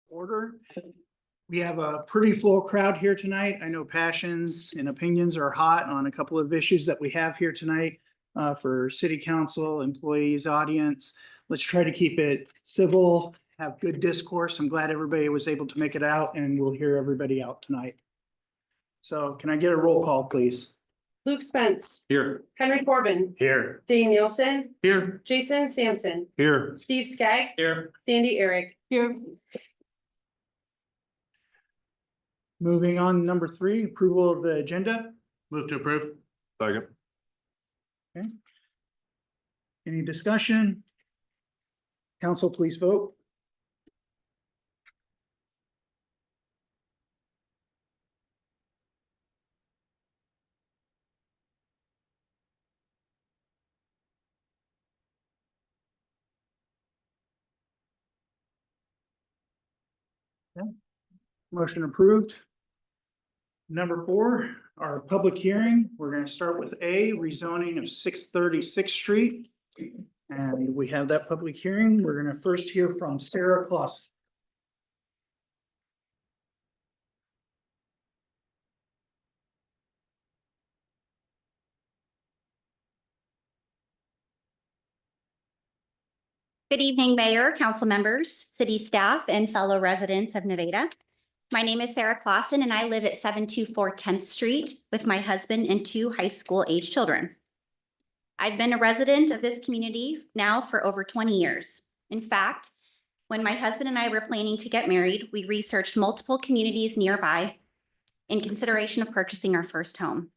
Order. We have a pretty full crowd here tonight. I know passions and opinions are hot on a couple of issues that we have here tonight for city council, employees, audience. Let's try to keep it civil, have good discourse. I'm glad everybody was able to make it out and we'll hear everybody out tonight. So can I get a roll call, please? Luke Spence, Here. Henry Corbin, Here. Dane Nielsen, Here. Jason Sampson, Here. Steve Skaggs, Here. Sandy Eric. Here. Moving on, number 3, approval of the agenda. Move to approve. Second. Any discussion? Council, please vote. Motion approved. Number 4, our public hearing. We're going to start with A, rezoning of 636th Street. And we have that public hearing. We're going to first hear from Sarah Clausen. Good evening, Mayor, council members, city staff, and fellow residents of Nevada. My name is Sarah Clausen, and I live at 724 10th Street with my husband and 2 high school age children. I've been a resident of this community now for over 20 years. In fact, when my husband and I were planning to get married, we researched multiple communities nearby in consideration of purchasing our first home.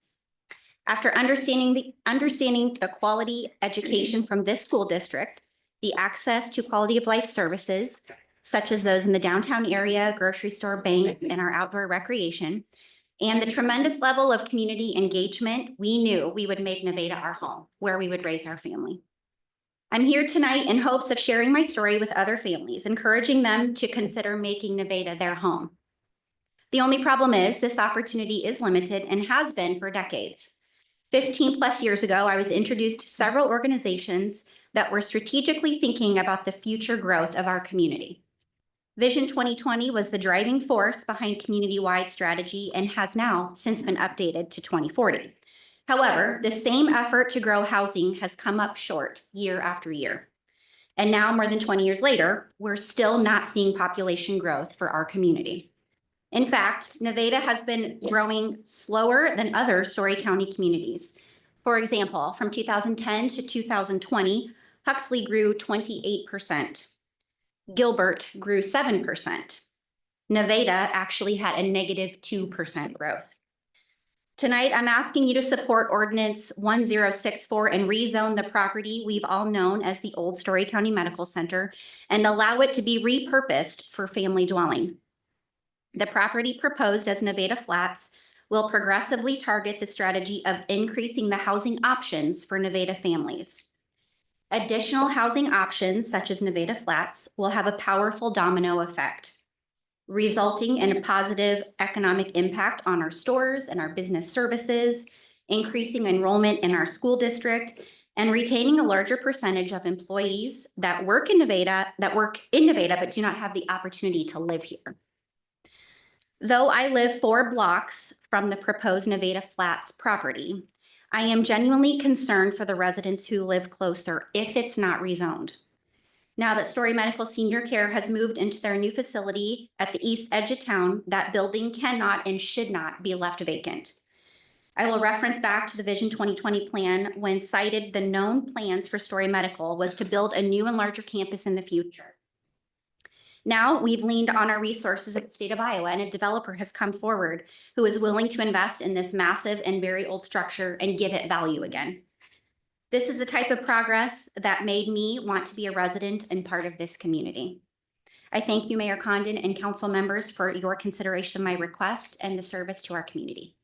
After understanding the quality education from this school district, the access to quality of life services, such as those in the downtown area, grocery store, bank, and our outdoor recreation, and the tremendous level of community engagement, we knew we would make Nevada our home, where we would raise our family. I'm here tonight in hopes of sharing my story with other families, encouraging them to consider making Nevada their home. The only problem is this opportunity is limited and has been for decades. 15 plus years ago, I was introduced to several organizations that were strategically thinking about the future growth of our community. Vision 2020 was the driving force behind community-wide strategy and has now since been updated to 2040. However, the same effort to grow housing has come up short year after year. And now, more than 20 years later, we're still not seeing population growth for our community. In fact, Nevada has been growing slower than other Story County communities. For example, from 2010 to 2020, Huxley grew 28%. Gilbert grew 7%. Nevada actually had a negative 2% growth. Tonight, I'm asking you to support Ordinance 1064 and rezone the property we've all known as the old Story County Medical Center and allow it to be repurposed for family dwelling. The property proposed as Nevada Flats will progressively target the strategy of increasing the housing options for Nevada families. Additional housing options, such as Nevada Flats, will have a powerful domino effect, resulting in a positive economic impact on our stores and our business services, increasing enrollment in our school district, and retaining a larger percentage of employees that work in Nevada but do not have the opportunity to live here. Though I live 4 blocks from the proposed Nevada Flats property, I am genuinely concerned for the residents who live closer if it's not rezoned. Now that Story Medical Senior Care has moved into their new facility at the east edge of town, that building cannot and should not be left vacant. I will reference back to the Vision 2020 plan when cited the known plans for Story Medical was to build a new and larger campus in the future. Now we've leaned on our resources at the state of Iowa, and a developer has come forward who is willing to invest in this massive and very old structure and give it value again. This is the type of progress that made me want to be a resident and part of this community. I thank you, Mayor Condon and council members, for your consideration of my request and the service to our community.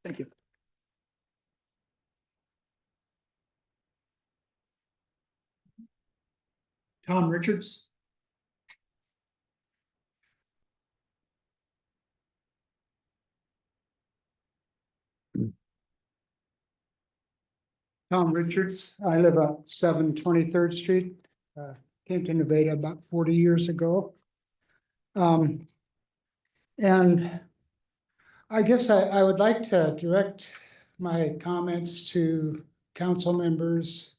Thank you. Tom Richards. Tom Richards. I live at 723rd Street. Came to Nevada about 40 years ago. Um, and I guess I would like to direct my comments to council members.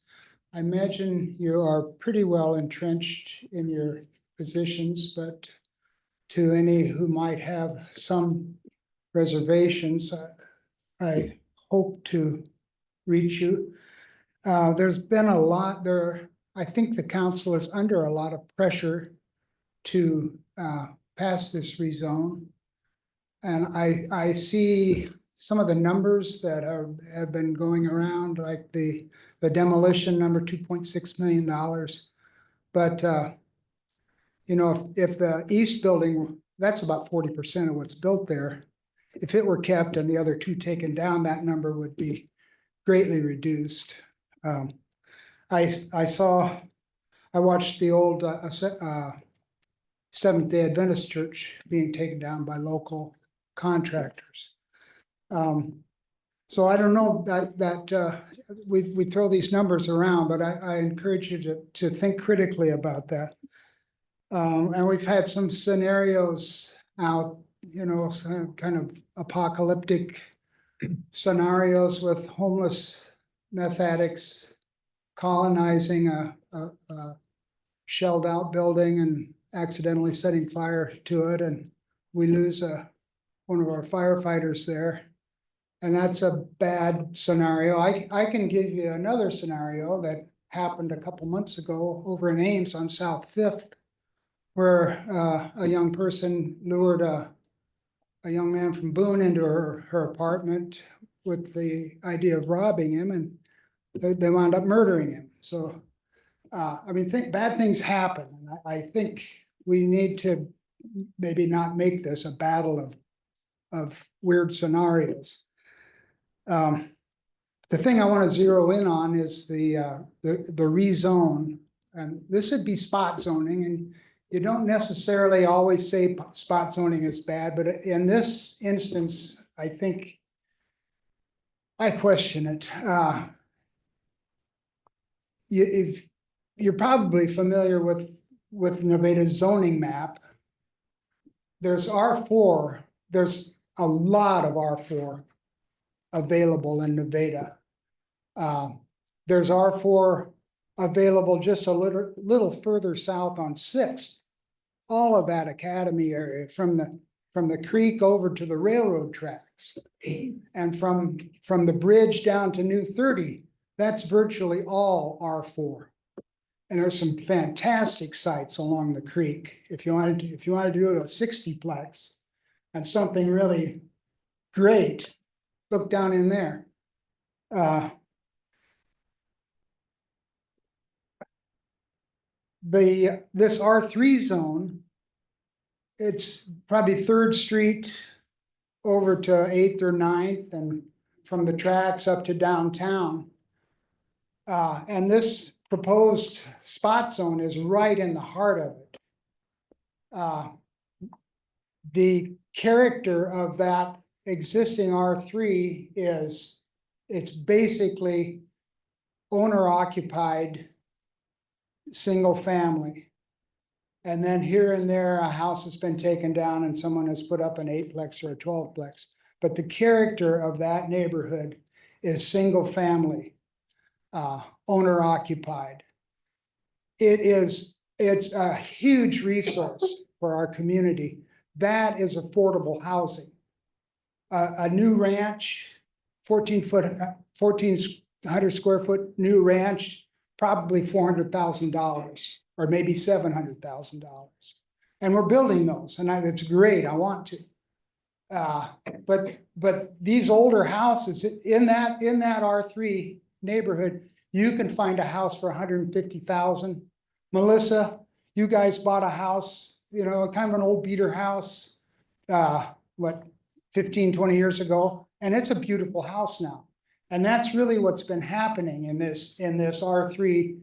I imagine you are pretty well entrenched in your positions, but to any who might have some reservations, I hope to reach you. There's been a lot there. I think the council is under a lot of pressure to pass this rezone. And I see some of the numbers that have been going around, like the demolition number, $2.6 million. But you know, if the east building, that's about 40% of what's built there. If it were kept and the other two taken down, that number would be greatly reduced. I watched the old Seventh-day Adventist church being taken down by local contractors. So I don't know that we throw these numbers around, but I encourage you to think critically about that. And we've had some scenarios out, you know, some kind of apocalyptic scenarios with homeless meth addicts colonizing a shelled out building and accidentally setting fire to it, and we lose one of our firefighters there. And that's a bad scenario. I can give you another scenario that happened a couple months ago over in Ames on South Fifth, where a young person lured a young man from Boone into her apartment with the idea of robbing him, and they wound up murdering him. So, I mean, bad things happen. I think we need to maybe not make this a battle of weird scenarios. The thing I want to zero in on is the rezone, and this would be spot zoning, and you don't necessarily always say spot zoning is bad, but in this instance, I think I question it. If you're probably familiar with Nevada's zoning map, there's R4, there's a lot of R4 available in Nevada. There's R4 available just a little further south on Sixth. All of that Academy area, from the creek over to the railroad tracks, and from the bridge down to New 30, that's virtually all R4. And there's some fantastic sites along the creek. If you wanted to do a 60-plex and something really great, look down in there. This R3 zone, it's probably 3rd Street over to 8th or 9th, and from the tracks up to downtown. And this proposed spot zone is right in the heart of it. The character of that existing R3 is it's basically owner occupied, single family. And then here and there, a house has been taken down and someone has put up an 8-plex or a 12-plex. But the character of that neighborhood is single family, owner occupied. It's a huge resource for our community. That is affordable housing. A new ranch, 1,400 square foot new ranch, probably $400,000 or maybe $700,000. And we're building those, and that's great. I want to. But these older houses in that R3 neighborhood, you can find a house for $150,000. Melissa, you guys bought a house, you know, kind of an old beater house, 15, 20 years ago, and it's a beautiful house now. And that's really what's been happening in this R3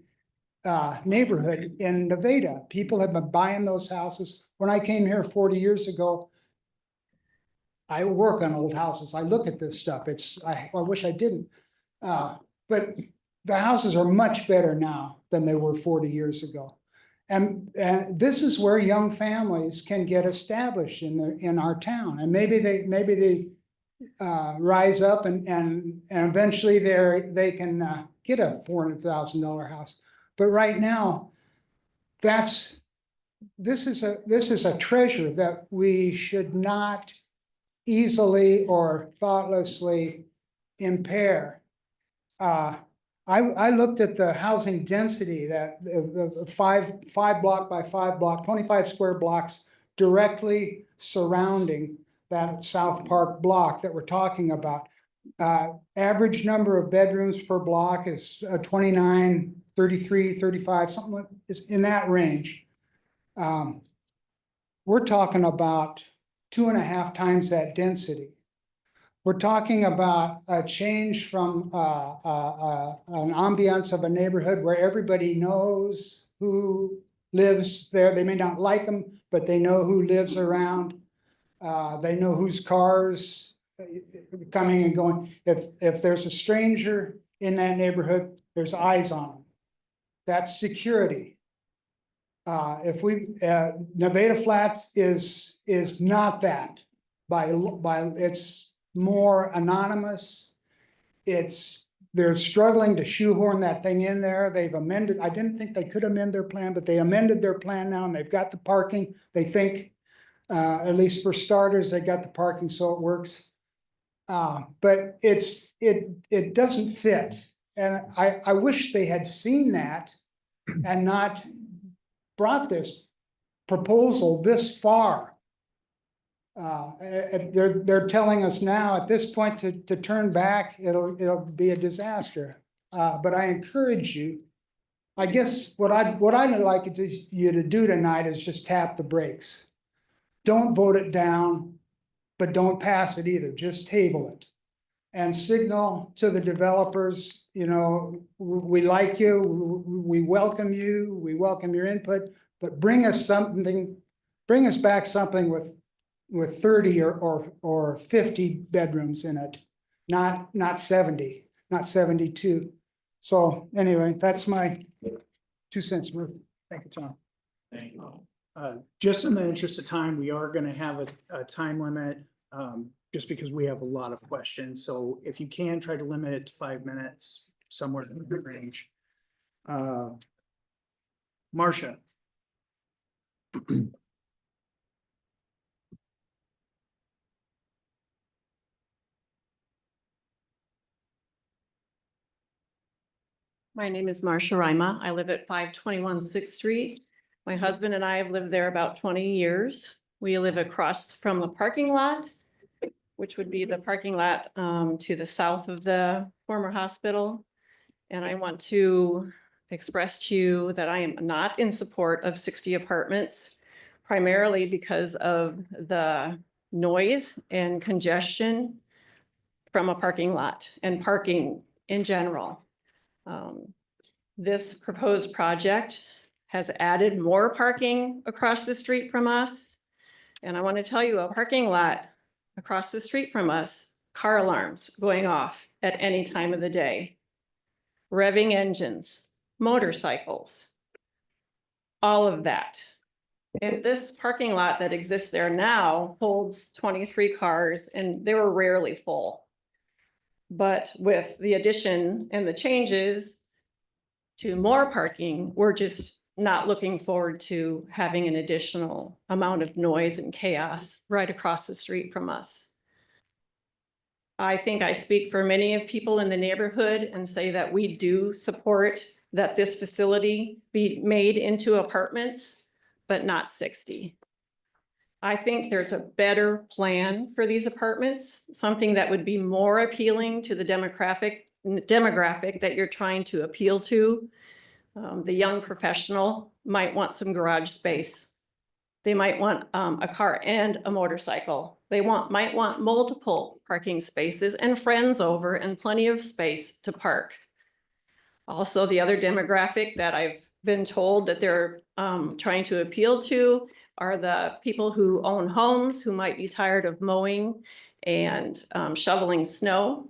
neighborhood in Nevada. People have been buying those houses. When I came here 40 years ago, I work on old houses. I look at this stuff. I wish I didn't. But the houses are much better now than they were 40 years ago. And this is where young families can get established in our town, and maybe they rise up and eventually they can get a $400,000 house. But right now, this is a treasure that we should not easily or thoughtlessly impair. I looked at the housing density that the five block by 5 block, 25 square blocks directly surrounding that South Park block that we're talking about. Average number of bedrooms per block is 29, 33, 35, something like is in that range. We're talking about 2.5 times that density. We're talking about a change from an ambiance of a neighborhood where everybody knows who lives there. They may not like them, but they know who lives around. They know whose cars coming and going. If there's a stranger in that neighborhood, there's eyes on them. That's security. Nevada Flats is not that by it's more anonymous. They're struggling to shoehorn that thing in there. They've amended, I didn't think they could amend their plan, but they amended their plan now and they've got the parking. They think, at least for starters, they got the parking so it works. But it doesn't fit. And I wish they had seen that and not brought this proposal this far. They're telling us now at this point to turn back, it'll be a disaster. But I encourage you, I guess what I'd like you to do tonight is just tap the brakes. Don't vote it down, but don't pass it either. Just table it and signal to the developers, you know, we like you, we welcome you, we welcome your input, but bring us back something with 30 or 50 bedrooms in it, not 70, not 72. So anyway, that's my 2 cents worth. Thank you, Tom. Thank you. Just in the interest of time, we are gonna have a time limit, just because we have a lot of questions. So if you can, try to limit it to 5 minutes, somewhere in the range. Marcia. My name is Marcia Rima. I live at 521 6th Street. My husband and I have lived there about 20 years. We live across from the parking lot, which would be the parking lot to the south of the former hospital. And I want to express to you that I am not in support of 60 apartments, primarily because of the noise and congestion from a parking lot and parking in general. This proposed project has added more parking across the street from us. And I want to tell you, a parking lot across the street from us, car alarms going off at any time of the day, revving engines, motorcycles, all of that. And this parking lot that exists there now holds 23 cars and they were rarely full. But with the addition and the changes to more parking, we're just not looking forward to having an additional amount of noise and chaos right across the street from us. I think I speak for many of people in the neighborhood and say that we do support that this facility be made into apartments, but not 60. I think there's a better plan for these apartments, something that would be more appealing to the demographic that you're trying to appeal to. The young professional might want some garage space. They might want a car and a motorcycle. They might want multiple parking spaces and friends over and plenty of space to park. Also, the other demographic that I've been told that they're trying to appeal to are the people who own homes who might be tired of mowing and shoveling snow.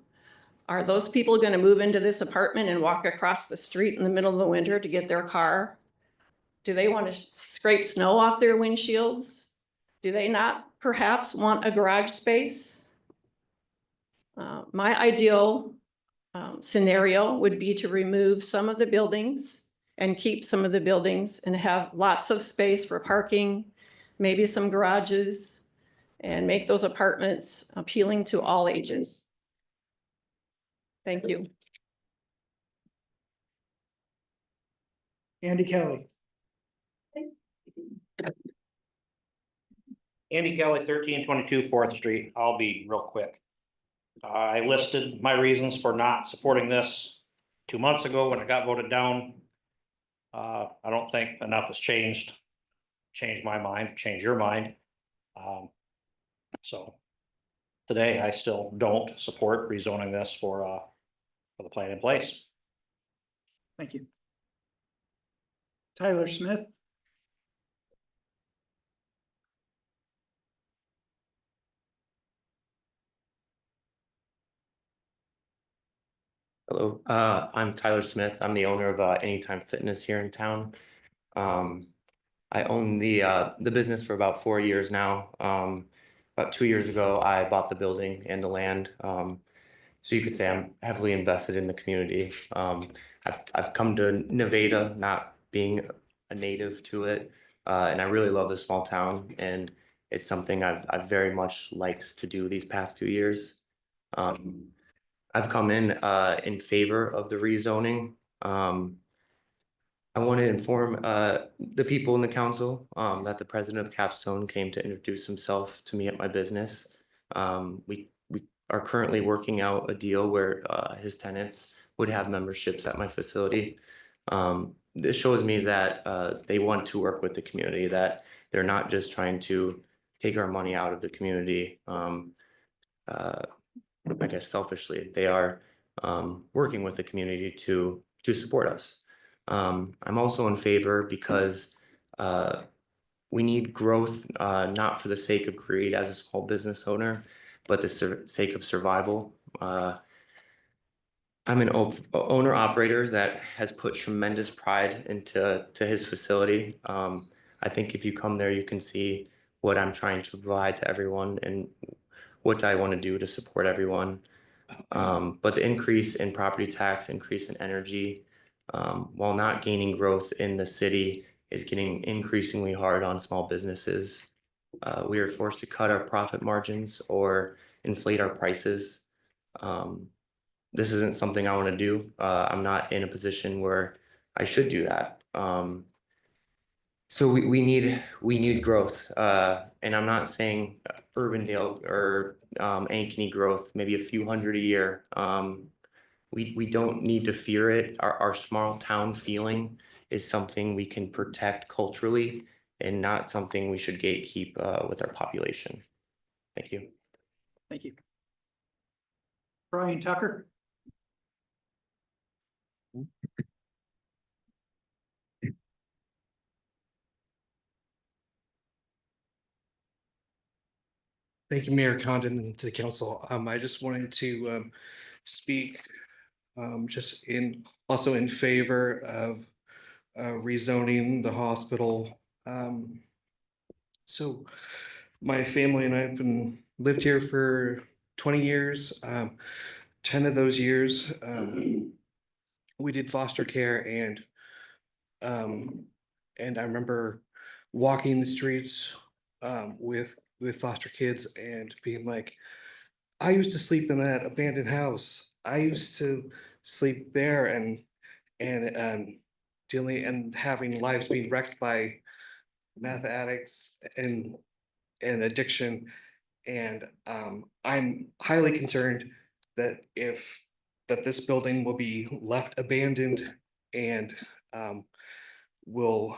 Are those people going to move into this apartment and walk across the street in the middle of the winter to get their car? Do they want to scrape snow off their windshields? Do they not perhaps want a garage space? My ideal scenario would be to remove some of the buildings and keep some of the buildings and have lots of space for parking, maybe some garages, and make those apartments appealing to all ages. Thank you. Andy Kelly. Andy Kelly, 1322 4th Street. I'll be real quick. I listed my reasons for not supporting this 2 months ago when it got voted down. I don't think enough has changed. Change my mind, change your mind. So today I still don't support rezoning this for the plan in place. Thank you. Tyler Smith. Hello, I'm Tyler Smith. I'm the owner of Anytime Fitness here in town. I own the business for about 4 years now. About 2 years ago, I bought the building and the land. So you could say I'm heavily invested in the community. I've come to Nevada, not being a native to it, and I really love this small town. And it's something I've very much liked to do these past few years. I've come in favor of the rezoning. I want to inform the people in the council that the president of Capstone came to introduce himself to me at my business. We are currently working out a deal where his tenants would have memberships at my facility. This shows me that they want to work with the community, that they're not just trying to take our money out of the community. I guess selfishly, they are working with the community to support us. I'm also in favor because we need growth, not for the sake of greed as a small business owner, but the sake of survival. I'm an owner operator that has put tremendous pride into his facility. I think if you come there, you can see what I'm trying to provide to everyone and what I want to do to support everyone. But the increase in property tax, increase in energy, while not gaining growth in the city, is getting increasingly hard on small businesses. We are forced to cut our profit margins or inflate our prices. This isn't something I want to do. I'm not in a position where I should do that. So we need growth, and I'm not saying Urbandale or Ankeny growth, maybe a few hundred a year. We don't need to fear it. Our small town feeling is something we can protect culturally and not something we should gatekeep with our population. Thank you. Thank you. Brian Tucker. Thank you, Mayor Condon, and to the council. I just wanted to speak just also in favor of rezoning the hospital. So my family and I have lived here for 20 years. 10 of those years, we did foster care, and I remember walking the streets with foster kids and being like, I used to sleep in that abandoned house. I used to sleep there, and dealing and having lives being wrecked by meth addicts and addiction. And I'm highly concerned that this building will be left abandoned and will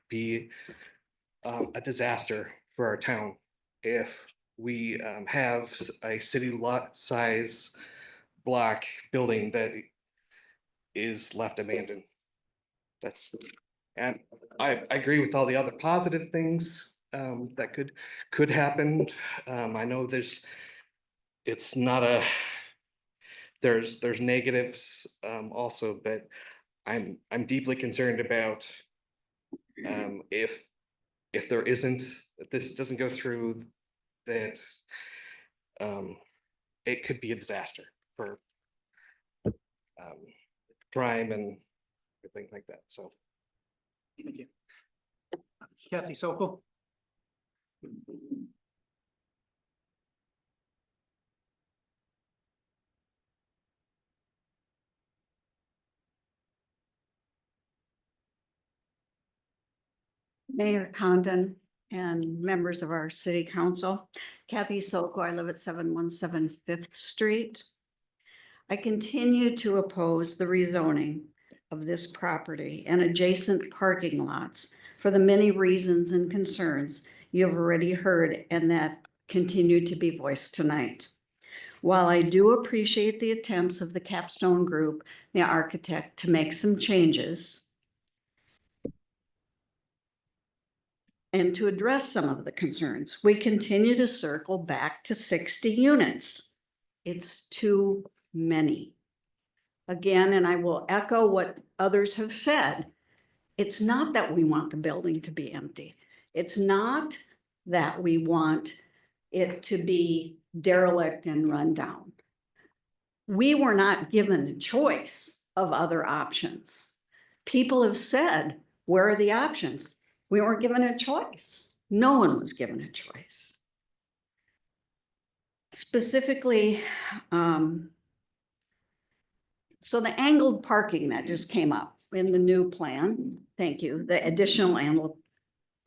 be a disaster for our town if we have a city lot size block building that is left abandoned. And I agree with all the other positive things that could happen. I know there's negatives also, but I'm deeply concerned about If there isn't, if this doesn't go through, that it could be a disaster for crime and everything like that, so. Thank you. Kathy Sokol. Mayor Condon and members of our city council. Kathy Soko, I live at 717 Fifth Street. I continue to oppose the rezoning of this property and adjacent parking lots for the many reasons and concerns you have already heard and that continue to be voiced tonight. While I do appreciate the attempts of the Capstone Group, the architect, to make some changes and to address some of the concerns, we continue to circle back to 60 units. It's too many. Again, and I will echo what others have said, it's not that we want the building to be empty. It's not that we want it to be derelict and run down. We were not given a choice of other options. People have said, where are the options? We weren't given a choice. No one was given a choice. Specifically, so the angled parking that just came up in the new plan, thank you, the additional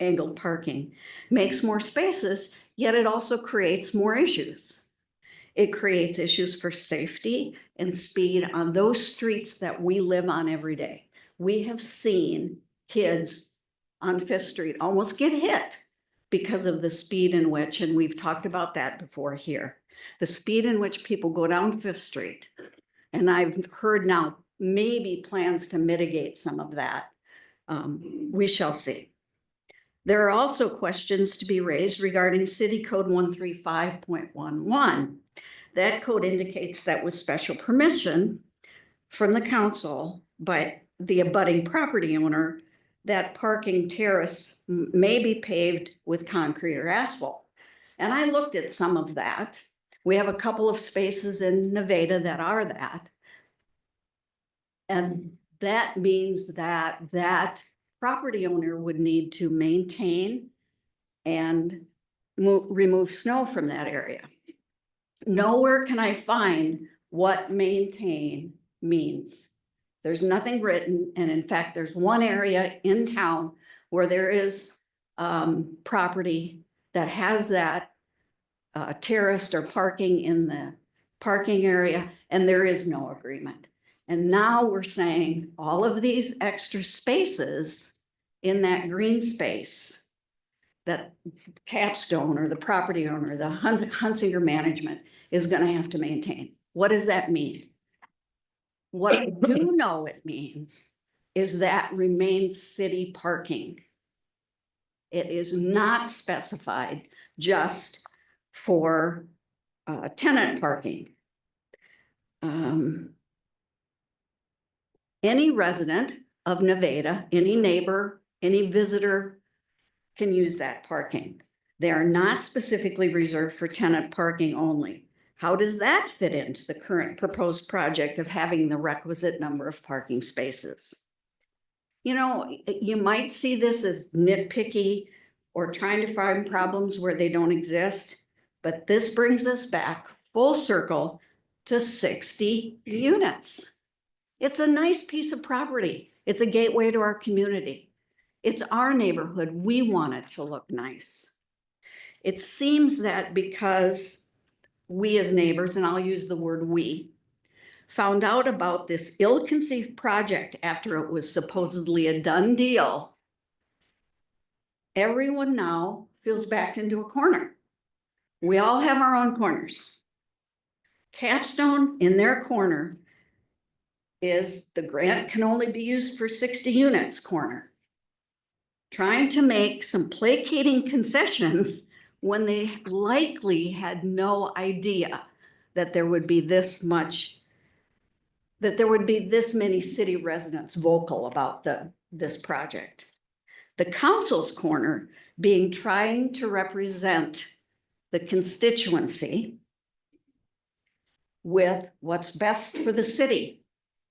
angled parking makes more spaces, yet it also creates more issues. It creates issues for safety and speed on those streets that we live on every day. We have seen kids on Fifth Street almost get hit because of the speed in which, and we've talked about that before here, the speed in which people go down Fifth Street. And I've heard now maybe plans to mitigate some of that. We shall see. There are also questions to be raised regarding City Code 135.11. That code indicates that with special permission from the council, but the abutting property owner, that parking terrace may be paved with concrete or asphalt. And I looked at some of that. We have a couple of spaces in Nevada that are that. And that means that that property owner would need to maintain and remove snow from that area. Nowhere can I find what maintain means. There's nothing written, and in fact, there's one area in town where there is property that has that terraced or parking in the parking area, and there is no agreement. And now we're saying all of these extra spaces in that green space that Capstone or the property owner, the Hunsinger management is going to have to maintain. What does that mean? What I do know it means is that remains city parking. It is not specified just for tenant parking. Any resident of Nevada, any neighbor, any visitor can use that parking. They are not specifically reserved for tenant parking only. How does that fit into the current proposed project of having the requisite number of parking spaces? You know, you might see this as nitpicky or trying to find problems where they don't exist, but this brings us back full circle to 60 units. It's a nice piece of property. It's a gateway to our community. It's our neighborhood. We want it to look nice. It seems that because we as neighbors, and I'll use the word we, found out about this ill-conceived project after it was supposedly a done deal, everyone now feels backed into a corner. We all have our own corners. Capstone in their corner is the grant can only be used for 60 units corner. Trying to make some placating concessions when they likely had no idea that there would be this much, that there would be this many city residents vocal about this project. The council's corner being trying to represent the constituency with what's best for the city.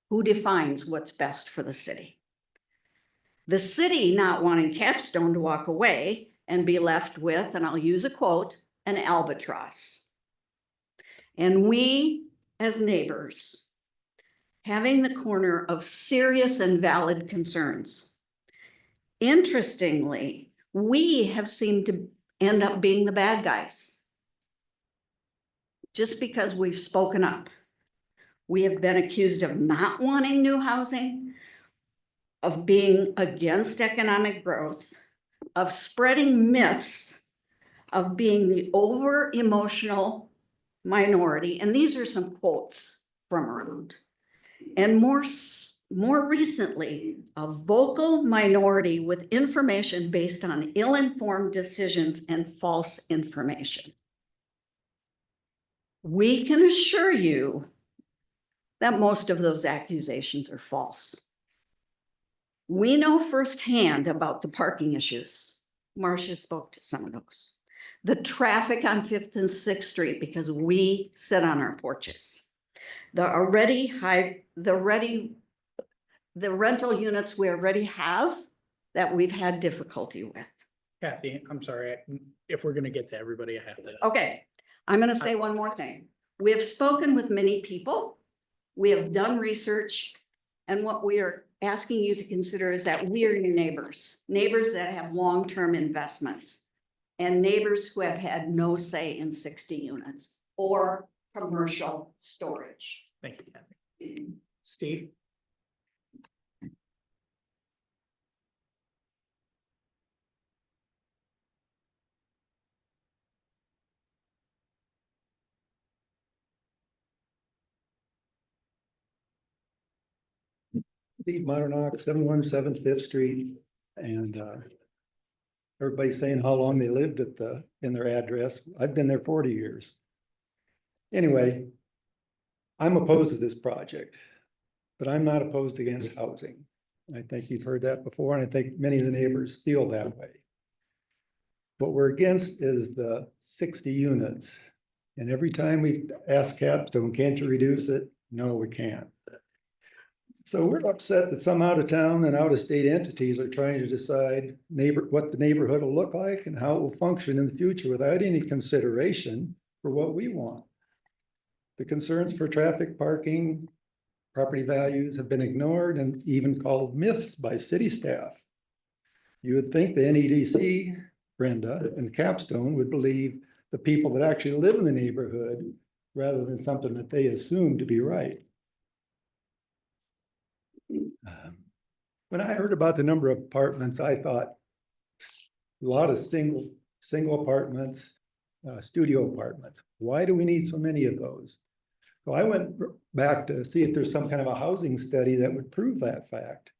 Who defines what's best for the city? The city not wanting Capstone to walk away and be left with, and I'll use a quote, an albatross. And we, as neighbors, having the corner of serious and valid concerns. Interestingly, we have seemed to end up being the bad guys. Just because we've spoken up. We have been accused of not wanting new housing, of being against economic growth, of spreading myths, of being the over emotional minority. And these are some quotes from around. And more recently, a vocal minority with information based on ill-informed decisions and false information. We can assure you that most of those accusations are false. We know firsthand about the parking issues. Marcia spoke to some of those. The traffic on 5th and 6th Street, because we sit on our porches. The rental units we already have that we've had difficulty with. Kathy, I'm sorry, if we're gonna get to everybody, I have to. Okay, I'm gonna say one more thing. We have spoken with many people. We have done research. And what we are asking you to consider is that we are your neighbors, neighbors that have long-term investments. And neighbors who have had no say in 60 units or commercial storage. Thank you, Kathy. Steve? Steve Monarch, 717 Fifth Street, and everybody's saying how long they lived at in their address. I've been there 40 years. Anyway, I'm opposed to this project, but I'm not opposed against housing. I think you've heard that before, and I think many of the neighbors feel that way. What we're against is the 60 units. And every time we ask Capstone, can't you reduce it? No, we can't. So we're upset that some out of town and out of state entities are trying to decide what the neighborhood will look like and how it will function in the future without any consideration for what we want. The concerns for traffic, parking, property values have been ignored and even called myths by city staff. You would think the NEDC, Brenda, and Capstone would believe the people that actually live in the neighborhood rather than something that they assume to be right. When I heard about the number of apartments, I thought a lot of single apartments, studio apartments. Why do we need so many of those? So I went back to see if there's some kind of a housing study that would prove that fact.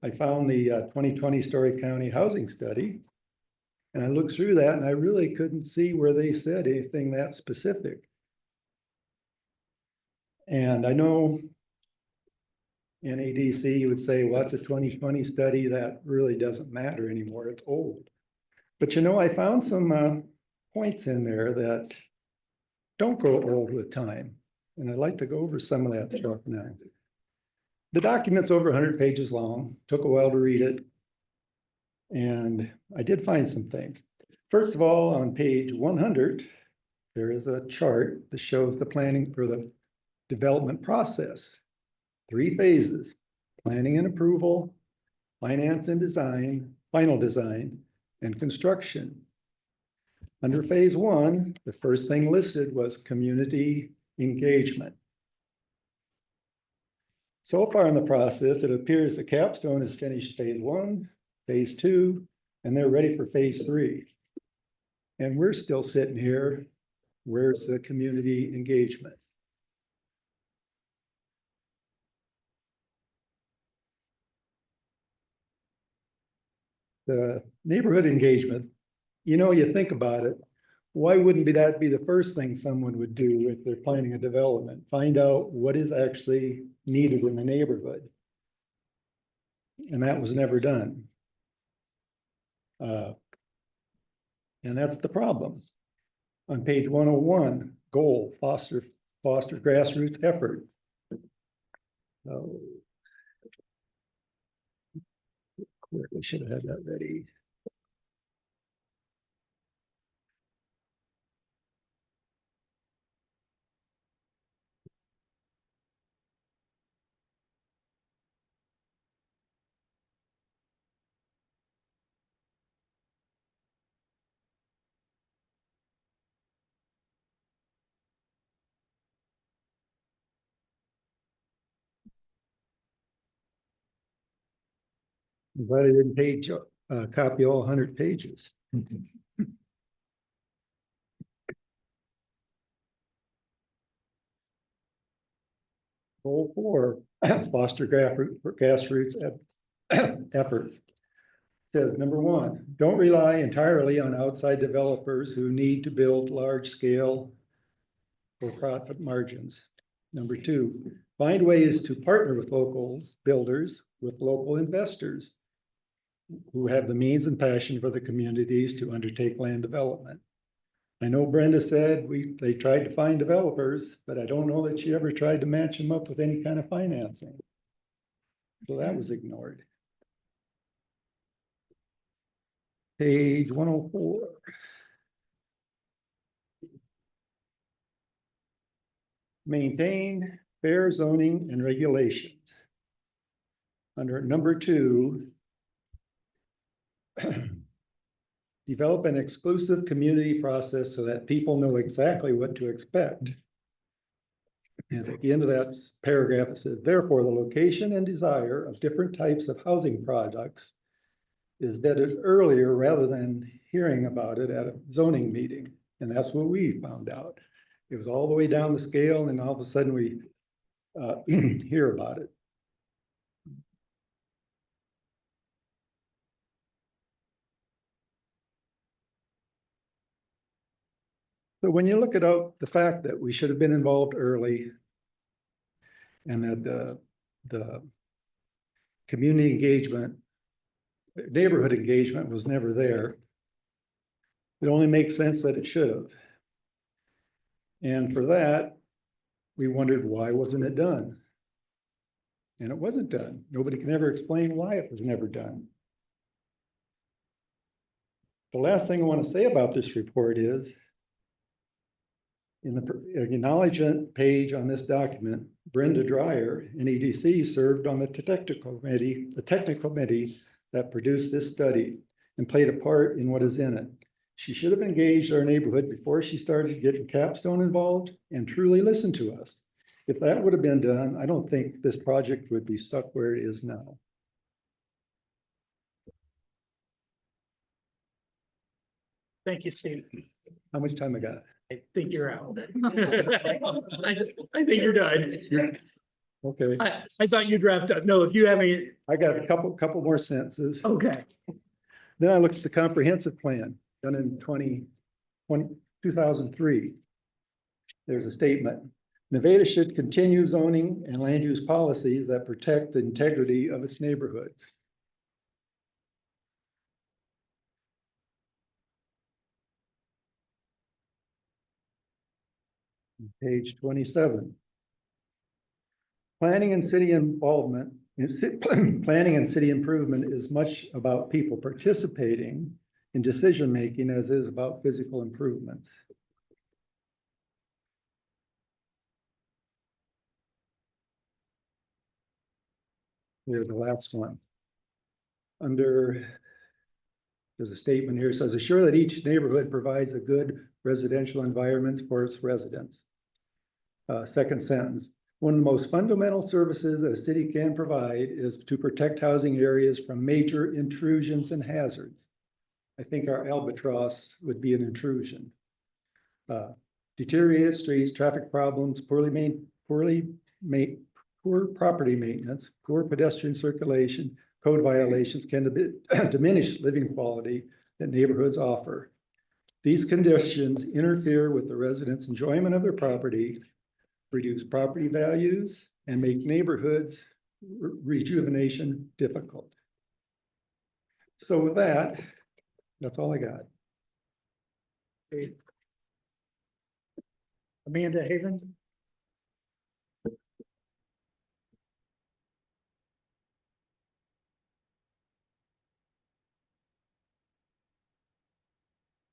I found the 2020 Story County Housing Study, and I looked through that and I really couldn't see where they said anything that specific. And I know NADC would say, what's a 2020 study? That really doesn't matter anymore. It's old. But you know, I found some points in there that don't grow old with time. And I'd like to go over some of that stuff now. The document's over 100 pages long, took a while to read it. And I did find some things. First of all, on page 100, there is a chart that shows the planning for the development process. 3 phases: planning and approval, finance and design, final design, and construction. Under phase 1, the first thing listed was community engagement. So far in the process, it appears that Capstone has finished phase 1, phase 2, and they're ready for phase 3. And we're still sitting here. Where's the community engagement? The neighborhood engagement, you know, you think about it, why wouldn't that be the first thing someone would do if they're planning a development? Find out what is actually needed in the neighborhood. And that was never done. And that's the problem. On page 101, goal, foster grassroots effort. Oh. We should have had that ready. I'm glad I didn't copy all 100 pages. Goal 4, foster grassroots efforts. Says number 1, don't rely entirely on outside developers who need to build large scale for profit margins. Number 2, find ways to partner with local builders, with local investors who have the means and passion for the communities to undertake land development. I know Brenda said they tried to find developers, but I don't know that she ever tried to match them up with any kind of financing. So that was ignored. Page 104. Maintain fair zoning and regulations. Under number 2, develop an exclusive community process so that people know exactly what to expect. And at the end of that paragraph, it says, therefore, the location and desire of different types of housing products is vetted earlier rather than hearing about it at a zoning meeting. And that's what we found out. It was all the way down the scale, and all of a sudden we hear about it. So when you look at the fact that we should have been involved early and that the community engagement, neighborhood engagement was never there, it only makes sense that it should have. And for that, we wondered, why wasn't it done? And it wasn't done. Nobody can ever explain why it was never done. The last thing I want to say about this report is, in the acknowledgement page on this document, Brenda Dreyer, NEDC, served on the technical committee that produced this study and played a part in what is in it. She should have engaged our neighborhood before she started getting Capstone involved and truly listened to us. If that would have been done, I don't think this project would be stuck where it is now. Thank you, Steve. How much time I got? I think you're out. I think you're done. Okay, I thought you'd wrapped up. No, if you have any, I got a couple more sentences. okay. Then I looked at the comprehensive plan done in 2003. There's a statement. Nevada should continue zoning and land use policies that protect the integrity of its neighborhoods. Page 27. Planning and city involvement, planning and city improvement is much about people participating in decision-making as is about physical improvements. Here's the last one. There's a statement here that says, assure that each neighborhood provides a good residential environment for its residents. Second sentence, one of the most fundamental services that a city can provide is to protect housing areas from major intrusions and hazards. I think our albatross would be an intrusion. Deteriorated streets, traffic problems, poor property maintenance, poor pedestrian circulation, code violations can diminish living quality that neighborhoods offer. These conditions interfere with the residents' enjoyment of their property, reduce property values, and make neighborhoods rejuvenation difficult. So with that, That's all I got. Amanda Haven?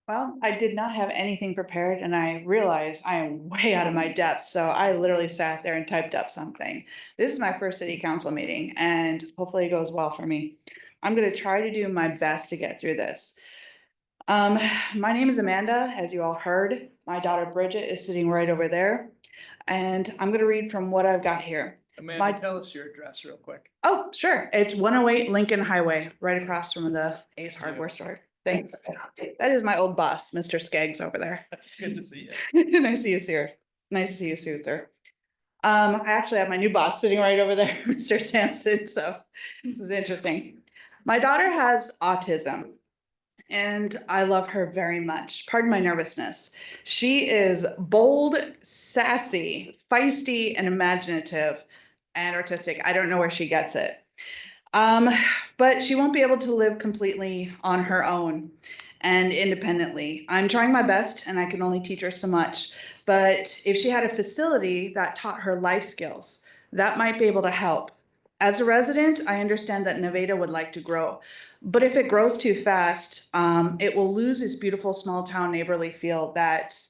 Well, I did not have anything prepared and I realize I am way out of my depth. So I literally sat there and typed up something. This is my first city council meeting and hopefully it goes well for me. I'm gonna try to do my best to get through this. My name is Amanda, as you all heard. My daughter Bridget is sitting right over there. And I'm gonna read from what I've got here. Amanda, tell us your address real quick. Oh, sure. It's 108 Lincoln Highway, right across from the Ace Hardware store. Thanks. That is my old boss, Mr. Skeggs over there. It's good to see you. Nice to see you, sir. Nice to see you, too, sir. I actually have my new boss sitting right over there, Mr. Sampson, so this is interesting. My daughter has autism. And I love her very much. Pardon my nervousness. She is bold, sassy, feisty, and imaginative and artistic. I don't know where she gets it. But she won't be able to live completely on her own and independently. I'm trying my best and I can only teach her so much. But if she had a facility that taught her life skills, that might be able to help. As a resident, I understand that Nevada would like to grow. But if it grows too fast, it will lose its beautiful small town neighborly feel that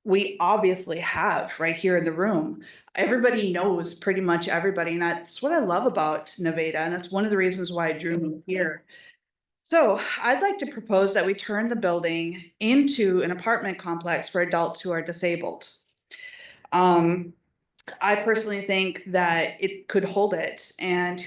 we obviously have right here in the room. Everybody knows pretty much everybody, and that's what I love about Nevada, and that's one of the reasons why I drew me here. So I'd like to propose that we turn the building into an apartment complex for adults who are disabled. I personally think that it could hold it and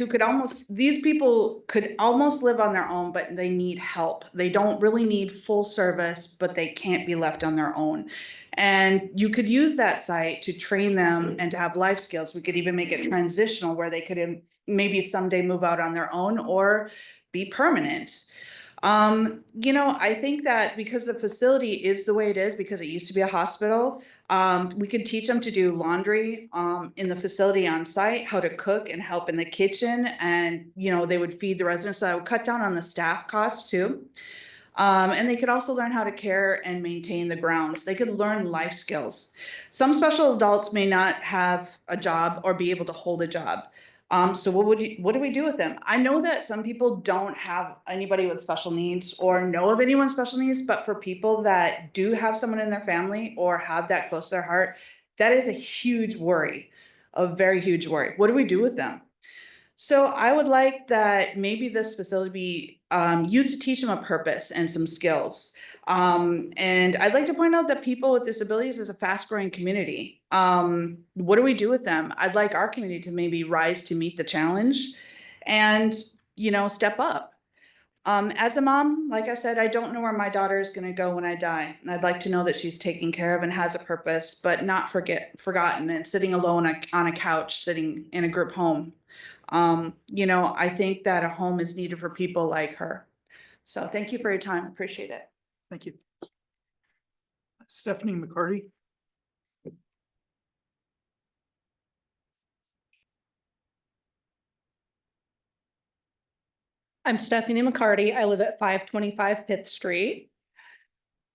these people could almost live on their own, but they need help. They don't really need full service, but they can't be left on their own. And you could use that site to train them and to have life skills. We could even make it transitional where they could maybe someday move out on their own or be permanent. I think that because the facility is the way it is, because it used to be a hospital, we could teach them to do laundry, in the facility on site, how to cook and help in the kitchen. And, they would feed the residents. So that would cut down on the staff costs too. And they could also learn how to care and maintain the grounds. They could learn life skills. Some special adults may not have a job or be able to hold a job. So what do we do with them? I know that some people don't have anybody with special needs or know of anyone with special needs, but for people that do have someone in their family or have that close to their heart, that is a huge worry, a very huge worry. What do we do with them? So I would like that maybe this facility be used to teach them a purpose and some skills. And I'd like to point out that people with disabilities is a fast growing community. What do we do with them? I'd like our community to maybe rise to meet the challenge and, step up. As a mom, like I said, I don't know where my daughter is going to go when I die. And I'd like to know that she's taken care of and has a purpose, but not forgotten and sitting alone on a couch, sitting in a group home. I think that a home is needed for people like her. So thank you for your time. Appreciate it. Thank you. Stephanie McCarty? I'm Stephanie McCarty. I live at 525 Fifth Street.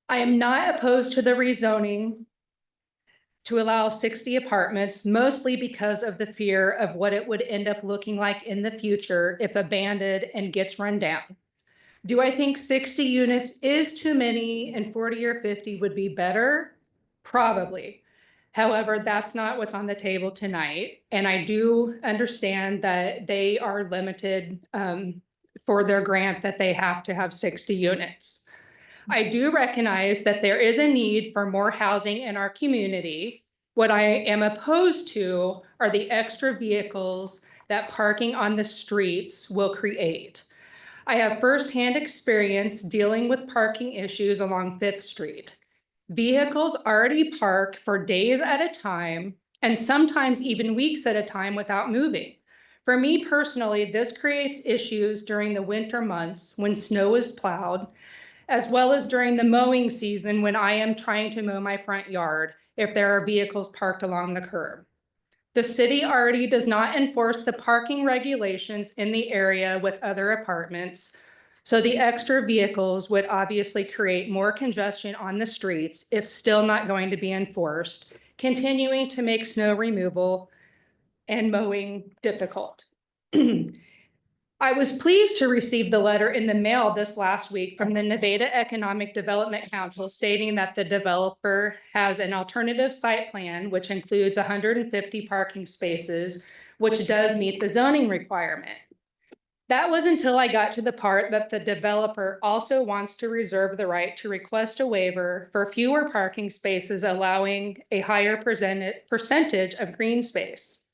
I am not opposed to the rezoning to allow 60 apartments, mostly because of the fear of what it would end up looking like in the future if abandoned and gets run down. Do I think 60 units is too many and 40 or 50 would be better? Probably. However, that's not what's on the table tonight. And I do understand that they are limited for their grant that they have to have 60 units. I do recognize that there is a need for more housing in our community. What I am opposed to are the extra vehicles that parking on the streets will create. I have firsthand experience dealing with parking issues along Fifth Street. Vehicles already park for days at a time and sometimes even weeks at a time without moving. For me personally, this creates issues during the winter months when snow is plowed, as well as during the mowing season when I am trying to mow my front yard if there are vehicles parked along the curb. The city already does not enforce the parking regulations in the area with other apartments. So the extra vehicles would obviously create more congestion on the streets if still not going to be enforced, continuing to make snow removal and mowing difficult. I was pleased to receive the letter in the mail this last week from the Nevada Economic Development Council stating that the developer has an alternative site plan, which includes 150 parking spaces, which does meet the zoning requirement. That was until I got to the part that the developer also wants to reserve the right to request a waiver for fewer parking spaces, allowing a higher percentage of green space.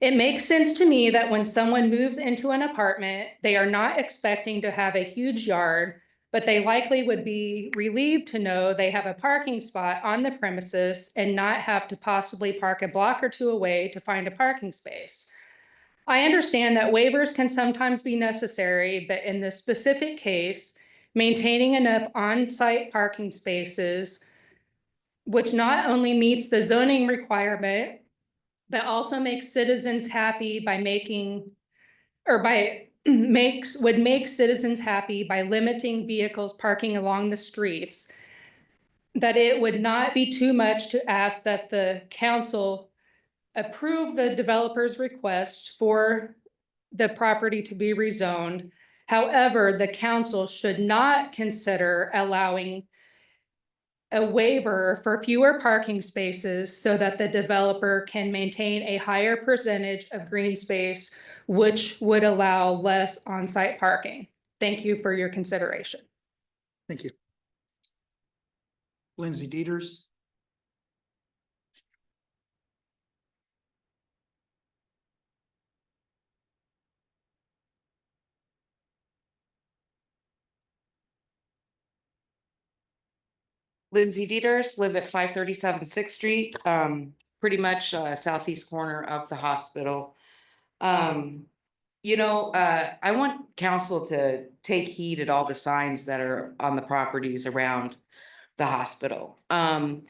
It makes sense to me that when someone moves into an apartment, they are not expecting to have a huge yard, but they likely would be relieved to know they have a parking spot on the premises and not have to possibly park a block or two away to find a parking space. I understand that waivers can sometimes be necessary, but in this specific case, maintaining enough on-site parking spaces, which not only meets the zoning requirement, but also makes citizens happy by would make citizens happy by limiting vehicles parking along the streets, that it would not be too much to ask that the council approve the developer's request for the property to be rezoned. However, the council should not consider allowing a waiver for fewer parking spaces so that the developer can maintain a higher percentage of green space, which would allow less on-site parking. Thank you for your consideration. Thank you. Lindsay Dieters. Lindsay Dieters, live at 537 Sixth Street, pretty much southeast corner of the hospital. I want council to take heed at all the signs that are on the properties around the hospital. And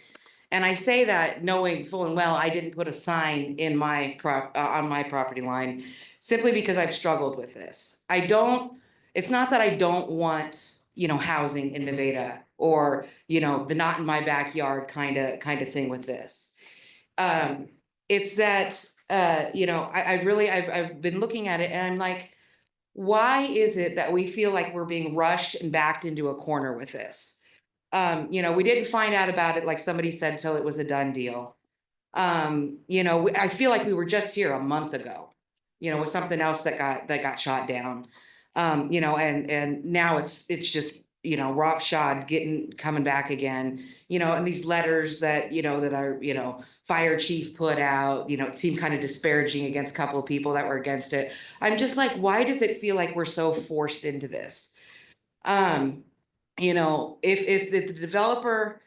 I say that knowing full and well, I didn't put a sign in my on my property line simply because I've struggled with this. It's not that I don't want, housing in Nevada or, the not in my backyard kind of thing with this. It's that, I've been looking at it and I'm like, why is it that we feel like we're being rushed and backed into a corner with this? We didn't find out about it, like somebody said, until it was a done deal. I feel like we were just here a month ago, with something else that got shot down. And now it's just, rock shot coming back again, and these letters that, that our, fire chief put out, it seemed kind of disparaging against a couple of people that were against it. I'm just like, why does it feel like we're so forced into this? If the developer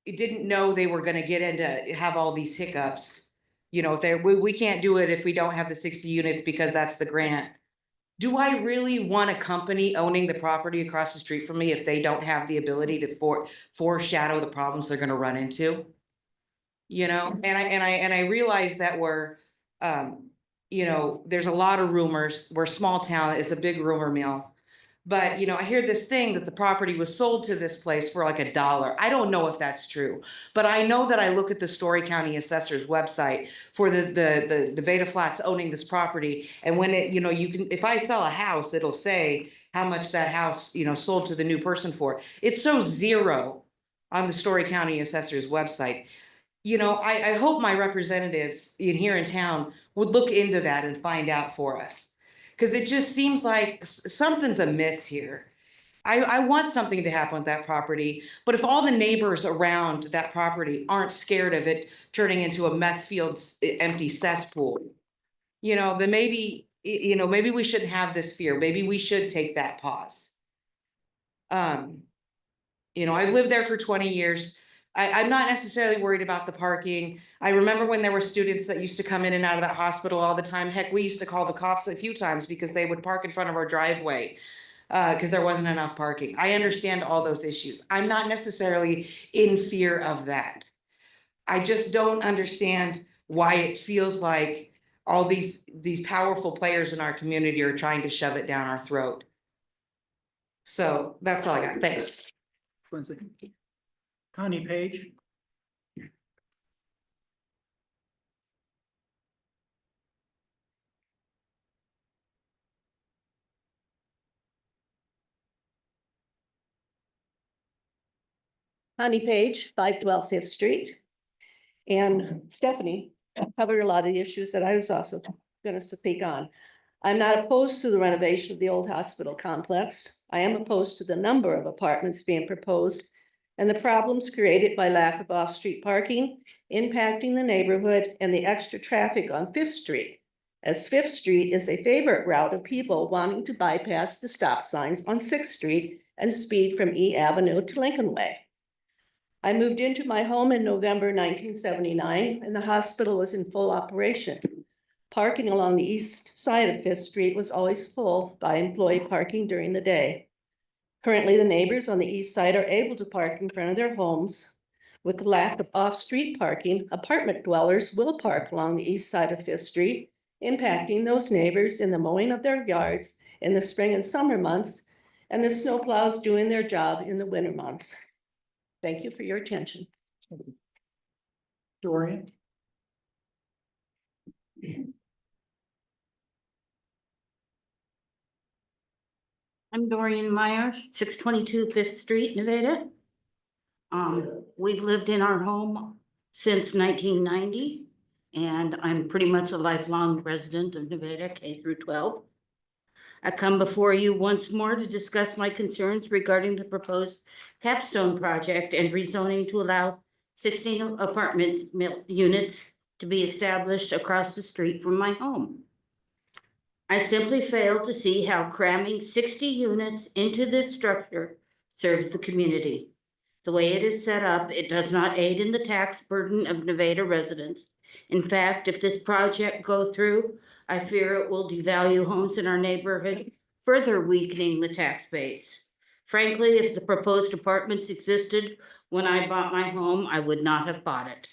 didn't know they were gonna have all these hiccups, if we can't do it if we don't have the 60 units because that's the grant. Do I really want a company owning the property across the street from me if they don't have the ability to foreshadow the problems they're gonna run into? And I realize that there's a lot of rumors. We're a small town, it's a big rumor mill. But, I hear this thing that the property was sold to this place for like $1. I don't know if that's true, but I know that I look at the Story County Assessor's website for the Nevada Flats owning this property. And when if I sell a house, it'll say how much that house, sold to the new person for. It's so zero on the Story County Assessor's website. I hope my representatives here in town would look into that and find out for us. Because it just seems like something's amiss here. I want something to happen with that property, but if all the neighbors around that property aren't scared of it turning into a meth field empty cesspool, then maybe we shouldn't have this fear. Maybe we should take that pause. I've lived there for 20 years. I'm not necessarily worried about the parking. I remember when there were students that used to come in and out of that hospital all the time. Heck, we used to call the cops a few times because they would park in front of our driveway because there wasn't enough parking. I understand all those issues. I'm not necessarily in fear of that. I just don't understand why it feels like all these powerful players in our community are trying to shove it down our throat. So that's all I got. Thanks. Quincy. Connie Page. Connie Page, 512 Fifth Street. And Stephanie covered a lot of the issues that I was also going to speak on. I'm not opposed to the renovation of the old hospital complex. I am opposed to the number of apartments being proposed and the problems created by lack of off-street parking, impacting the neighborhood and the extra traffic on Fifth Street, as Fifth Street is a favorite route of people wanting to bypass the stop signs on Sixth Street and speed from E Avenue to Lincoln Way. I moved into my home in November 1979, and the hospital was in full operation. Parking along the east side of Fifth Street was always full by employee parking during the day. Currently, the neighbors on the east side are able to park in front of their homes. With the lack of off-street parking, apartment dwellers will park along the east side of Fifth Street, impacting those neighbors in the mowing of their yards in the spring and summer months, and the snowplows doing their job in the winter months. Thank you for your attention. Dorian. I'm Dorian Meyer, 622 Fifth Street, Nevada. We've lived in our home since 1990, and I'm pretty much a lifelong resident of Nevada, K through 12. I come before you once more to discuss my concerns regarding the proposed capstone project and rezoning to allow 16 apartment units to be established across the street from my home. I simply fail to see how cramming 60 units into this structure serves the community. The way it is set up, it does not aid in the tax burden of Nevada residents. In fact, if this project goes through, I fear it will devalue homes in our neighborhood, further weakening the tax base. Frankly, if the proposed apartments existed when I bought my home, I would not have bought it.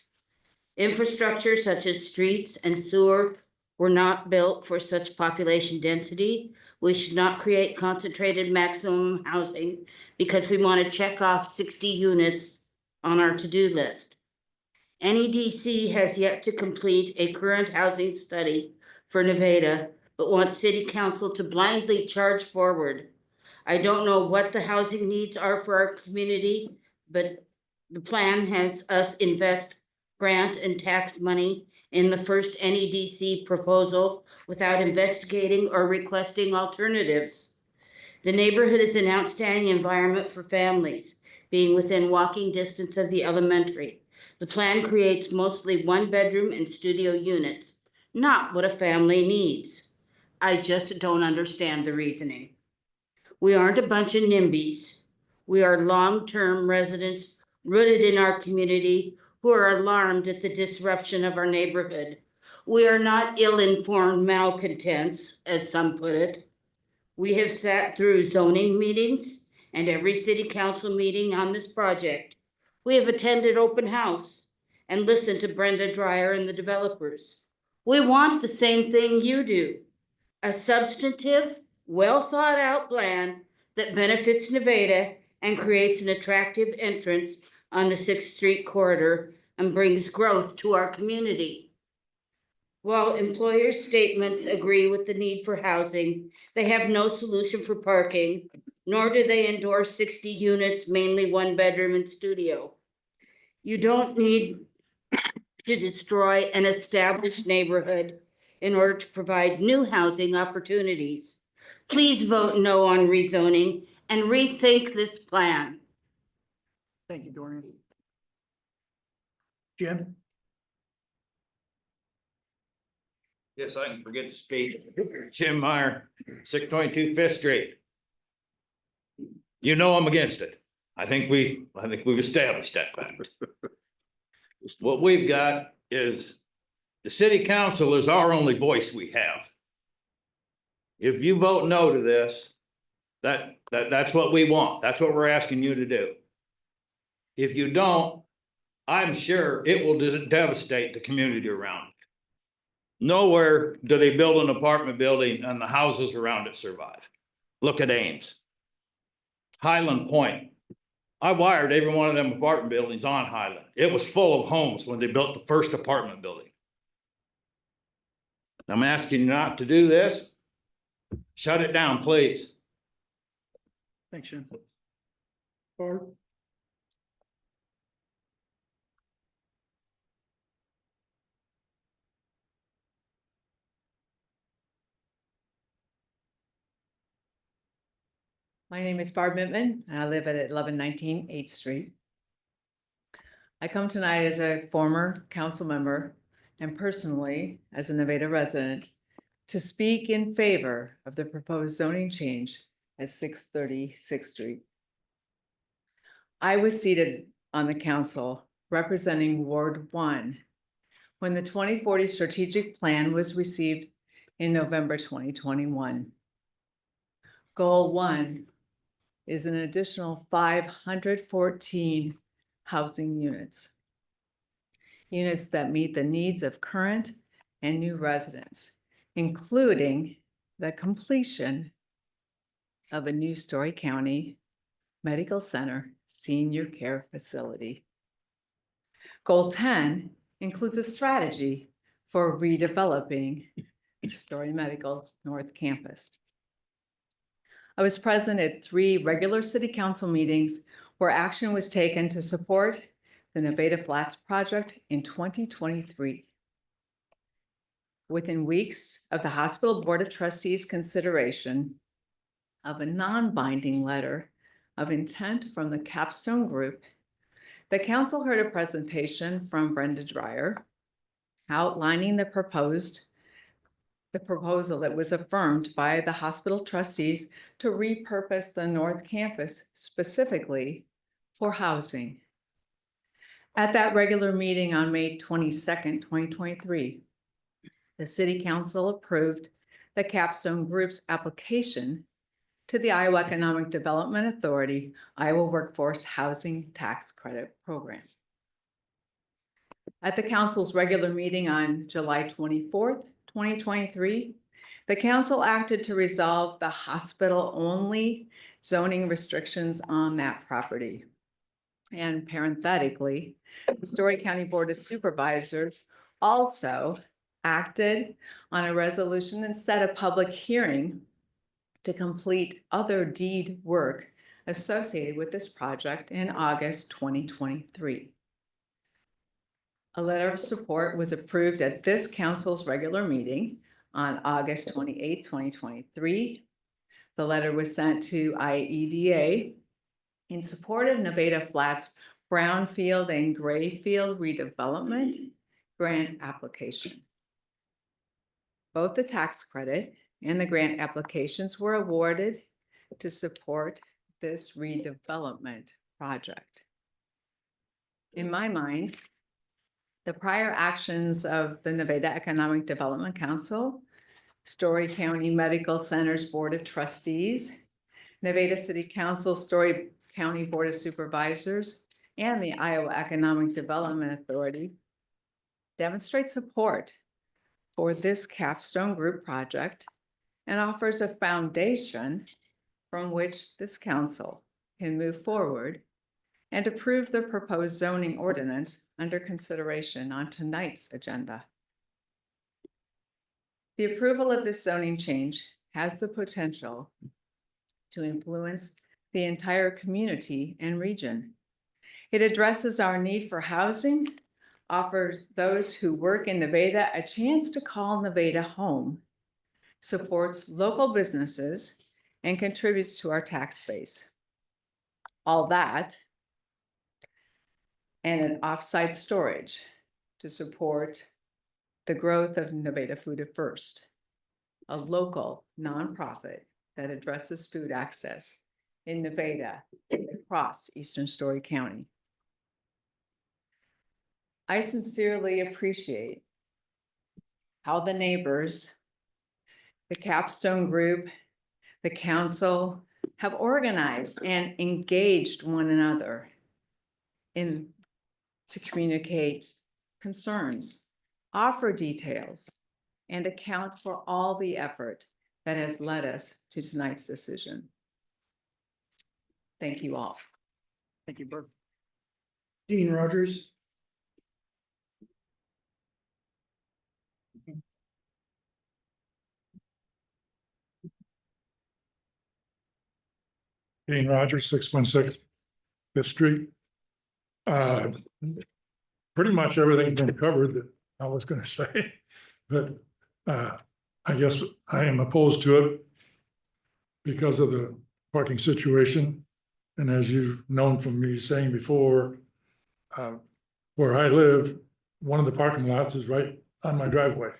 Infrastructure such as streets and sewer were not built for such population density. We should not create concentrated maximum housing because we want to check off 60 units on our to-do list. NEDC has yet to complete a current housing study for Nevada, but wants City Council to blindly charge forward. I don't know what the housing needs are for our community, but the plan has us invest grant and tax money in the first NEDC proposal without investigating or requesting alternatives. The neighborhood is an outstanding environment for families, being within walking distance of the elementary. The plan creates mostly one-bedroom and studio units, not what a family needs. I just don't understand the reasoning. We aren't a bunch of NIMBYs. We are long-term residents rooted in our community who are alarmed at the disruption of our neighborhood. We are not ill-informed malcontents, as some put it. We have sat through zoning meetings and every city council meeting on this project. We have attended open house and listened to Brenda Dreyer and the developers. We want the same thing you do. A substantive, well-thought-out plan that benefits Nevada and creates an attractive entrance on the Sixth Street corridor and brings growth to our community. While employers' statements agree with the need for housing, they have no solution for parking, nor do they endorse 60 units, mainly one bedroom and studio. You don't need to destroy an established neighborhood in order to provide new housing opportunities. Please vote no on rezoning and rethink this plan. Thank you, Dorian. Jim. Yes, I can forget to speak. Jim Meyer, 622 Fifth Street. You know I'm against it. I think we've established that fact. What we've got is the city council is our only voice we have. If you vote no to this, that's what we want. That's what we're asking you to do. If you don't, I'm sure it will devastate the community around it. Nowhere do they build an apartment building and the houses around it survive. Look at Ames. Highland Point. I wired every one of them apartment buildings on Highland. It was full of homes when they built the first apartment building. I'm asking you not to do this. Shut it down, please. Thanks, Jim. Barb? My name is Barb Mittman, and I live at 1119 8th Street. I come tonight as a former council member and personally as a Nevada resident to speak in favor of the proposed zoning change at 630 6th Street. I was seated on the council representing Ward 1 when the 2040 strategic plan was received in November 2021. Goal 1 is an additional 514 housing units. Units that meet the needs of current and new residents, including the completion of a new Story County Medical Center senior care facility. Goal 10 includes a strategy for redeveloping Story Medical's North Campus. I was present at 3 regular city council meetings where action was taken to support the Nevada Flats project in 2023. Within weeks of the hospital board of trustees consideration of a non-binding letter of intent from the Capstone Group, the council heard a presentation from Brenda Dreyer outlining the proposal that was affirmed by the hospital trustees to repurpose the North Campus specifically for housing. At that regular meeting on May 22nd, 2023, the City Council approved the Capstone Group's application to the Iowa Economic Development Authority Iowa Workforce Housing Tax Credit Program. At the council's regular meeting on July 24th, 2023, the council acted to resolve the hospital-only zoning restrictions on that property. And parenthetically, the Story County Board of Supervisors also acted on a resolution and set a public hearing to complete other deed work associated with this project in August 2023. A letter of support was approved at this council's regular meeting on August 28, 2023. The letter was sent to IEDA in support of Nevada Flats Brownfield and Grayfield redevelopment grant application. Both the tax credit and the grant applications were awarded to support this redevelopment project. In my mind, the prior actions of the Nevada Economic Development Council, Story County Medical Center's Board of Trustees, Nevada City Council, Story County Board of Supervisors, and the Iowa Economic Development Authority demonstrate support for this Capstone Group project and offers a foundation from which this council can move forward and approve the proposed zoning ordinance under consideration on tonight's agenda. The approval of this zoning change has the potential to influence the entire community and region. It addresses our need for housing, offers those who work in Nevada a chance to call Nevada home, supports local businesses, and contributes to our tax base. All that and an offsite storage to support the growth of Nevada Food at First, a local nonprofit that addresses food access in Nevada across Eastern Story County. I sincerely appreciate how the neighbors, the Capstone Group, the council have organized and engaged one another to communicate concerns, offer details, and account for all the effort that has led us to tonight's decision. Thank you all. Thank you, Burke. Dean Rogers. Dean Rogers, 616 Fifth Street. Pretty much everything's been covered that I was gonna say, but I guess I am opposed to it because of the parking situation. And as you've known from me saying before, where I live, one of the parking lots is right on my driveway.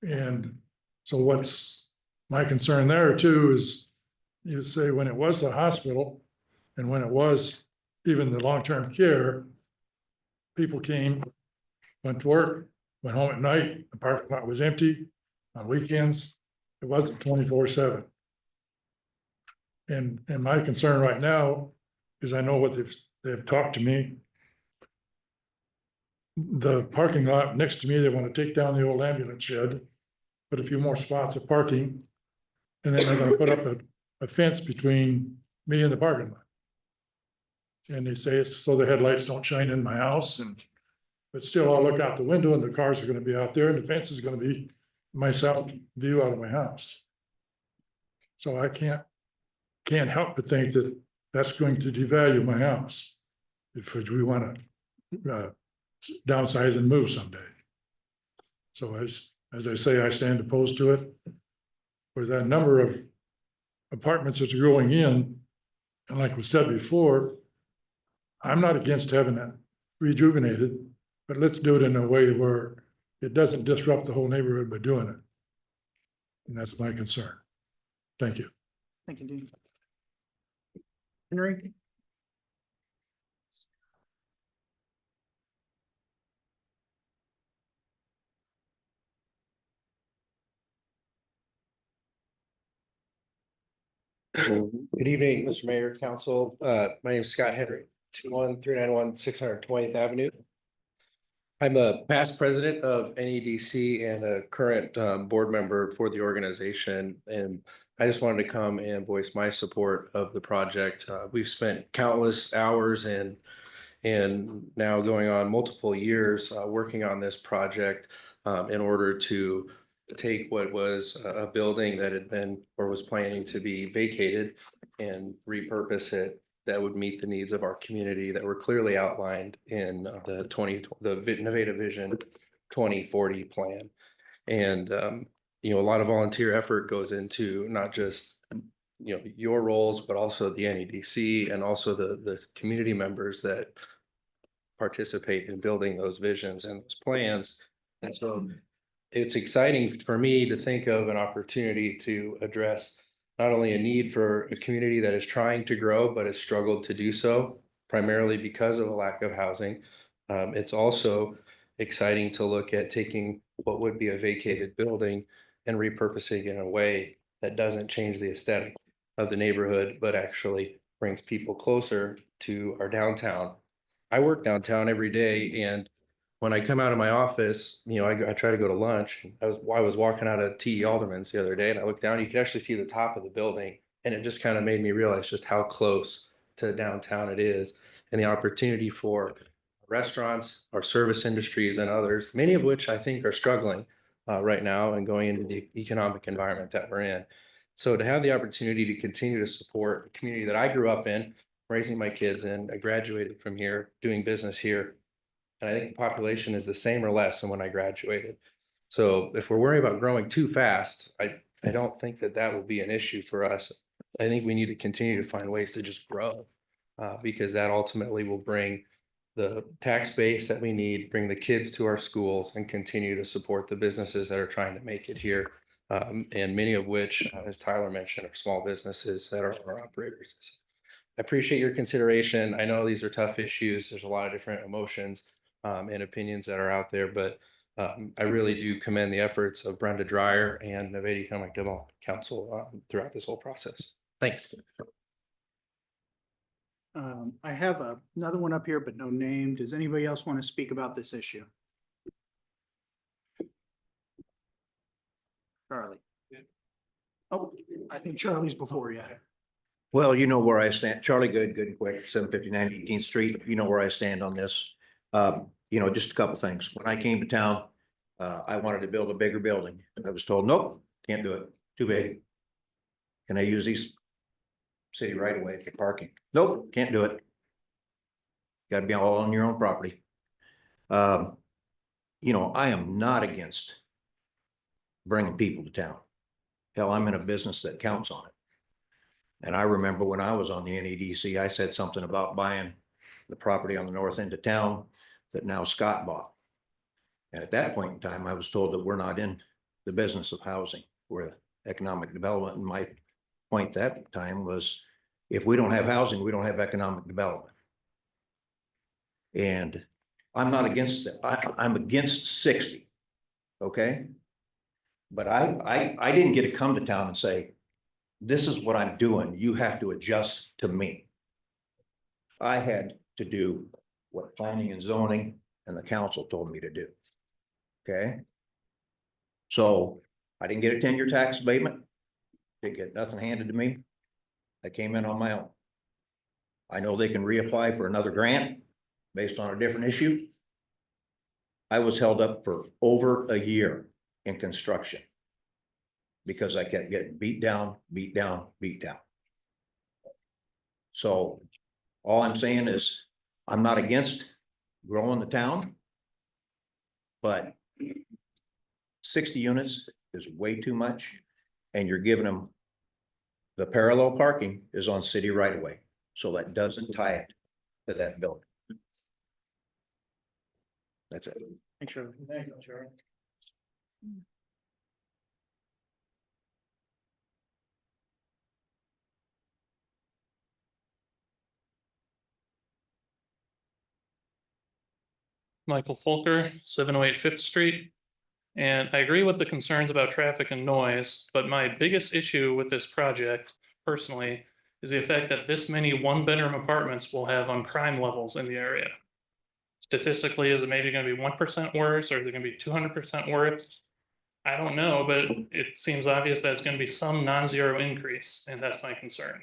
And so what's my concern there too is you say when it was the hospital and when it was even the long-term care, people came, went to work, went home at night, the parking lot was empty. On weekends, it wasn't 24/7. And my concern right now is I know what they've talked to me. The parking lot next to me, they want to take down the old ambulance shed, put a few more spots of parking. And then they're gonna put up a fence between me and the parking lot. And they say it's so the headlights don't shine in my house but still I'll look out the window and the cars are gonna be out there and the fence is gonna be my south view out of my house. So I can't help but think that that's going to devalue my house. If we wanna downsize and move someday. So as I say, I stand opposed to it. With that number of apartments that's growing in, and like we said before, I'm not against having that rejuvenated, but let's do it in a way where it doesn't disrupt the whole neighborhood by doing it. And that's my concern. Thank you. Thank you, Dean. Henry. Good evening, Mr. Mayor, Council. My name is Scott Henry, 21391 620th Avenue. I'm a past president of NEDC and a current board member for the organization. And I just wanted to come and voice my support of the project. We've spent countless hours and now going on multiple years working on this project in order to take what was a building that had been or was planning to be vacated and repurpose it that would meet the needs of our community that were clearly outlined in the Nevada Vision 2040 plan. And a lot of volunteer effort goes into not just your roles, but also the NEDC and also the community members that participate in building those visions and those plans. And so it's exciting for me to think of an opportunity to address not only a need for a community that is trying to grow, but has struggled to do so primarily because of a lack of housing. It's also exciting to look at taking what would be a vacated building and repurposing in a way that doesn't change the aesthetic of the neighborhood, but actually brings people closer to our downtown. I work downtown every day, and when I come out of my office, I try to go to lunch. I was walking out of T.E. Alderman's the other day, and I looked down. You could actually see the top of the building, and it just kind of made me realize just how close to downtown it is, and the opportunity for restaurants, our service industries, and others, many of which I think are struggling right now and going into the economic environment that we're in. So to have the opportunity to continue to support the community that I grew up in, raising my kids in, I graduated from here, doing business here. And I think the population is the same or less than when I graduated. So if we're worried about growing too fast, I don't think that will be an issue for us. I think we need to continue to find ways to just grow because that ultimately will bring the tax base that we need, bring the kids to our schools, and continue to support the businesses that are trying to make it here. And many of which, as Tyler mentioned, are small businesses that are our operators. I appreciate your consideration. I know these are tough issues. There's a lot of different emotions and opinions that are out there, but I really do commend the efforts of Brenda Dreyer and Nevada Economic Development Council throughout this whole process. Thanks. I have another one up here, but no name. Does anybody else want to speak about this issue? Charlie. Oh, I think Charlie's before you. Well, you know where I stand. Charlie Good and Quick, 759 18th Street. You know where I stand on this. You know, just a couple things. When I came to town, I wanted to build a bigger building. I was told, nope, can't do it. Too big. Can I use these city right away for parking? Nope, can't do it. Got to be all on your own property. You know, I am not against bringing people to town. Hell, I'm in a business that counts on it. And I remember when I was on the NEDC, I said something about buying the property on the north end of town that now Scott bought. And at that point in time, I was told that we're not in the business of housing. We're economic development. And my point that time was, if we don't have housing, we don't have economic development. And I'm not against that. I'm against 60. Okay. But I didn't get to come to town and say, this is what I'm doing. You have to adjust to me. I had to do what planning and zoning and the council told me to do. Okay. So I didn't get a 10-year tax abatement. Didn't get nothing handed to me. I came in on my own. I know they can reapply for another grant based on a different issue. I was held up for over a year in construction because I kept getting beat down, beat down, beat down. So all I'm saying is I'm not against growing the town, but 60 units is way too much. And you're giving them, the parallel parking is on city right away. So that doesn't tie it to that building. That's it. Thanks, Charlie. Thank you, Charlie. Michael Folker, 708 Fifth Street. And I agree with the concerns about traffic and noise, but my biggest issue with this project personally is the effect that this many one-bedroom apartments will have on crime levels in the area. Statistically, is it maybe going to be 1% worse, or is it going to be 200% worse? I don't know, but it seems obvious that it's going to be some non-zero increase, and that's my concern.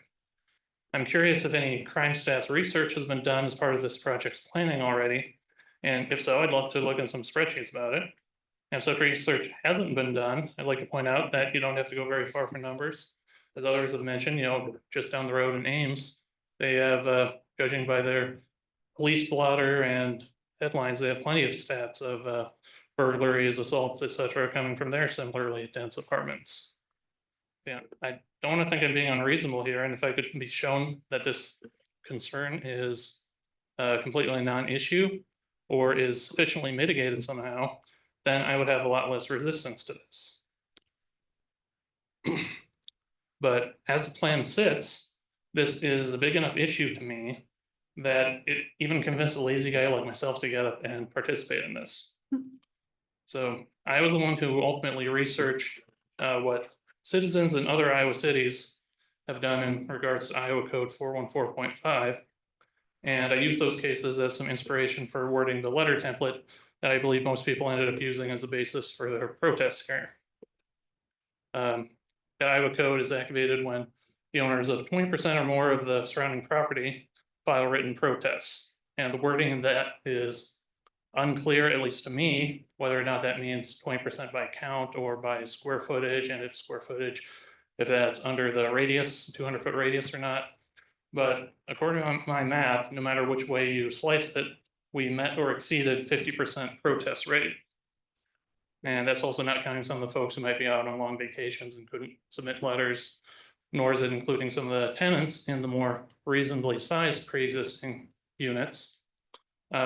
I'm curious if any crime stats research has been done as part of this project's planning already. And if so, I'd love to look at some spreadsheets about it. And so if research hasn't been done, I'd like to point out that you don't have to go very far for numbers. As others have mentioned, you know, just down the road in Ames, they have, judging by their police blotter and headlines, they have plenty of stats of burglaries, assaults, etc., coming from their similarly dense apartments. Yeah, I don't want to think I'm being unreasonable here, and if I could be shown that this concern is completely non-issue or is sufficiently mitigated somehow, then I would have a lot less resistance to this. But as the plan sits, this is a big enough issue to me that it even convinced a lazy guy like myself to get up and participate in this. So I was the one who ultimately researched what citizens in other Iowa cities have done in regards to Iowa Code 414.5. And I used those cases as some inspiration for wording the letter template that I believe most people ended up using as the basis for their protests here. The Iowa Code is activated when the owners of 20% or more of the surrounding property file written protests. And the wording in that is unclear, at least to me, whether or not that means 20% by count or by square footage, and if square footage, if that's under the radius, 200-foot radius or not. But according to my math, no matter which way you sliced it, we met or exceeded 50% protest rate. And that's also not counting some of the folks who might be out on long vacations and couldn't submit letters, nor is it including some of the tenants in the more reasonably sized pre-existing units,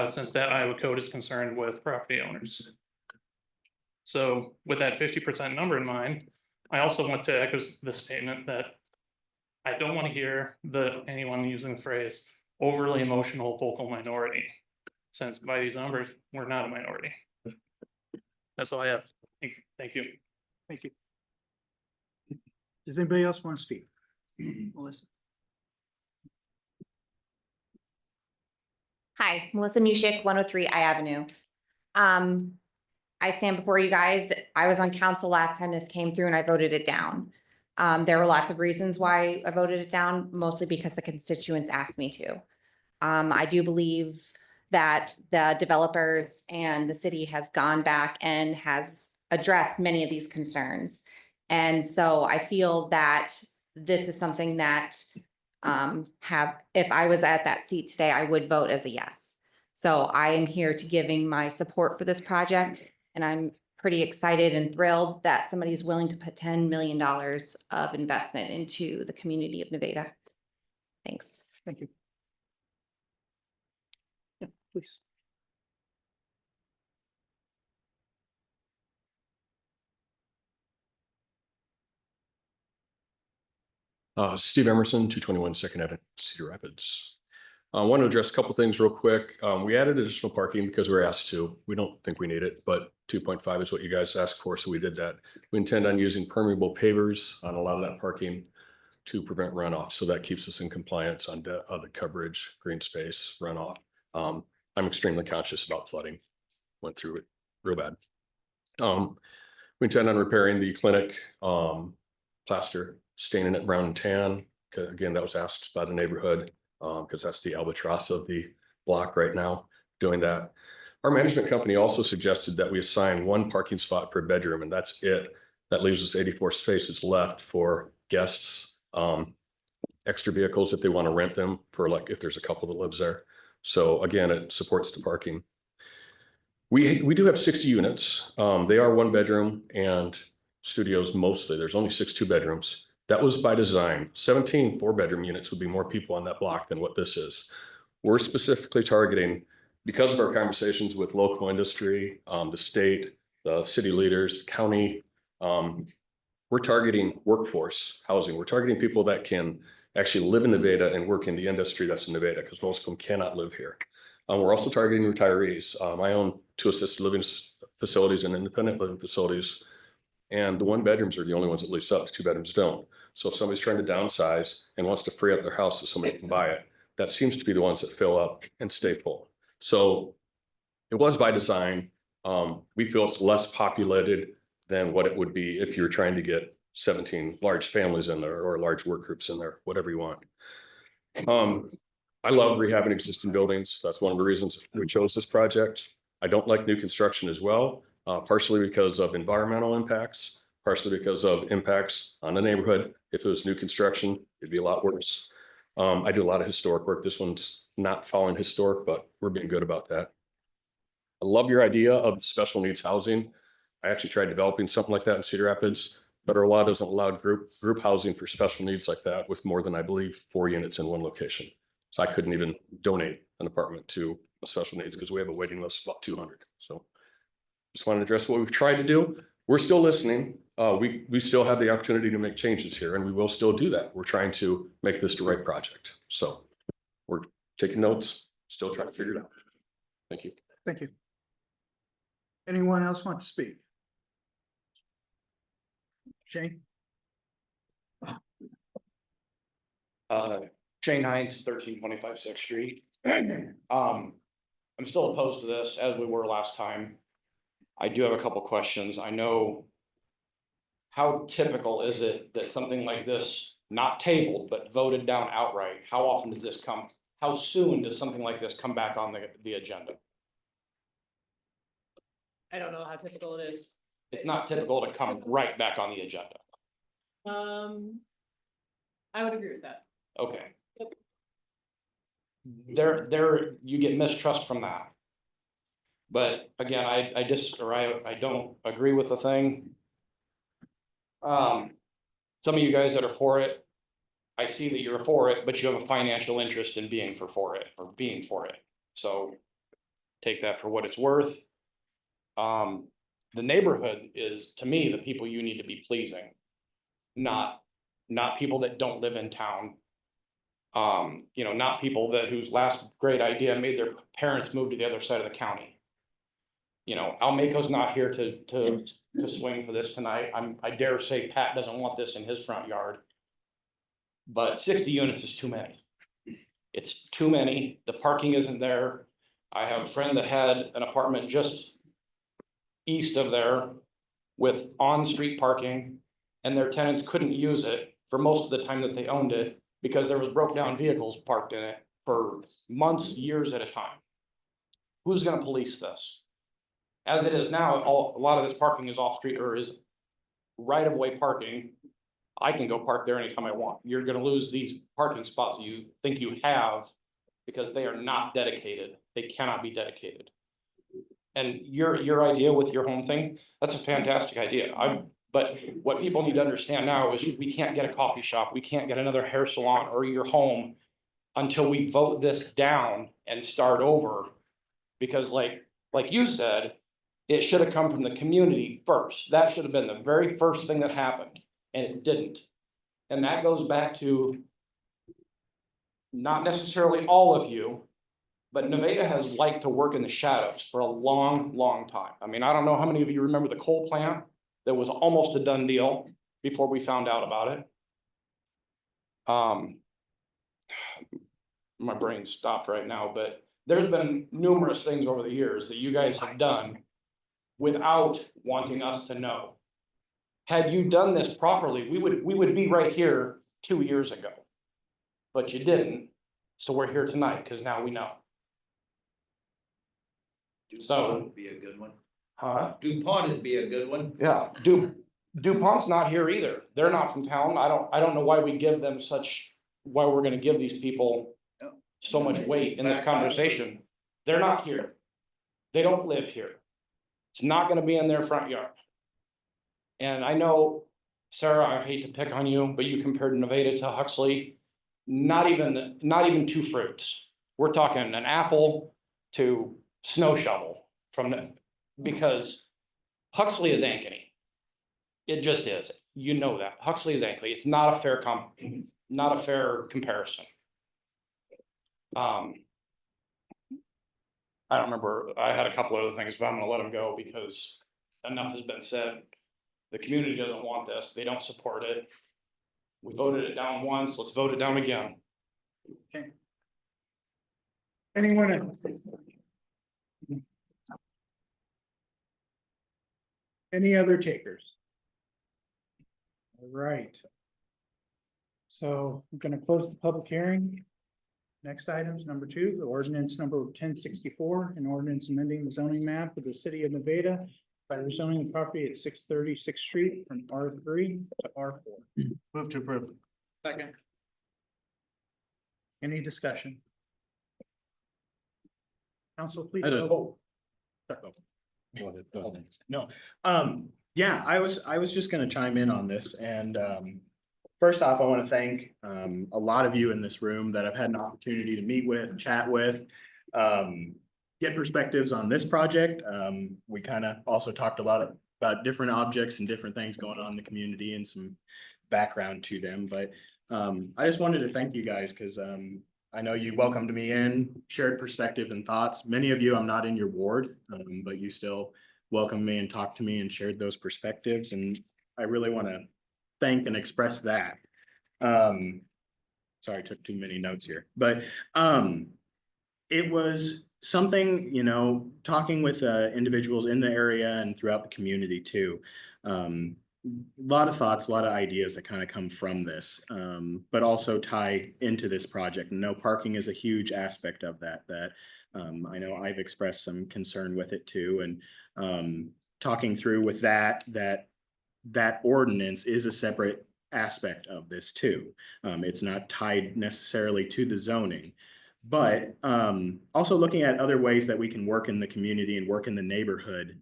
since that Iowa Code is concerned with property owners. So with that 50% number in mind, I also want to echo the statement that I don't want to hear anyone using the phrase overly emotional vocal minority, since by these numbers, we're not a minority. That's all I have. Thank you. Thank you. Does anybody else want to speak? Melissa? Hi, Melissa Mushik, 103 I Avenue. I stand before you guys. I was on council last time this came through and I voted it down. There were lots of reasons why I voted it down, mostly because the constituents asked me to. I do believe that the developers and the city has gone back and has addressed many of these concerns. And so I feel that this is something that if I was at that seat today, I would vote as a yes. So I am here to giving my support for this project, and I'm pretty excited and thrilled that somebody is willing to put $10 million of investment into the community of Nevada. Thanks. Thank you. Yeah, please. Steve Emerson, 221 Second Avenue, Cedar Rapids. I want to address a couple things real quick. We added additional parking because we were asked to. We don't think we need it, but 2.5 is what you guys asked for, so we did that. We intend on using permeable pavers on a lot of that parking to prevent runoff, so that keeps us in compliance on the coverage, green space, runoff. I'm extremely conscious about flooding. Went through it real bad. We intend on repairing the clinic plaster, staining it brown and tan. Again, that was asked by the neighborhood because that's the albatross of the block right now, doing that. Our management company also suggested that we assign 1 parking spot per bedroom, and that's it. That leaves us 84 spaces left for guests, extra vehicles if they want to rent them for, like, if there's a couple that lives there. So again, it supports the parking. We do have 60 units. They are 1 bedroom and studios mostly. There's only 6 2-bedrooms. That was by design. 17 4-bedroom units would be more people on that block than what this is. We're specifically targeting, because of our conversations with local industry, the state, the city leaders, county, we're targeting workforce housing. We're targeting people that can actually live in Nevada and work in the industry that's in Nevada, because most of them cannot live here. We're also targeting retirees. I own 2 assisted living facilities and independent living facilities. And the 1-bedrooms are the only ones that lease up, 2 bedrooms don't. So if somebody's trying to downsize and wants to free up their house so somebody can buy it, that seems to be the ones that fill up and stay full. So it was by design. We feel it's less populated than what it would be if you're trying to get 17 large families in there or large work groups in there, whatever you want. I love rehabbing existing buildings. That's one of the reasons we chose this project. I don't like new construction as well. Partially because of environmental impacts, partially because of impacts on the neighborhood. If it was new construction, it'd be a lot worse. I do a lot of historic work. This one's not following historic, but we're being good about that. I love your idea of special needs housing. I actually tried developing something like that in Cedar Rapids. Federal law doesn't allow group housing for special needs like that with more than, I believe, 4 units in one location. So I couldn't even donate an apartment to a special needs because we have a waiting list of about 200. So just want to address what we've tried to do. We're still listening. We still have the opportunity to make changes here, and we will still do that. We're trying to make this the right project. So we're taking notes, still trying to figure it out. Thank you. Thank you. Anyone else want to speak? Shane? Shane Hines, 1325 6th Street. I'm still opposed to this, as we were last time. I do have a couple questions. I know, how typical is it that something like this, not tabled, but voted down outright? How often does this come? How soon does something like this come back on the agenda? I don't know how typical it is. It's not typical to come right back on the agenda. I would agree with that. Okay. You get mistrust from that. But again, I don't agree with the thing. Some of you guys that are for it, I see that you're for it, but you have a financial interest in being for it. So take that for what it's worth. The neighborhood is, to me, the people you need to be pleasing, not people that don't live in town. Not people whose last great idea made their parents move to the other side of the county. Almaco's not here to swing for this tonight. I dare say Pat doesn't want this in his front yard. But 60 units is too many. It's too many. The parking isn't there. I have a friend that had an apartment just east of there with on-street parking and their tenants couldn't use it for most of the time that they owned it because there was broke down vehicles parked in it for months, years at a time. Who's gonna police this? As it is now, a lot of this parking is off street or is right of way parking. I can go park there anytime I want. You're gonna lose these parking spots you think you have because they are not dedicated. They cannot be dedicated. And your idea with your home thing, that's a fantastic idea. But what people need to understand now is we can't get a coffee shop, we can't get another hair salon or your home until we vote this down and start over. Because like you said, it should have come from the community first. That should have been the very first thing that happened, and it didn't. And that goes back to not necessarily all of you, but Nevada has liked to work in the shadows for a long, long time. I mean, I don't know how many of you remember the coal plant that was almost a done deal before we found out about it. My brain stopped right now, but there's been numerous things over the years that you guys have done without wanting us to know. Had you done this properly, we would be right here 2 years ago. But you didn't, so we're here tonight because now we know. So would be a good one. DuPont would be a good one. Yeah, DuPont's not here either. They're not from town. I don't know why we give them why we're gonna give these people so much weight in that conversation. They're not here. They don't live here. It's not gonna be in their front yard. And I know, Sarah, I hate to pick on you, but you compared Nevada to Huxley. Not even two fruits. We're talking an apple to snow shovel because Huxley is Ankeny. It just is. You know that. Huxley is Ankeny. It's not a fair comparison. I don't remember. I had a couple other things, but I'm gonna let them go because enough has been said. The community doesn't want this. They don't support it. We voted it down once. Let's vote it down again. Okay. Anyone else? Any other takers? All right. So I'm gonna close the public hearing. Next item is number 2, the ordinance number 1064, an ordinance amending the zoning map of the city of Nevada by rezoning the property at 630 6th Street from R3 to R4. Move to approve. Second. Any discussion? Council, please. I don't- vote. Go ahead. No, yeah, I was just gonna chime in on this and, first off, I want to thank, a lot of you in this room that I've had an opportunity to meet with, chat with, get perspectives on this project. We kind of also talked a lot about different objects and different things going on in the community and some background to them, but, I just wanted to thank you guys because, I know you welcomed me in, shared perspective and thoughts. Many of you, I'm not in your ward, but you still welcomed me and talked to me and shared those perspectives. And I really want to thank and express that. Sorry, I took too many notes here, but it was something, talking with individuals in the area and throughout the community too. A lot of thoughts, a lot of ideas that kind of come from this, but also tie into this project. No, parking is a huge aspect of that, I know I've expressed some concern with it too. And talking through with that ordinance is a separate aspect of this too. It's not tied necessarily to the zoning, but also looking at other ways that we can work in the community and work in the neighborhood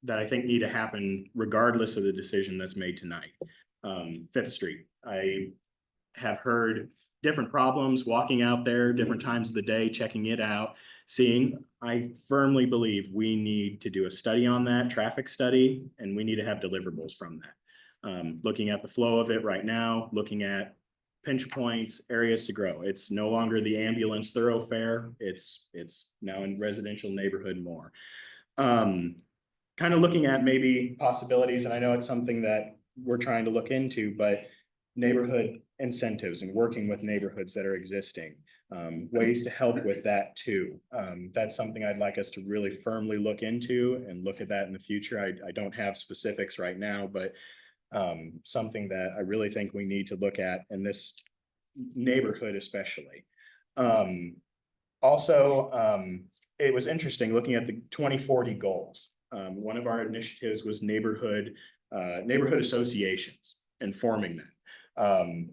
that I think need to happen regardless of the decision that's made tonight. 5th Street, I have heard different problems walking out there, different times of the day, checking it out, seeing. I firmly believe we need to do a study on that, traffic study, and we need to have deliverables from that. Looking at the flow of it right now, looking at pinch points, areas to grow. It's no longer the ambulance thoroughfare. It's now in residential neighborhood more. Kind of looking at maybe possibilities, and I know it's something that we're trying to look into, but neighborhood incentives and working with neighborhoods that are existing, ways to help with that too. That's something I'd like us to really firmly look into and look at that in the future. I don't have specifics right now, but something that I really think we need to look at in this neighborhood especially. Also, it was interesting looking at the 2040 goals. One of our initiatives was neighborhood associations and forming them.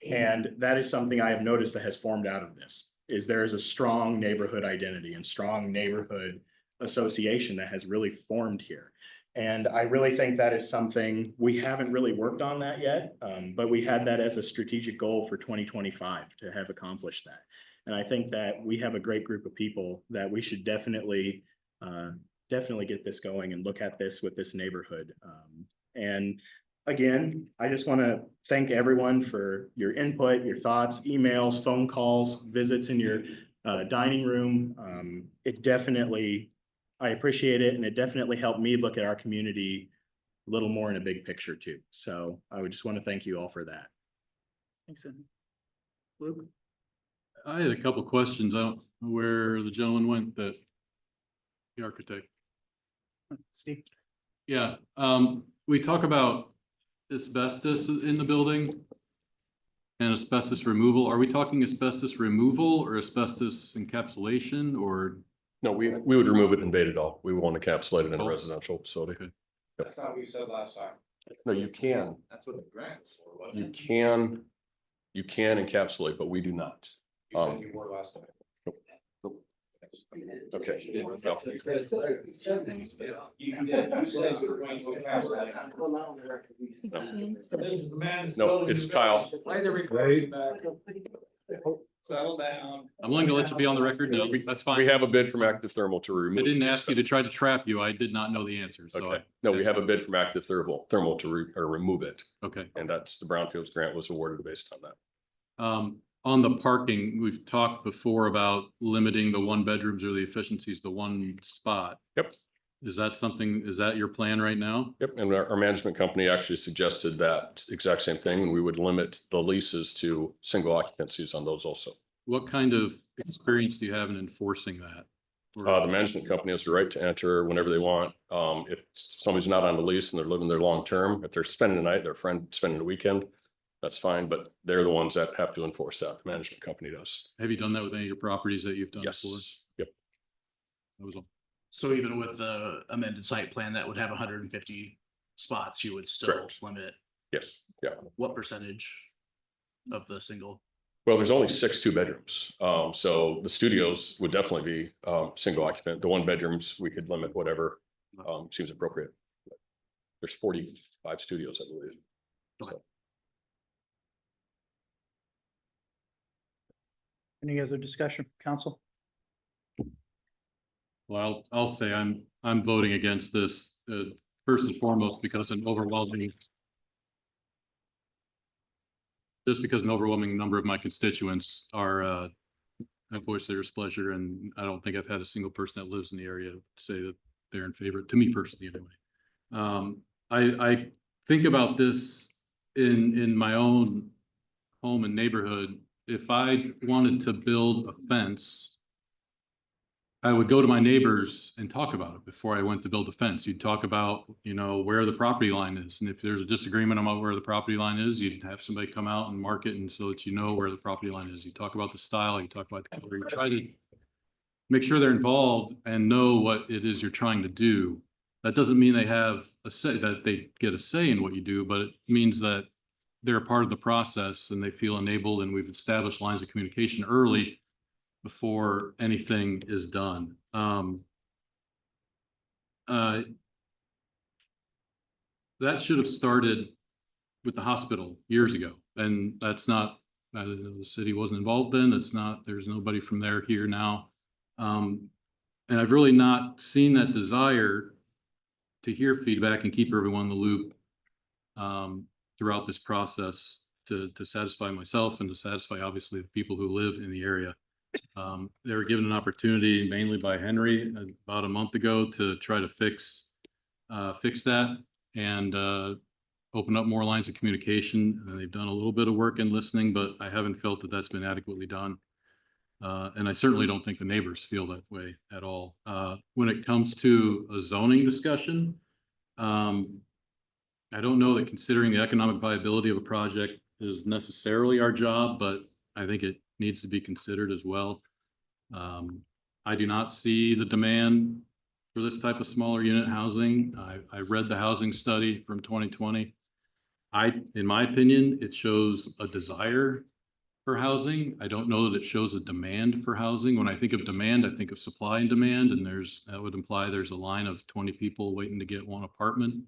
And that is something I have noticed that has formed out of this, is there is a strong neighborhood identity and strong neighborhood association that has really formed here. And I really think that is something we haven't really worked on that yet, but we had that as a strategic goal for 2025 to have accomplished that. And I think that we have a great group of people that we should definitely get this going and look at this with this neighborhood. And again, I just want to thank everyone for your input, your thoughts, emails, phone calls, visits in your dining room. I appreciate it, and it definitely helped me look at our community a little more in a big picture too. So I would just want to thank you all for that. Thanks, Andy. Luke? I had a couple questions. I don't know where the gentleman went, the architect. Steve? Yeah, we talk about asbestos in the building and asbestos removal. Are we talking asbestos removal or asbestos encapsulation or? No, we would remove it and invade it all. We won't encapsulate it in a residential facility. Okay. That's not what you said last time. No, you can. That's what the grant is for, wasn't You it? can encapsulate, but we do not. You said you were last time. Okay. You said you were going to encapsulate. No, it's tile. Settle down. I'm willing to let you be on the record. No, that's fine. We have a bid from Active Thermal to remove. I didn't ask you to try to trap you. I did not know the answer. So Okay. No, we have a bid from Active Thermal to remove it. Okay. And that's the Brownfields grant was awarded based on that. On the parking, we've talked before about limiting the one bedrooms or the efficiencies to one spot. Yep. Is that your plan right now? Yep. And our management company actually suggested that exact same thing. And we would limit the leases to single occupancies on those also. What kind of experience do you have in enforcing that? The management company has the right to enter whenever they want. If somebody's not on the lease and they're living there long term, if they're spending the night, their friend spending the weekend, that's fine. But they're the ones that have to enforce that. The management company does. Have you done that with any of your properties that you've done Yes. before? Yep. That was all. So even with the amended site plan that would have 150 spots, you would still Correct. limit Yes. Yeah. what percentage of the single? Well, there's only 6 2-bedrooms. So the studios would definitely be single occupant. The 1-bedrooms, we could limit whatever seems appropriate. There's 45 studios, I believe. So. Any other discussion, council? Well, I'll say I'm voting against this, first and foremost, because an overwhelming number of my constituents have voiced their displeasure, and I don't think I've had a single person that lives in the area say that they're in favor, to me personally anyway. I think about this in my own home and neighborhood. If I wanted to build a fence, I would go to my neighbors and talk about it before I went to build a fence. You'd talk about, where the property line is. And if there's a disagreement about where the property line is, you'd have somebody come out and mark it, and so that you know where the property line is. You talk about the style, you talk about the color, you try to make sure they're involved and know what it is you're trying to do. That doesn't mean they have a say, that they get a say in what you do, but it means that they're a part of the process and they feel enabled, and we've established lines of communication early before anything is done. That should have started with the hospital years ago, and that's not, the city wasn't involved then. There's nobody from there here now. And I've really not seen that desire to hear feedback and keep everyone in the loop throughout this process to satisfy myself and to satisfy obviously the people who live in the area. They were given an opportunity mainly by Henry about a month ago to try to fix that and open up more lines of communication. They've done a little bit of work in listening, but I haven't felt that that's been adequately done. And I certainly don't think the neighbors feel that way at all. When it comes to a zoning discussion, I don't know that considering the economic viability of a project is necessarily our job, but I think it needs to be considered as well. I do not see the demand for this type of smaller unit housing. I read the housing study from 2020. In my opinion, it shows a desire for housing. I don't know that it shows a demand for housing. When I think of demand, I think of supply and demand, and that would imply there's a line of 20 people waiting to get one apartment.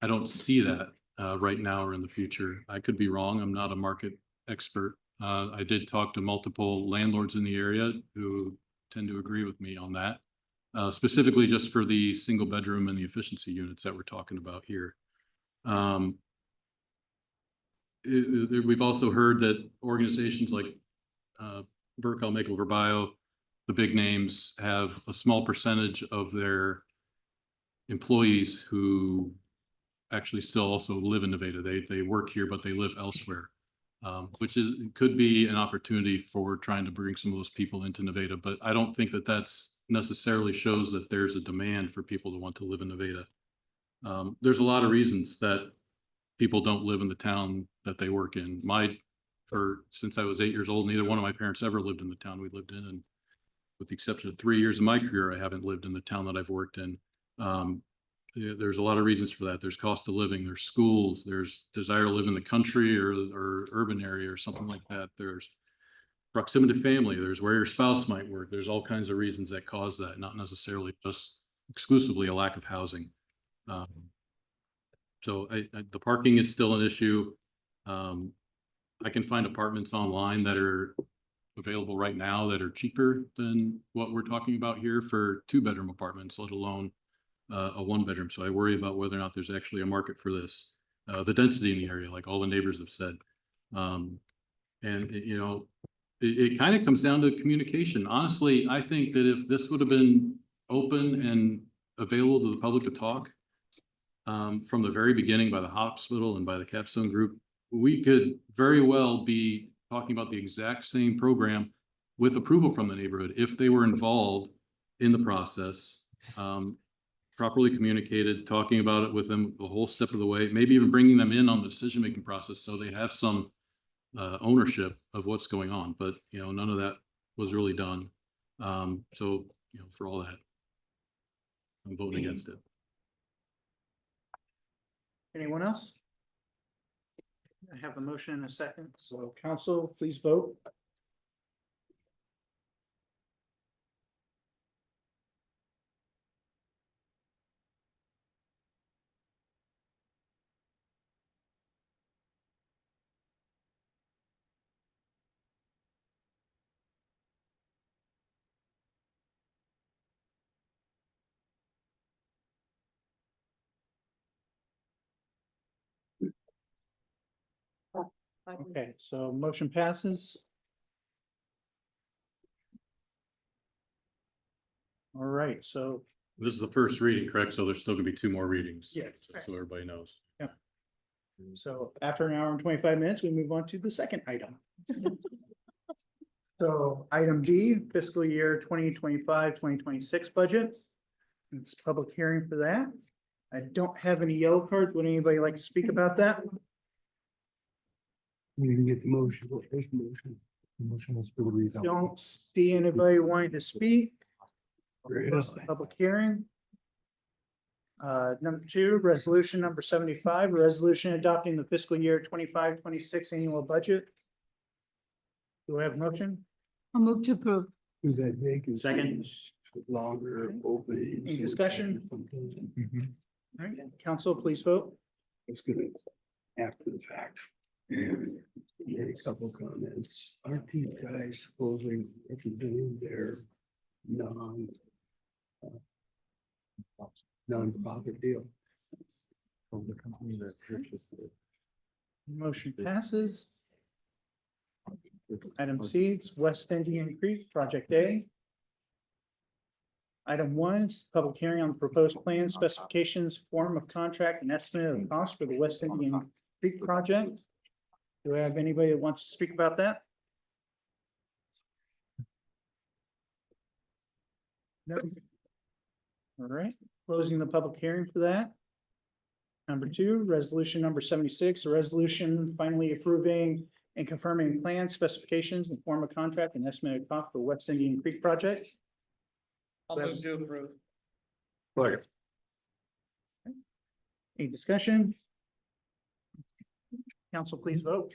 I don't see that right now or in the future. I could be wrong. I'm not a market expert. I did talk to multiple landlords in the area who tend to agree with me on that, specifically just for the single bedroom and the efficiency units that we're talking about here. We've also heard that organizations like Burkell Makeover Bio, the big names, have a small percentage of their employees who actually still also live in Nevada. They work here, but they live elsewhere, which could be an opportunity for trying to bring some of those people into Nevada. But I don't think that that's necessarily shows that there's a demand for people to want to live in Nevada. There's a lot of reasons that people don't live in the town that they work in. Since I was 8 years old, neither one of my parents ever lived in the town we lived in. And with the exception of 3 years of my career, I haven't lived in the town that I've worked in. There's a lot of reasons for that. There's cost of living, there's schools, there's desire to live in the country or urban area or something like that. There's proximity to family, there's where your spouse might work. There's all kinds of reasons that cause that, not necessarily just exclusively a lack of housing. So the parking is still an issue. I can find apartments online that are available right now that are cheaper than what we're talking about here for 2-bedroom apartments, let alone a 1-bedroom. So I worry about whether or not there's actually a market for this. The density in the area, like all the neighbors have said. It kind of comes down to communication. Honestly, I think that if this would have been open and available to the public to talk from the very beginning by the hospital and by the Capstone Group, we could very well be talking about the exact same program with approval from the neighborhood if they were involved in the process, properly communicated, talking about it with them the whole step of the way, maybe even bringing them in on the decision-making process so they have some ownership of what's going on. But, none of that was really done. So, for all that, I'm voting against it. Anyone else? I have a motion and a second, so council, please vote. Okay, so motion passes. All right, so This is the first reading, correct? So there's still gonna be 2 more readings. yes. So everybody knows. So after an hour and 25 minutes, we move on to the second item. So item D, fiscal year 2025-2026 budget. It's a public hearing for that. I don't have any yellow cards. Would anybody like to speak about that? We can get the motion. Motion. The motion was for the reason. Don't see anybody wanting to speak. Great. Close the public hearing. Number 2, resolution number 75, a resolution adopting the fiscal year 25-26 annual budget. Do I have a motion? I'll move to approve. Do that vacancy. Second. Longer open. Any discussion? Mhm. All right, council, please vote. It's good after the fact. And a couple comments. Aren't these guys supposedly doing their non-profit deal? From the company that purchased it. Motion passes. Item C, it's West Indian Creek, Project A. Item 1 is public hearing on the proposed plan specifications, form of contract, and estimate of cost for the West Indian Creek project. Do I have anybody that wants to speak about that? No. All right, closing the public hearing for that. Number two, resolution number 76, a resolution finally approving and confirming plan specifications and form of contract and estimated cost for West Indian Creek project. I'll move to approve. Second. Any discussion? Council, please vote.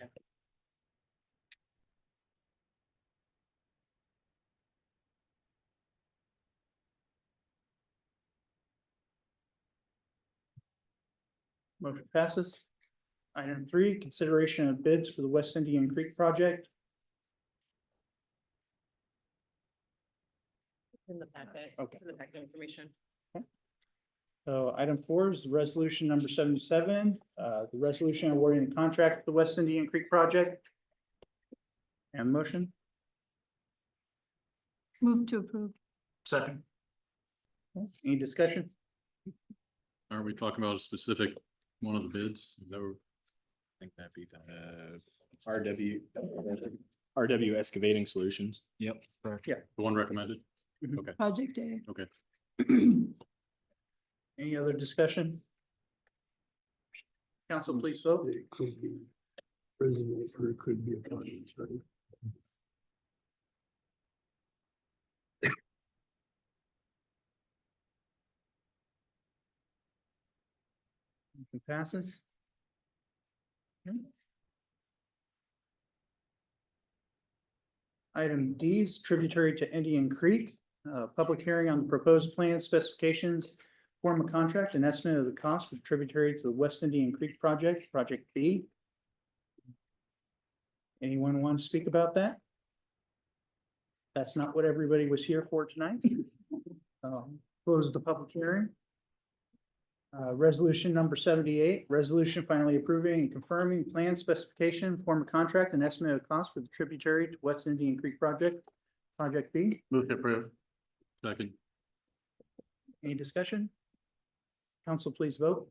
Motion passes. Item three, consideration of bids for the West Indian Creek project. In the packet. Okay. In the packet information. So item four is the resolution number 77, the resolution awarding the contract for the West Indian Creek project. And motion. Move to approve. Second. Any discussion? Aren't we talking about a specific one of the bids? Is that what- I think that'd be the RW Excavating Solutions. Yep. Yeah. the one recommended? Mhm. Okay, Project A. okay. Any other discussion? Council, please vote. It could be president or it could be a finance, right? Motion passes. Okay. Item D is tributary to Indian Creek, public hearing on the proposed plan specifications, form of contract and estimate of the cost for tributary to the West Indian Creek project, project B. Anyone want to speak about that? That's not what everybody was here for tonight. Close the public hearing. Resolution number 78, resolution finally approving and confirming plan specification, form of contract and estimate of cost for the tributary to West Indian Creek project, project B. Move to approve. Second. Any discussion? Council, please vote.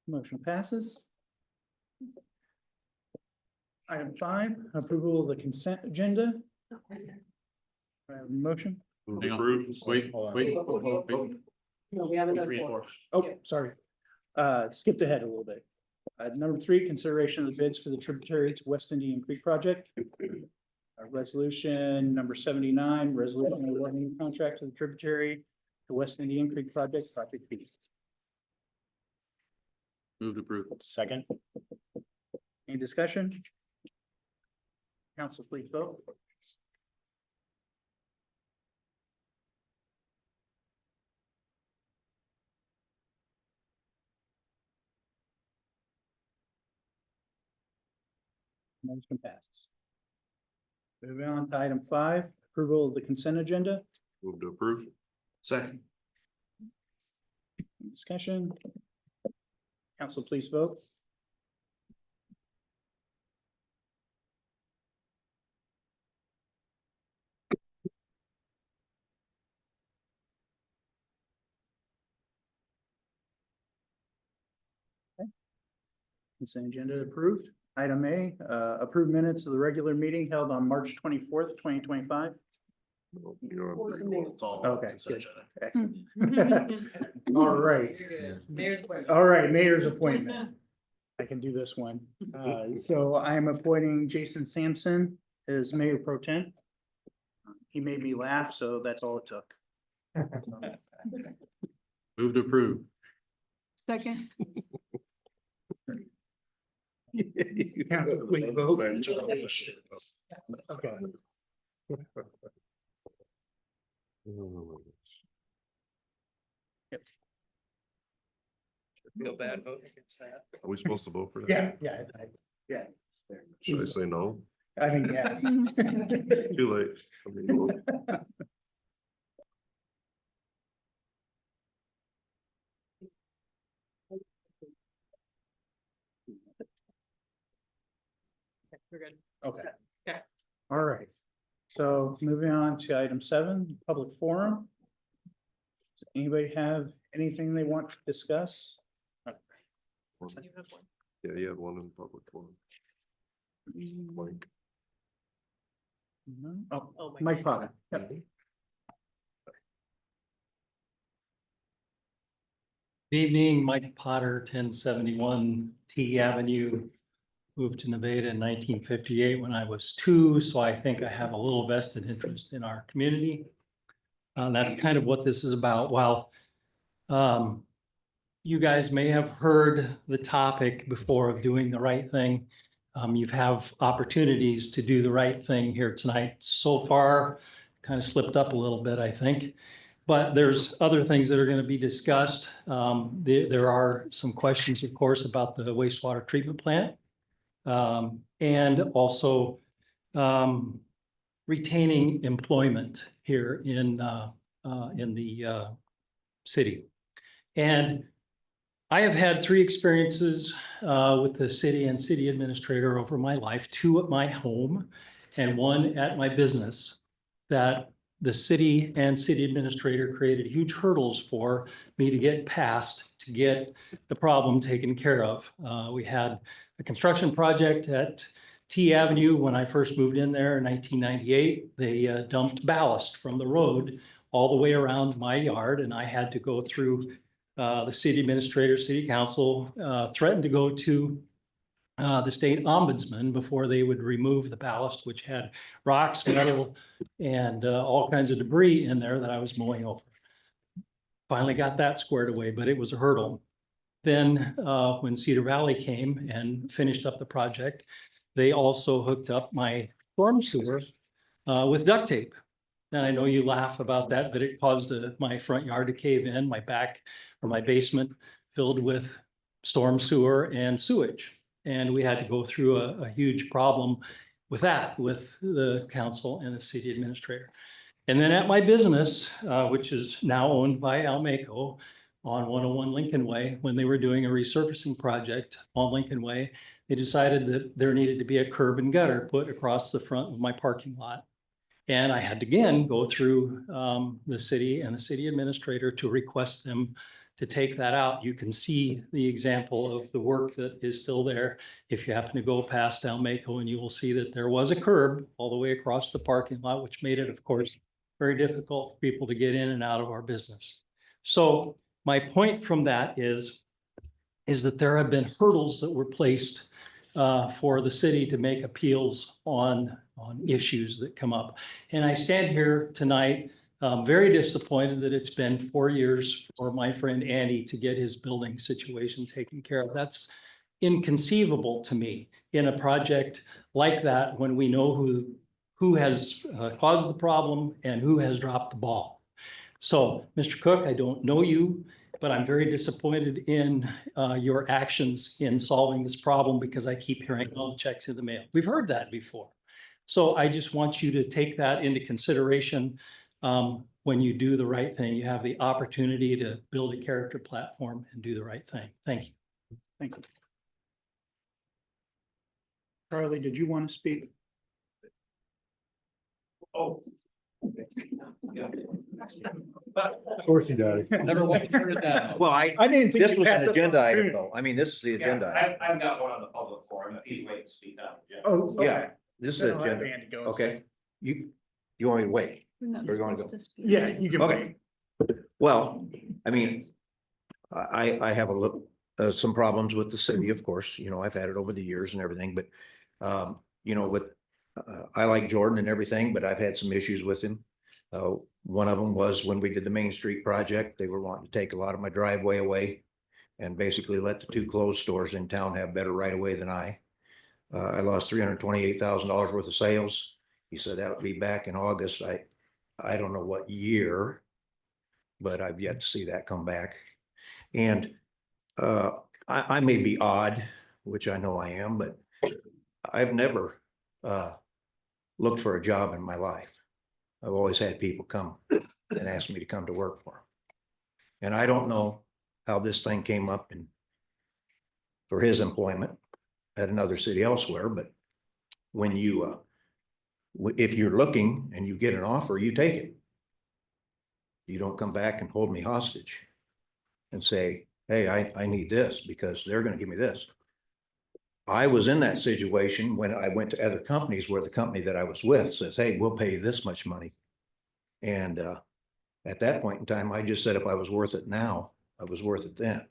Motion passes. Item 5, approval of the consent agenda. I have a motion. Hang on. Wait, wait. No, we have another Three and four. Oh, sorry. Skipped ahead a little bit. Number 3, consideration of the bids for the tributary to West Indian Creek project. Resolution number 79, resolution awarding contract to the tributary to West Indian Creek project, project B. Move to approve. Second. Any discussion? Council, please vote. Motion passes. Moving on to item 5, approval of the consent agenda. Move to approve. Second. Discussion. Council, please vote. Consent agenda approved. Item A, approved minutes of the regular meeting held on March 24th, 2025. It's all. Okay, consent good. agenda. Excellent. All right. Mayor's appointment. All right, mayor's appointment. I can do this one. So I am appointing Jason Sampson as mayor pro tem. He made me laugh, so that's all it took. Move to approve. Second. Council, please vote. Okay. Feel bad voting against that. Are we supposed to vote for that? Yeah. Should I say no? I think, yeah. Too late. We're good. Okay. Okay. All right. So moving on to item 7, public forum. Does anybody have anything they want to discuss? Yeah, you had one in public forum. Mike. Oh, Mike Potter. Yep. Evening, Mike Potter, 1071 T Avenue. Moved to Nevada in 1958 when I was 2, so I think I have a little vested interest in our community. That's kind of what this is about. While you guys may have heard the topic before of doing the right thing, you have opportunities to do the right thing here tonight. So far, kind of slipped up a little bit, I think. But there's other things that are going to be discussed. There are some questions, of course, about the wastewater treatment plant. And also retaining employment here in the city. And I have had 3 experiences with the city and city administrator over my life, 2 at my home and 1 at my business, that the city and city administrator created huge hurdles for me to get past, to get the problem taken care of. We had a construction project at T Avenue when I first moved in there in 1998. They dumped ballast from the road all the way around my yard, and I had to go through the city administrator, city council, threatened to go to the state ombudsman before they would remove the ballast, which had rocks, metal, and all kinds of debris in there that I was mowing over. Finally got that squared away, but it was a hurdle. Then when Cedar Valley came and finished up the project, they also hooked up my storm sewer with duct tape. And I know you laugh about that, but it caused my front yard to cave in, my back or my basement filled with storm sewer and sewage. And we had to go through a huge problem with that, with the council and the city administrator. And then at my business, which is now owned by Almaco on 101 Lincoln Way, when they were doing a resurfacing project on Lincoln Way, they decided that there needed to be a curb and gutter put across the front of my parking lot. And I had to again go through the city and the city administrator to request them to take that out. You can see the example of the work that is still there. If you happen to go past Almaco, and you will see that there was a curb all the way across the parking lot, which made it, of course, very difficult for people to get in and out of our business. So my point from that is that there have been hurdles that were placed for the city to make appeals on issues that come up. And I stand here tonight very disappointed that it's been 4 years for my friend Andy to get his building situation taken care of. That's inconceivable to me in a project like that when we know who has caused the problem and who has dropped the ball. So, Mr. Cook, I don't know you, but I'm very disappointed in your actions in solving this problem because I keep hearing all checks in the mail. We've heard that before. So I just want you to take that into consideration when you do the right thing. You have the opportunity to build a character platform and do the right thing. Thank you. Thank you. Charlie, did you want to speak? Oh. Of course you got it. Never want to turn it down. Well, I didn't think this you was passed an up agenda on item it. though. I mean, this is the agenda. item. I've got one on the public forum, if he's waiting to speak up. Oh, okay. Yeah, this is Then the I'll have agenda. Andy go. Okay, you want me to wait? We're going to go. Yeah, you can. Okay. Well, I mean, I have a little, some problems with the city, of course, you know, I've had it over the years and everything, but, you know, with, I like Jordan and everything, but I've had some issues with him. One of them was when we did the Main Street project, they were wanting to take a lot of my driveway away and basically let the 2 closed stores in town have better right of way than I lost $328,000 worth of sales. He said that would be back in August. I don't know what year, but I've yet to see that come back. And I may be odd, which I know I am, but I've never looked for a job in my life. I've always had people come and ask me to come to work for them. And I don't know how this thing came up for his employment at another city elsewhere, but when you, if you're looking and you get an offer, you take it. You don't come back and hold me hostage and say, hey, I need this because they're gonna give me this. I was in that situation when I went to other companies where the company that I was with says, hey, we'll pay you this much money. And at that point in time, I just said if I was worth it now, I was worth it then.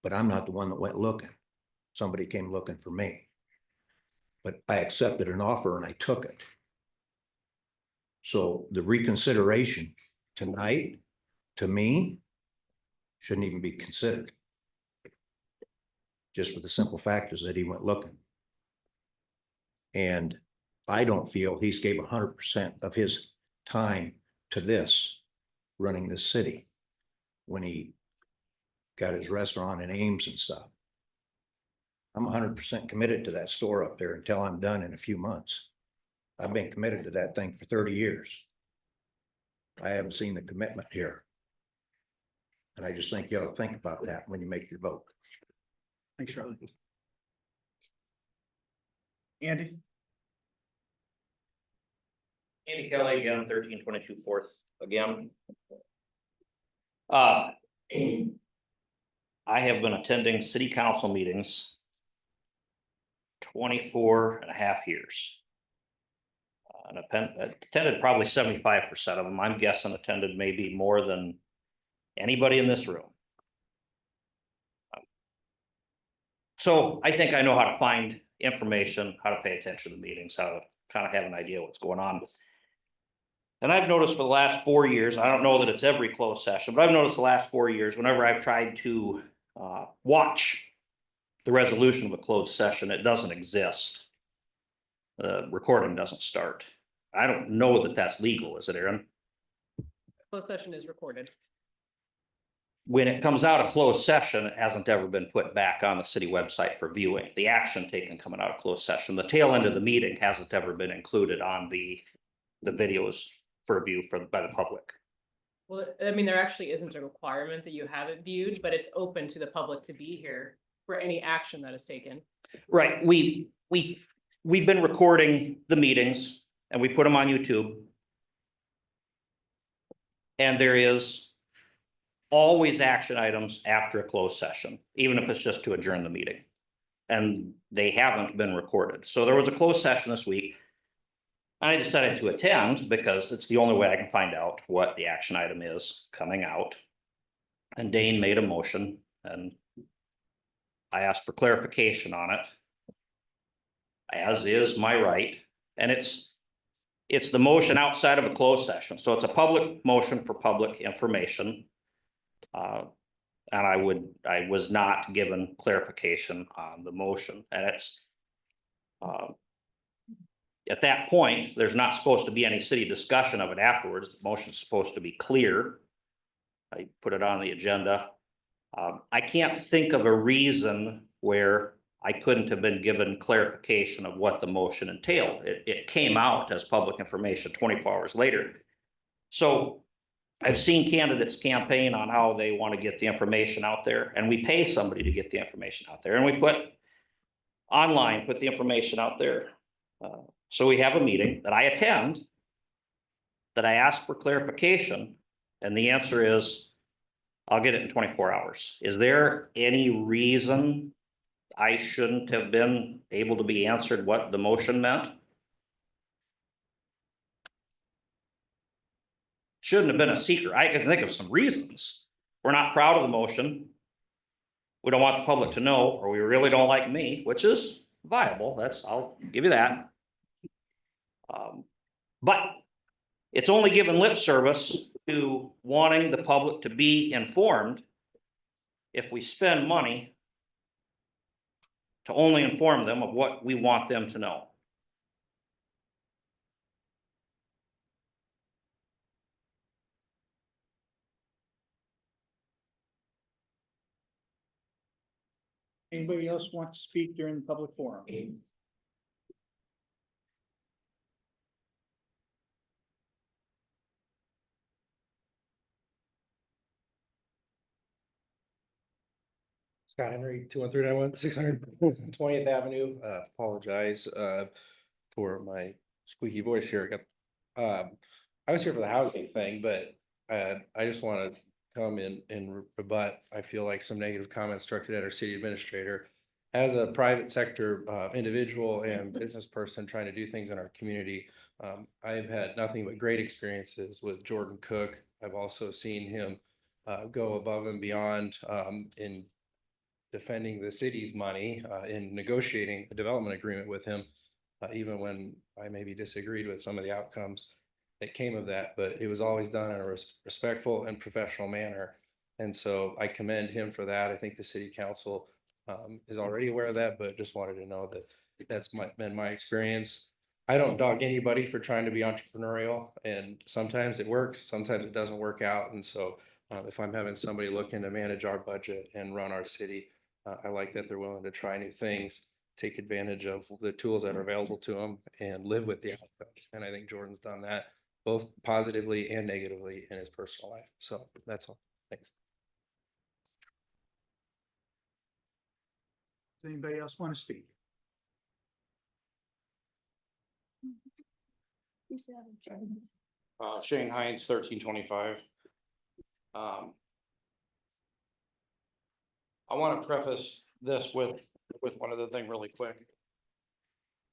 But I'm not the one that went looking. Somebody came looking for me. But I accepted an offer and I took it. So the reconsideration tonight, to me, shouldn't even be considered. Just for the simple fact is that he went looking. And I don't feel he's gave 100% of his time to this, running this city, when he got his restaurant in Ames and stuff. I'm 100% committed to that store up there until I'm done in a few months. I've been committed to that thing for 30 years. I haven't seen the commitment here. And I just think you ought to think about that when you make your vote. Thanks, Charlie. Andy? Andy Kelly again, 1322 Fourth again. I have been attending city council meetings 24 and a half years. And attended probably 75% of them. I'm guessing attended maybe more than anybody in this room. So I think I know how to find information, how to pay attention to meetings, how to kind of have an idea what's going on. And I've noticed for the last 4 years, I don't know that it's every closed session, but I've noticed the last 4 years, whenever I've tried to watch the resolution of a closed session, it doesn't exist. The recording doesn't start. I don't know that that's legal, is it, Aaron? Closed session is recorded. When it comes out of closed session, it hasn't ever been put back on the city website for viewing. The action taken coming out of closed session, the tail end of the meeting hasn't ever been included on the videos for view by the public. Well, I mean, there actually isn't a requirement that you have it viewed, but it's open to the public to be here for any action that is taken. Right, we've been recording the meetings and we put them on YouTube. And there is always action items after a closed session, even if it's just to adjourn the meeting. And they haven't been recorded. So there was a closed session this week. I decided to attend because it's the only way I can find out what the action item is coming out. And Dane made a motion and I asked for clarification on it, as is my right. And it's the motion outside of a closed session. So it's a public motion for public information. And I was not given clarification on the motion, and it's at that point, there's not supposed to be any city discussion of it afterwards. The motion's supposed to be clear. I put it on the agenda. I can't think of a reason where I couldn't have been given clarification of what the motion entailed. It came out as public information 24 hours later. So I've seen candidates campaign on how they want to get the information out there, and we pay somebody to get the information out there, and we put the information out there. So we have a meeting that I attend, that I ask for clarification, and the answer is, I'll get it in 24 hours. Is there any reason I shouldn't have been able to be answered what the motion meant? Shouldn't have been a secret. I can think of some reasons. We're not proud of the motion. We don't want the public to know, or we really don't like me, which is viable. I'll give you that. But it's only given lip service to wanting the public to be informed if we spend money to only inform them of what we want them to know. Anybody else want to speak during the public forum? Scott Henry, 21391 620th Avenue. Apologize for my squeaky voice here. I was here for the housing thing, but I just want to come in and rebut, I feel like some negative comments directed at our city administrator. As a private sector individual and business person trying to do things in our community, I've had nothing but great experiences with Jordan Cook. I've also seen him go above and beyond in defending the city's money, in negotiating a development agreement with him, even when I maybe disagreed with some of the outcomes that came of that, but it was always done in a respectful and professional manner. And so I commend him for that. I think the city council is already aware of that, but just wanted to know that that's been my experience. I don't dog anybody for trying to be entrepreneurial, and sometimes it works, sometimes it doesn't work out. And so if I'm having somebody looking to manage our budget and run our city, I like that they're willing to try new things, take advantage of the tools that are available to them, and live with the outcomes. And I think Jordan's done that both positively and negatively in his personal life. So that's all. Thanks. Does anybody else want to speak? Shane Hines, 1325. I want to preface this with one other thing really quick.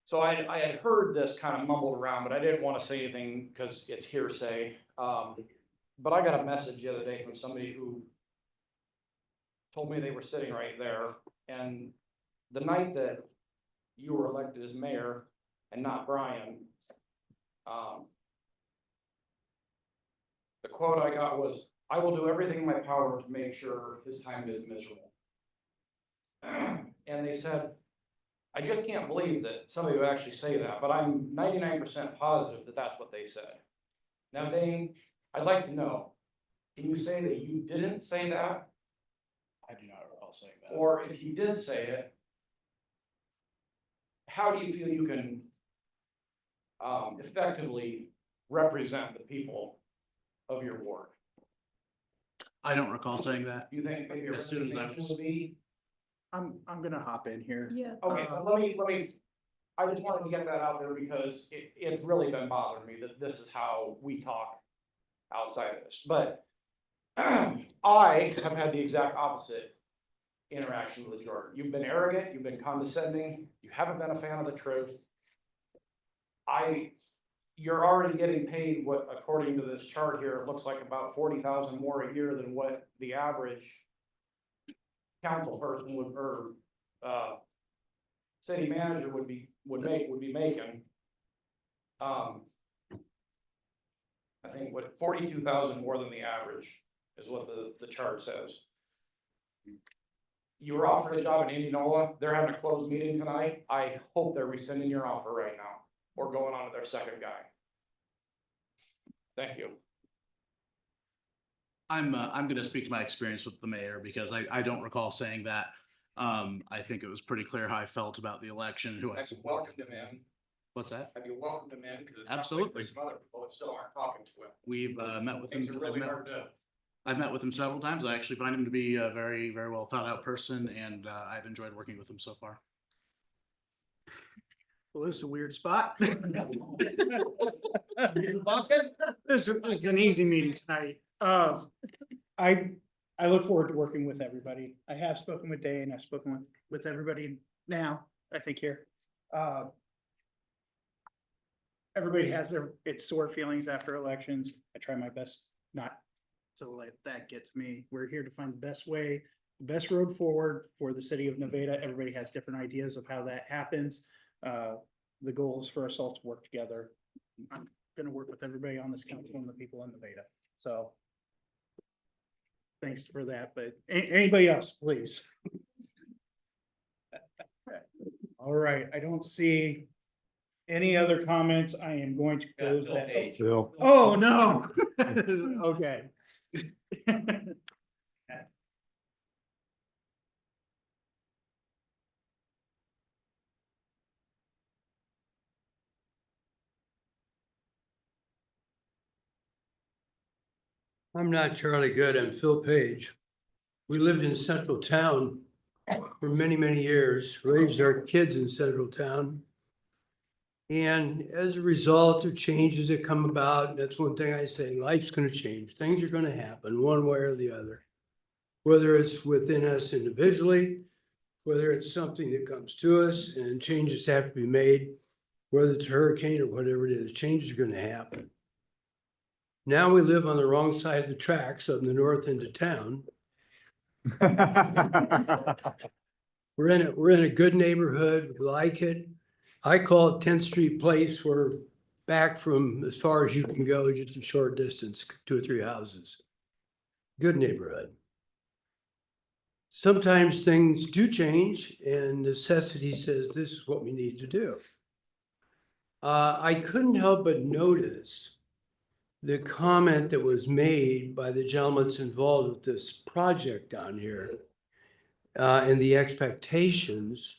So I had heard this kind of mumbled around, but I didn't want to say anything because it's hearsay. But I got a message the other day from somebody who told me they were sitting right there, and the night that you were elected as mayor and not Brian, the quote I got was, "I will do everything in my power to make sure his time is miserable." And they said, I just can't believe that somebody would actually say that, but I'm 99% positive that that's what they said. Now, Dane, I'd like to know, can you say that you didn't say that? I do not recall saying that. Or if you did say it, how do you feel you can effectively represent the people of your ward? I don't recall saying that. Do you think maybe a As soon as I resignation was- would be? I'm gonna hop in here. Yeah. Okay, let me, I just wanted to get that out there because it's really been bothering me that this is how we talk outside of this, but I have had the exact opposite interaction with Jordan. You've been arrogant, you've been condescending, you haven't been a fan of the truth. You're already getting paid what, according to this chart here, it looks like about 40,000 more a year than what the average council person would, or city manager would be making. I think what 42,000 more than the average is what the chart says. You were offered a job in Indianola. They're having a closed meeting tonight. I hope they're rescinding your offer right now or going on to their second guy. Thank you. I'm gonna speak to my experience with the mayor because I don't recall saying that. I think it was pretty clear how I felt about the election, who I Have you supported. welcomed him in? What's that? Have you welcomed him in? Because it sounds like Absolutely. there's some other people that still aren't talking to him. We've met with Things are him. really hard to. I've met with him several times. I actually find him to be a very, very well thought out person, and I've enjoyed working with him so far. Well, this is a weird spot. This is an easy meeting tonight. I look forward to working with everybody. I have spoken with Dane, I've spoken with everybody now, I think here. Everybody has its sore feelings after elections. I try my best not to let that get to me. We're here to find the best way, the best road forward for the city of Nevada. Everybody has different ideas of how that happens. The goal is for us all to work together. I'm gonna work with everybody on this council and the people in Nevada, so. Thanks for that, but anybody else, please? All right, I don't see any other comments. I am going to close that. Bill. Oh, no. Okay. I'm not Charlie Good, I'm Phil Page. We lived in Central Town for many, many years, raised our kids in Central Town. And as a result of changes that come about, that's one thing I say, life's gonna change. Things are gonna happen one way or the other. Whether it's within us individually, whether it's something that comes to us and changes have to be made, whether it's a hurricane or whatever it is, changes are gonna happen. Now we live on the wrong side of the tracks on the north end of town. We're in a good neighborhood, we like it. I call it 10th Street Place. We're back from as far as you can go, just a short distance, 2 or 3 houses. Good neighborhood. Sometimes things do change and necessity says this is what we need to do. I couldn't help but notice the comment that was made by the gentleman that's involved with this project down here, and the expectations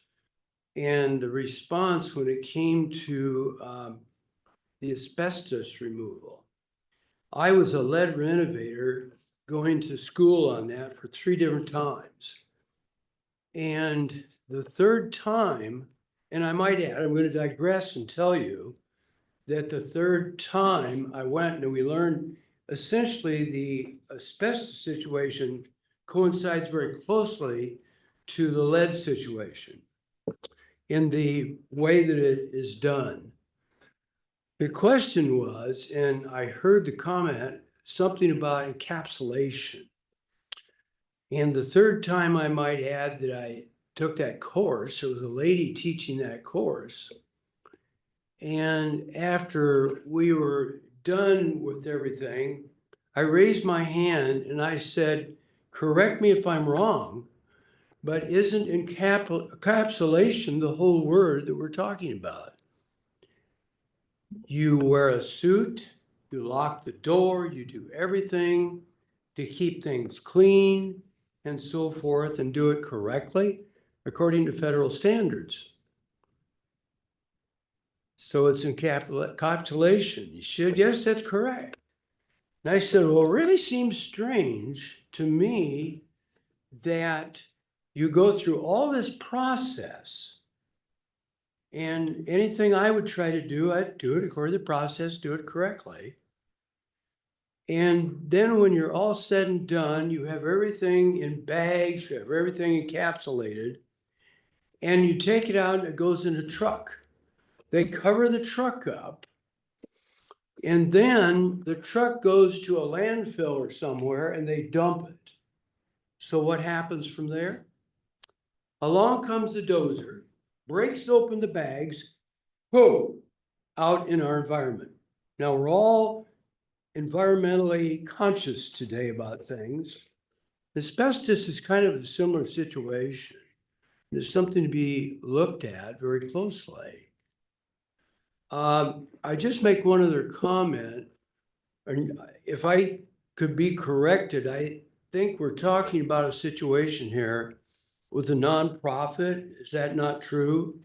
and the response when it came to the asbestos removal. I was a lead renovator going to school on that for 3 different times. And the third time, and I might add, I'm going to digress and tell you that the third time I went and we learned essentially the asbestos situation coincides very closely to the lead situation in the way that it is done. The question was, and I heard the comment, something about encapsulation. And the third time I might add that I took that course, there was a lady teaching that course. And after we were done with everything, I raised my hand and I said, correct me if I'm wrong, but isn't encapsulation the whole word that we're talking about? You wear a suit, you lock the door, you do everything to keep things clean and so forth and do it correctly according to federal standards. So it's encapsulation. You should, yes, that's correct. And I said, well, it really seems strange to me that you go through all this process and anything I would try to do, I'd do it according to the process, do it correctly. And then when you're all said and done, you have everything in bags, you have everything encapsulated, and you take it out and it goes in a truck. They cover the truck up, and then the truck goes to a landfill or somewhere and they dump it. So what happens from there? Along comes the dozer, breaks open the bags, boom, out in our environment. Now we're all environmentally conscious today about things. Asbestos is kind of a similar situation. There's something to be looked at very closely. I just make one other comment, and if I could be corrected, I think we're talking about a situation here with a nonprofit. Is that not true?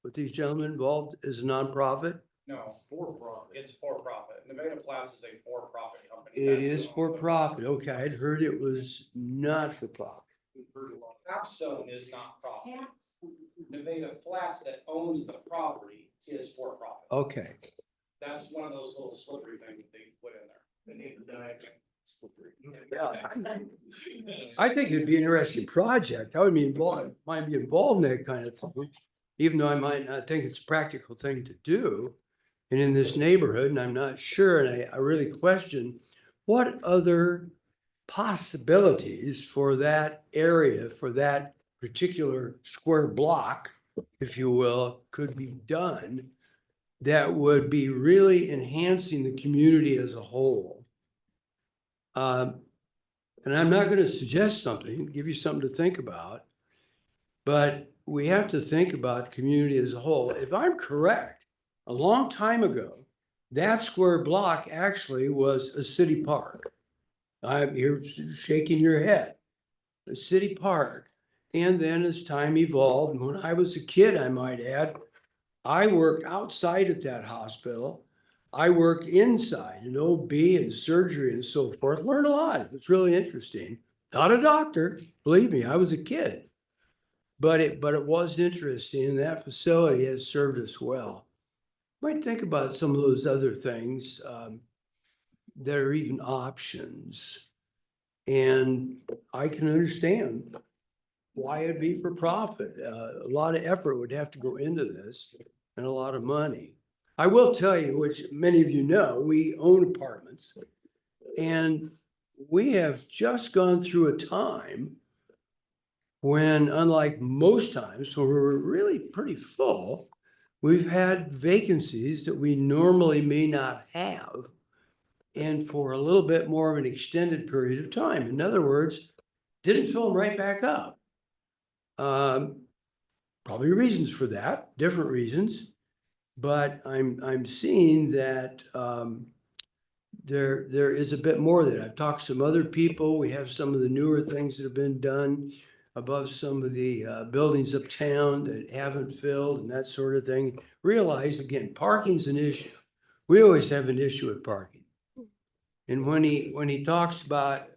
With these gentlemen involved as a nonprofit? No, it's for profit. Nevada Flats is a for-profit company. It is for profit. Okay, I'd heard it was not for profit. Capstone is not profit. Nevada Flats that owns the property is for profit. Okay. That's one of those little slippery things that they put in there. They need to die. I think it'd be an interesting project. I would be involved, might be involved in that kind of thing, even though I might not think it's a practical thing to do. And in this neighborhood, and I'm not sure, and I really question what other possibilities for that area, for that particular square block, if you will, could be done that would be really enhancing the community as a whole. And I'm not going to suggest something, give you something to think about, but we have to think about the community as a whole. If I'm correct, a long time ago, that square block actually was a city park. I'm here shaking your head. A city park. And then as time evolved, when I was a kid, I might add, I worked outside at that hospital. I worked inside in OB and surgery and so forth. Learned a lot. It was really interesting. Not a doctor, believe me, I was a kid. But it was interesting, and that facility has served us well. might think about some of those other things, that are even options. And I can understand why it'd be for profit. A lot of effort would have to go into this and a lot of money. I will tell you, which many of you know, we own apartments. And we have just gone through a time when, unlike most times, when we're really pretty full, we've had vacancies that we normally may not have. And for a little bit more of an extended period of time. In other words, didn't fill them right back up. Probably reasons for that, different reasons. But I'm seeing that there is a bit more of that. I've talked to some other people. We have some of the newer things that have been done above some of the buildings uptown that haven't filled and that sort of thing. Realize, again, parking's an issue. We always have an issue with parking. And when he talks about,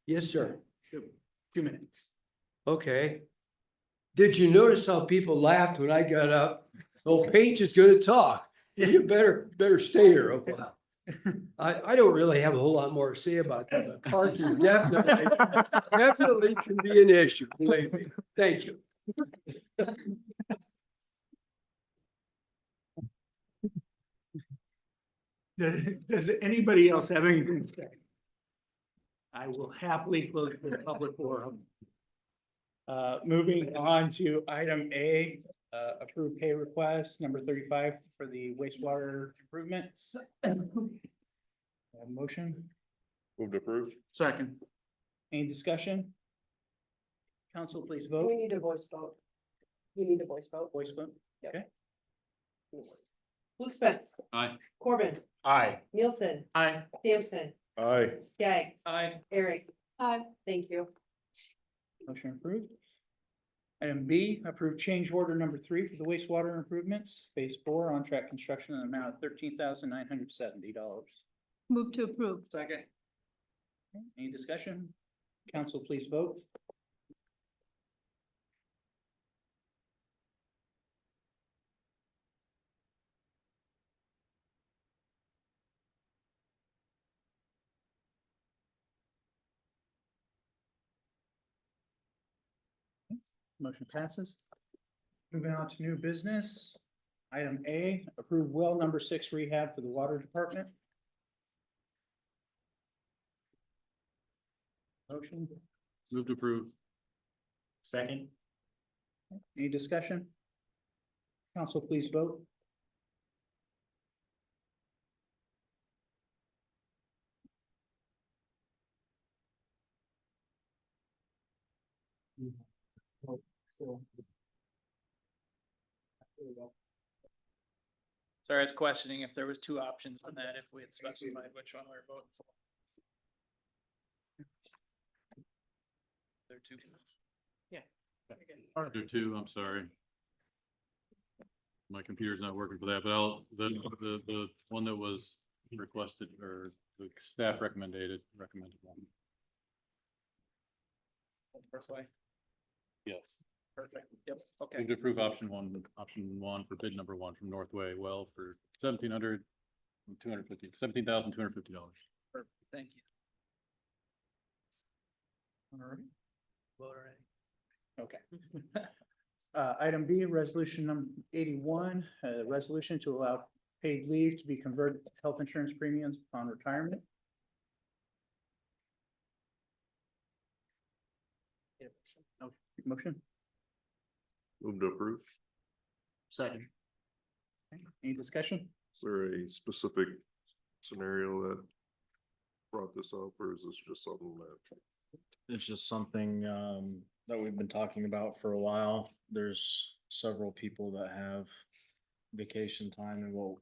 yes, sir. 2 minutes. Okay. Did you notice how people laughed when I got up? Oh, Paige is gonna talk. You better stay here a while. I don't really have a whole lot more to say about that, but parking definitely can be an issue, believe me. Thank you. Does anybody else have anything to say? I will happily close the public forum. Moving on to item A, approved pay request number 35 for the wastewater improvements. Motion, Move to approve. second. Any discussion? Council, please vote. We need a voice vote. We need a voice vote. Voice vote. Okay. Luke Spence, Aye. Corbin, Aye. Nielsen, Aye. Sampson, Aye. Skaggs, Aye. Eric. Aye. Thank you. Motion approved. Item B, approved change order number 3 for the wastewater improvements, phase 4, on-track construction, in the amount of $13,970. Move to approve. Second. Any discussion? Council, please vote. Motion passes. Moving on to new business. Item A, approved well number 6 rehab for the water department. Motion. Move to approve. Second. Any discussion? Council, please vote. Sorry, I was questioning if there was 2 options on that, if we had specified which one we were voting for. There are 2. Yeah. There are 2, I'm sorry. My computer's not working for that, but the one that was requested or the staff recommended one. First way. Yes. Perfect. Yep. Okay. Move to approve option one for bid number 1 from Northway Well for $1,750. Perfect. Thank you. All right. Vote already. Okay. Item B, resolution number 81, resolution to allow paid leave to be converted to health insurance premiums upon retirement. Okay, motion. Move to approve. Second. Okay, any discussion? Is there a specific scenario that brought this up, or is this just something that? It's just something that we've been talking about for a while. There's several people that have vacation time, and what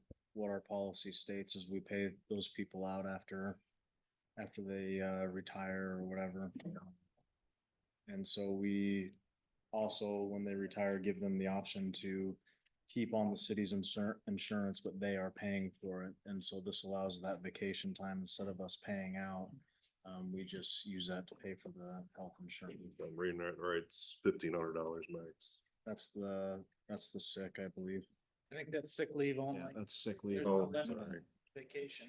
our policy states is we pay those people out after they retire or whatever. And so we also, when they retire, give them the option to keep on the city's insurance, but they are paying for it. And so this allows that vacation time instead of us paying out. We just use that to pay for the health insurance. If I'm reading that right, it's $1,500 max. That's the sick, I believe. I think that's sick leave only. That's sick leave. There's no Oh, limit sorry. on vacation.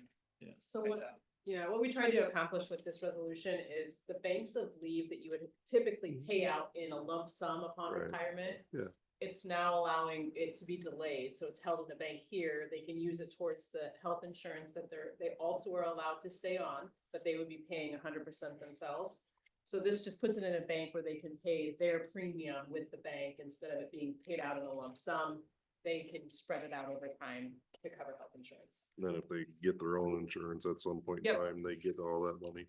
So what, yeah, what we tried to accomplish with this resolution is the banks of leave that you would typically pay out in a lump sum upon Right. retirement. Yeah. It's now allowing it to be delayed, so it's held in the bank here, they can use it towards the health insurance that they also are allowed to stay on, but they would be paying 100% themselves. So this just puts it in a bank where they can pay their premium with the bank instead of it being paid out in a lump sum. They can spread it out over time to cover health insurance. Then if they get their own insurance at some point in Yep. time, they get all that money.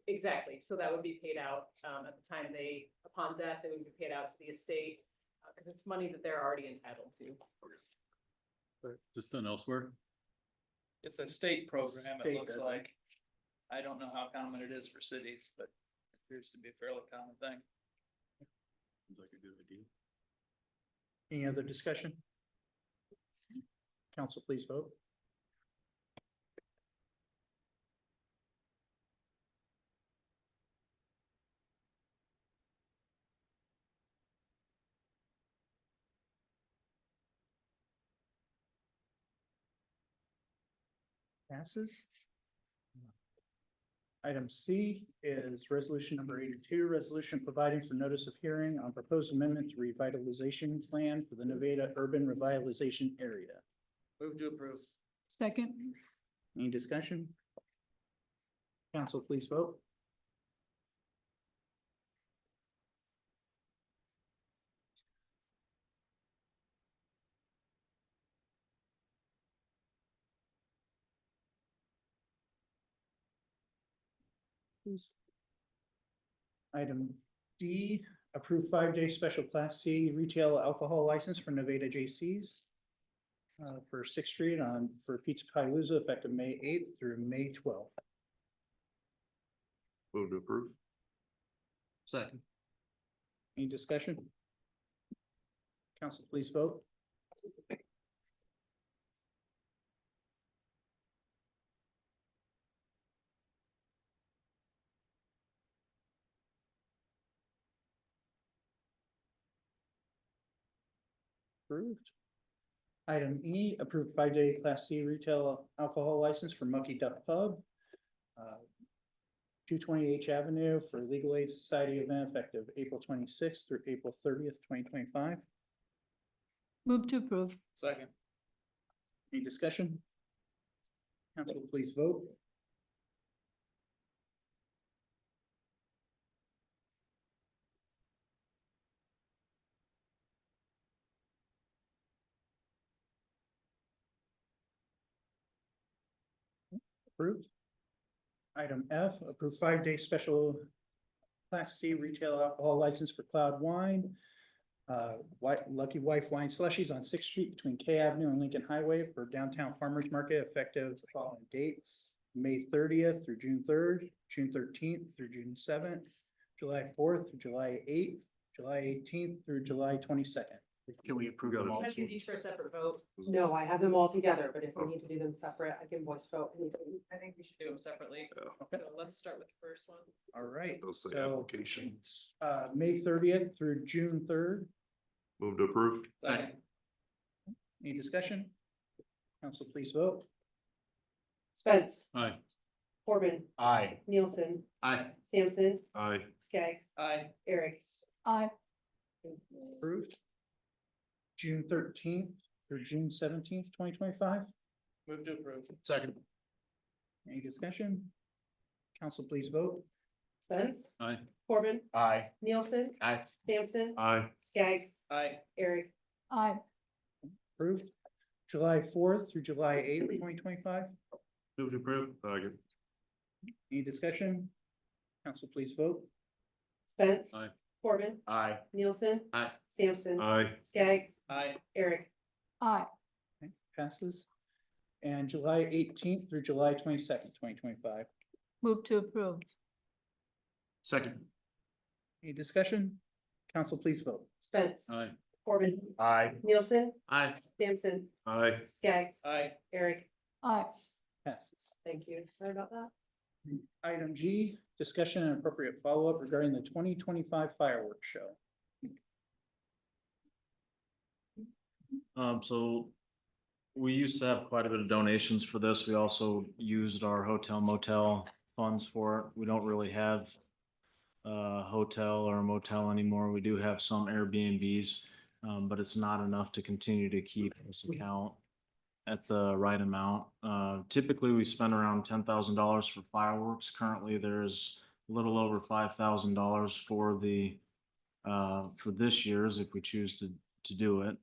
Exactly, so that would be paid out, at the time upon death, it would be paid out to the estate, because it's money that they're already entitled to. Just done elsewhere. It's a state program, it State looks does it. like. I don't know how common it is for cities, but it appears to be a fairly common thing. Seems like a good idea. Any other discussion? Council, please vote. Passes. Item C is resolution number 82, resolution providing for notice of hearing on proposed amendment to revitalization plan for the Nevada Urban Revitalization Area. Move to approve. Second. Any discussion? Council, please vote. Please. Item D, approve 5-day special class C retail alcohol license for Nevada JC's for 6th Street for Pizza Palooza effective May 8th through May 12th. Move to approve. Second. Any discussion? Council, please vote. Approved. Item E, approved 5-day class C retail alcohol license for Monkey Duck Pub. 220 H Avenue for Legal Aid Society event effective April 26th through April 30th, 2025. Move to approve. Second. Any discussion? Council, please vote. Approved. Item F, approved 5-day special class C retail alcohol license for Cloud Wine. Lucky Wife Wine Slushies on 6th Street between K Avenue and Lincoln Highway for downtown farmers market effective the following dates: May 30th through June 3rd, June 13th through June 7th, July 4th through July 8th, July 18th through July 22nd. Can we approve them You all? have these each for a separate vote, No, I have them all together, but if we need to do them separate, I can voice vote anything. I think we should do them separately. Okay. So let's start with the first one. All right, Those say so applications. May 30th through June 3rd. Move to approve. Second. Any discussion? Council, please vote. Spence, Aye. Corbin, Aye. Nielsen, Aye. Sampson, Aye. Skaggs, Aye. Eric. Aye. Approved. June 13th through June 17th, 2025. Move to approve. Second. Any discussion? Council, please vote. Spence, Aye. Corbin, Aye. Nielsen, Aye. Sampson, Aye. Skaggs, Aye. Eric. Aye. Approved. July 4th through July 8th, 2025. Move to approve. Second. Any discussion? Council, please vote. Spence, Aye. Corbin, Aye. Nielsen, Aye. Sampson, Aye. Skaggs, Aye. Eric. Aye. Okay, passes. And July 18th through July 22nd, 2025. Move to approve. Second. Any discussion? Council, please vote. Spence, Aye. Corbin, Aye. Nielsen, Aye. Sampson, Aye. Skaggs, Aye. Eric. Aye. Passes. Thank you. Sorry about that. Item G, discussion and appropriate follow-up regarding the 2025 fireworks show. So we used to have quite a bit of donations for this. We also used our hotel motel funds for it. We don't really have a hotel or a motel anymore. We do have some Airbnbs, but it's not enough to continue to keep this account at the right amount. Typically, we spend around $10,000 for fireworks. Currently, there's a little over $5,000 for the for this year's if we choose to do it.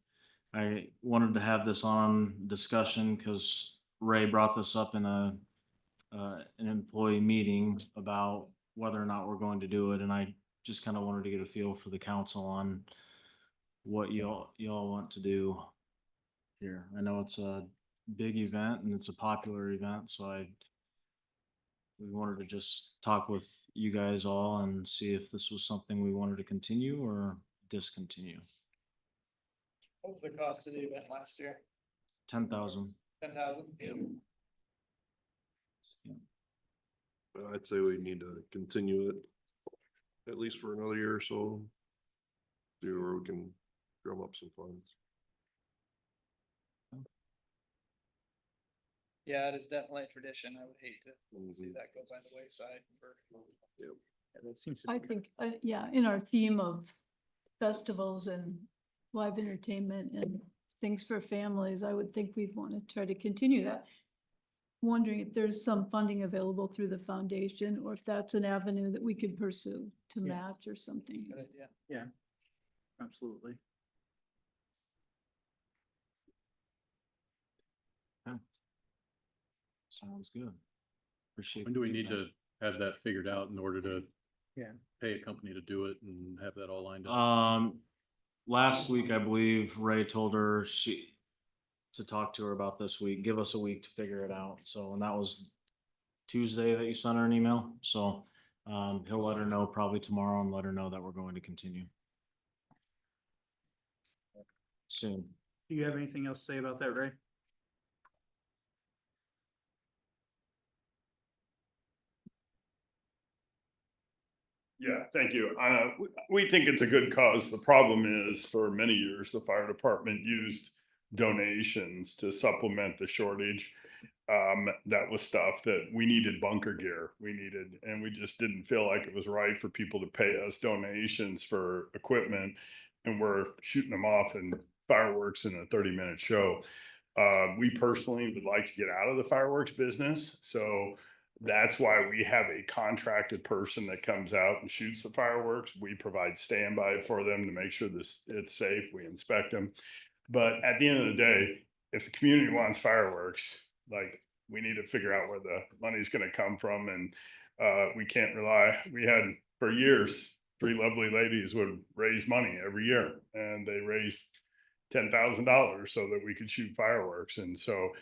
I wanted to have this on discussion because Ray brought this up in an employee meeting about whether or not we're going to do it, and I just kind of wanted to get a feel for the council on what y'all want to do here. I know it's a big event and it's a popular event, so we wanted to just talk with you guys all and see if this was something we wanted to continue or discontinue. What was the cost of the event last year? 10,000. 10,000? I'd say we need to continue it at least for another year or so. See where we can drum up some funds. Yeah, it is definitely a tradition. I would hate to see that go by the wayside for. Yep. Yeah, that seems to I be- think, yeah, in our theme of festivals and live entertainment and things for families, I would think we'd want to try to continue that. Wondering if there's some funding available through the foundation or if that's an avenue that we could pursue to Yeah. match or something. Good idea. Yeah, absolutely. Sounds good. Appreciate. When do we need to have that figured out in order to Yeah. pay a company to do it and have that all lined up? Last week, I believe Ray told her to talk to her about this week, give us a week to figure it out. So, and that was Tuesday that you sent her an email. So, he'll let her know probably tomorrow and let her know that we're going to continue soon. Do you have anything else to say about that, Ray? Yeah, thank you. We think it's a good cause. The problem is, for many years, the fire department used donations to supplement the shortage. That was stuff that we needed, bunker gear we needed, and we just didn't feel like it was right for people to pay us donations for equipment. And we're shooting them off in fireworks in a 30-minute show. We personally would like to get out of the fireworks business. So that's why we have a contracted person that comes out and shoots the fireworks. We provide standby for them to make sure it's safe. We inspect them. But at the end of the day, if the community wants fireworks, like, we need to figure out where the money's going to come from. And we can't rely. We had for years, 3 lovely ladies would raise money every year, and they raised $10,000 so that we could shoot fireworks. And so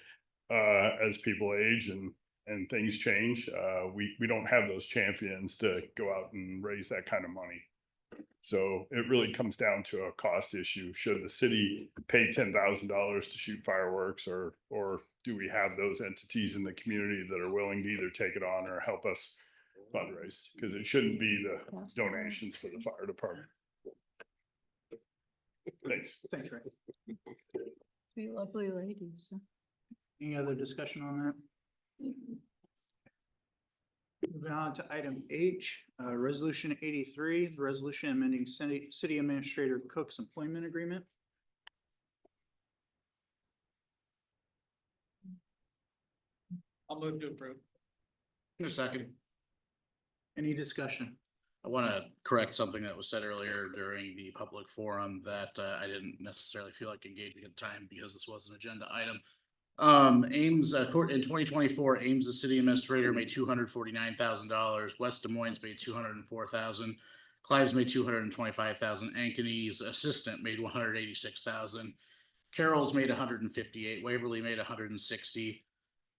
as people age and things change, we don't have those champions to go out and raise that kind of money. So it really comes down to a cost issue. Should the city pay $10,000 to shoot fireworks, or do we have those entities in the community that are willing to either take it on or help us fundraise? Because it shouldn't be the donations for the fire department. Thanks. Thanks, Ray. Be lovely ladies. Any other discussion on that? Moving on to item H, resolution 83, the resolution amending city administrator Cook's employment agreement. I'll move to approve. In a second. Any discussion? I want to correct something that was said earlier during the public forum that I didn't necessarily feel like engaging at the time because this was an agenda item. Ames, in 2024, Ames, the city administrator, made $249,000. West Des Moines made $204,000. Clives made $225,000. Ankeny's assistant made $186,000. Carroll's made $158,000. Waverly made $160,000.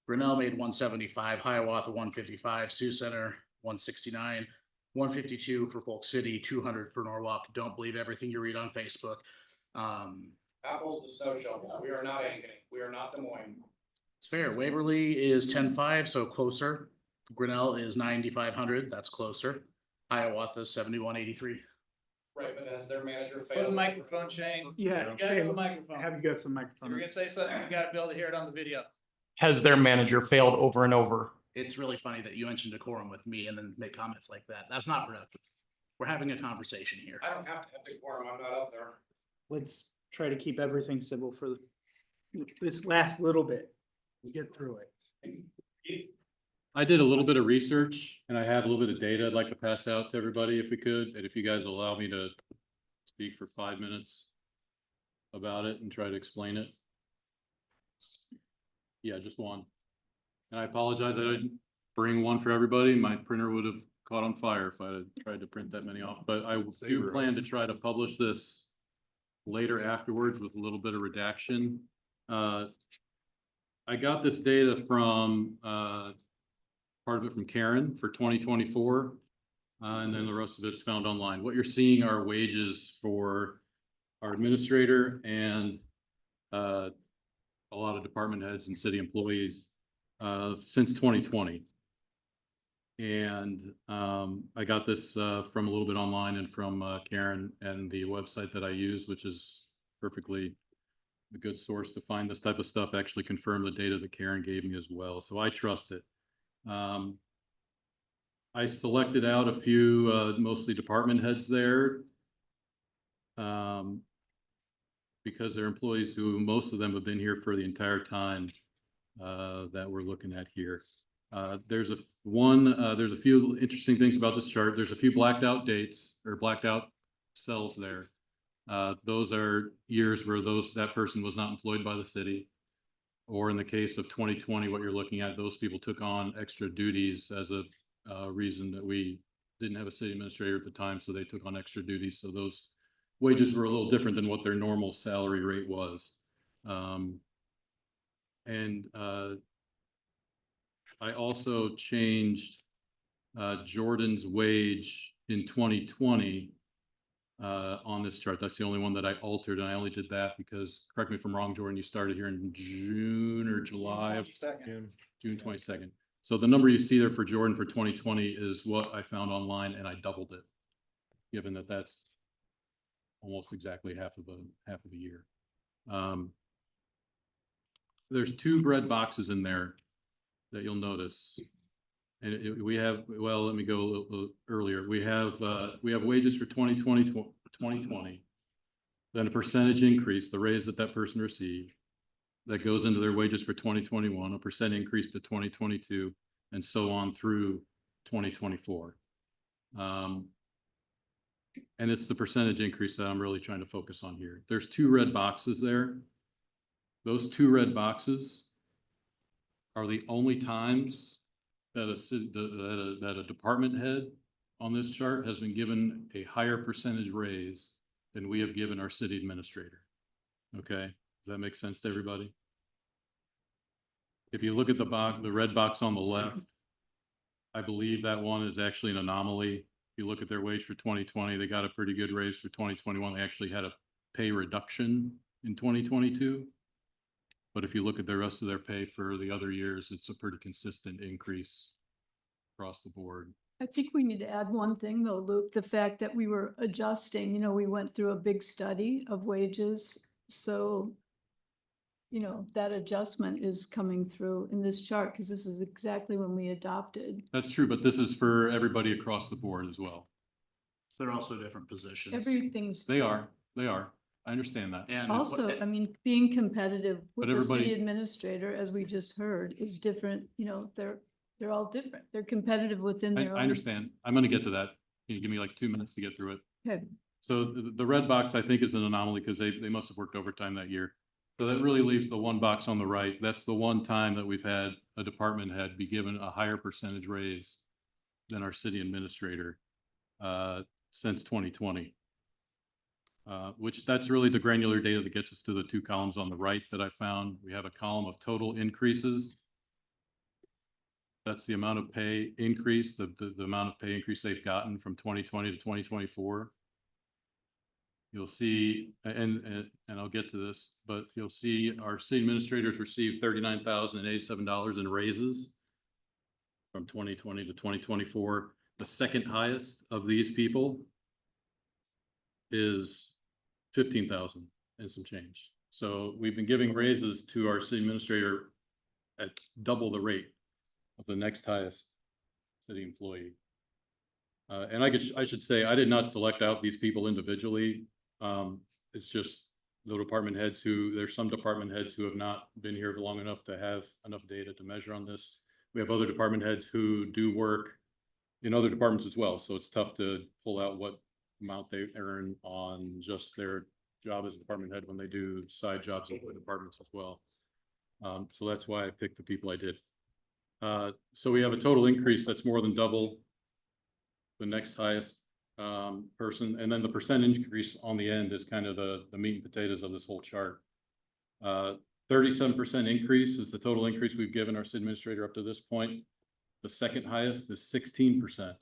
Grinnell made $175,000. Hiawatha $155,000. Sioux Center $169,000. $152,000 for Polk City, $200,000 for Norwalk. Don't believe everything you read on Facebook. Apples to snow shovels. We are not Ankeny. We are not Des Moines. It's fair. Waverly is 10,500, so closer. Grinnell is 9,500. That's closer. Hiawatha is 7,183. Right, but has their manager For the microphone, Shane. Yeah, You gotta Shane, go to the microphone. have you go to the If microphone. you're gonna say something, you gotta be able to hear it on the video. Has their manager failed over and over? It's really funny that you mentioned decorum with me and then make comments like that. That's not productive. We're having a conversation here. I don't have to have the quorum, I'm not up there. Let's try to keep everything civil for this last little bit. Get through it. I did a little bit of research and I have a little bit of data I'd like to pass out to everybody if we could, and if you guys allow me to speak for 5 minutes about it and try to explain it. Yeah, just one. And I apologize that I didn't bring one for everybody. My printer would have caught on fire if I had tried to print that many off, but I do plan to try to publish this later afterwards with a little bit of redaction. I got this data from, part of it from Karen for 2024. And then the rest of it's found online. What you're seeing are wages for our administrator and a lot of department heads and city employees since 2020. And I got this from a little bit online and from Karen, and the website that I use, which is perfectly a good source to find this type of stuff, actually confirmed the data that Karen gave me as well. So I trust it. I selected out a few, mostly department heads there. Because they're employees who, most of them have been here for the entire time that we're looking at here. There's a few interesting things about this chart. There's a few blacked out dates or blacked out cells there. Those are years where that person was not employed by the city. Or in the case of 2020, what you're looking at, those people took on extra duties as a reason that we didn't have a city administrator at the time, so they took on extra duties. So those wages were a little different than what their normal salary rate was. I also changed Jordan's wage in 2020 on this chart. That's the only one that I altered, and I only did that because, correct me if I'm wrong, Jordan, you started here in June or July of June 22nd. So the number you see there for Jordan for 2020 is what I found online, and I doubled it, given that that's almost exactly half of a year. There's 2 bread boxes in there that you'll notice. And we have, well, let me go a little earlier. We have wages for 2020, then a percentage increase, the raise that person received, that goes into their wages for 2021, a percent increase to 2022, and so on through 2024. And it's the percentage increase that I'm really trying to focus on here. There's 2 red boxes there. Those 2 red boxes are the only times that a department head on this chart has been given a higher percentage raise than we have given our city administrator. Okay, does that make sense to everybody? If you look at the red box on the left, I believe that one is actually an anomaly. If you look at their wage for 2020, they got a pretty good raise for 2021. They actually had a pay reduction in 2022. But if you look at the rest of their pay for the other years, it's a pretty consistent increase across the board. I think we need to add one thing though, Luke, the fact that we were adjusting, we went through a big study of wages. So, that adjustment is coming through in this chart because this is exactly when we adopted. That's true, but this is for everybody across the board as well. They're also different positions. Everything's. They are. I understand that. And Also, being competitive with But the city everybody- administrator, as we just heard, is different, they're all different. They're competitive within I their own. understand. I'm gonna get to that. Can you give me like 2 minutes to get through it? Okay. So the red box, I think, is an anomaly because they must have worked overtime that year. So that really leaves the one box on the right. That's the one time that we've had a department head be given a higher percentage raise than our city administrator since 2020. Which that's really the granular data that gets us to the 2 columns on the right that I found. We have a column of total increases. That's the amount of pay increase, the amount of pay increase they've gotten from 2020 to 2024. You'll see, and I'll get to this, but you'll see our city administrators received $39,087 in raises from 2020 to 2024. The second highest of these people is 15,000 and some change. So we've been giving raises to our city administrator at double the rate of the next highest city employee. And I should say, I did not select out these people individually. It's just the department heads there's some department heads who have not been here long enough to have enough data to measure on this. We have other department heads who do work in other departments as well. So it's tough to pull out what amount they earn on just their job as a department head when they do side jobs in other departments as well. So that's why I picked the people I did. So we have a total increase that's more than double the next highest person, and then the percent increase on the end is kind of the meat and potatoes of this whole chart. 37% increase is the total increase we've given our city administrator up to this point. The second highest is 16%.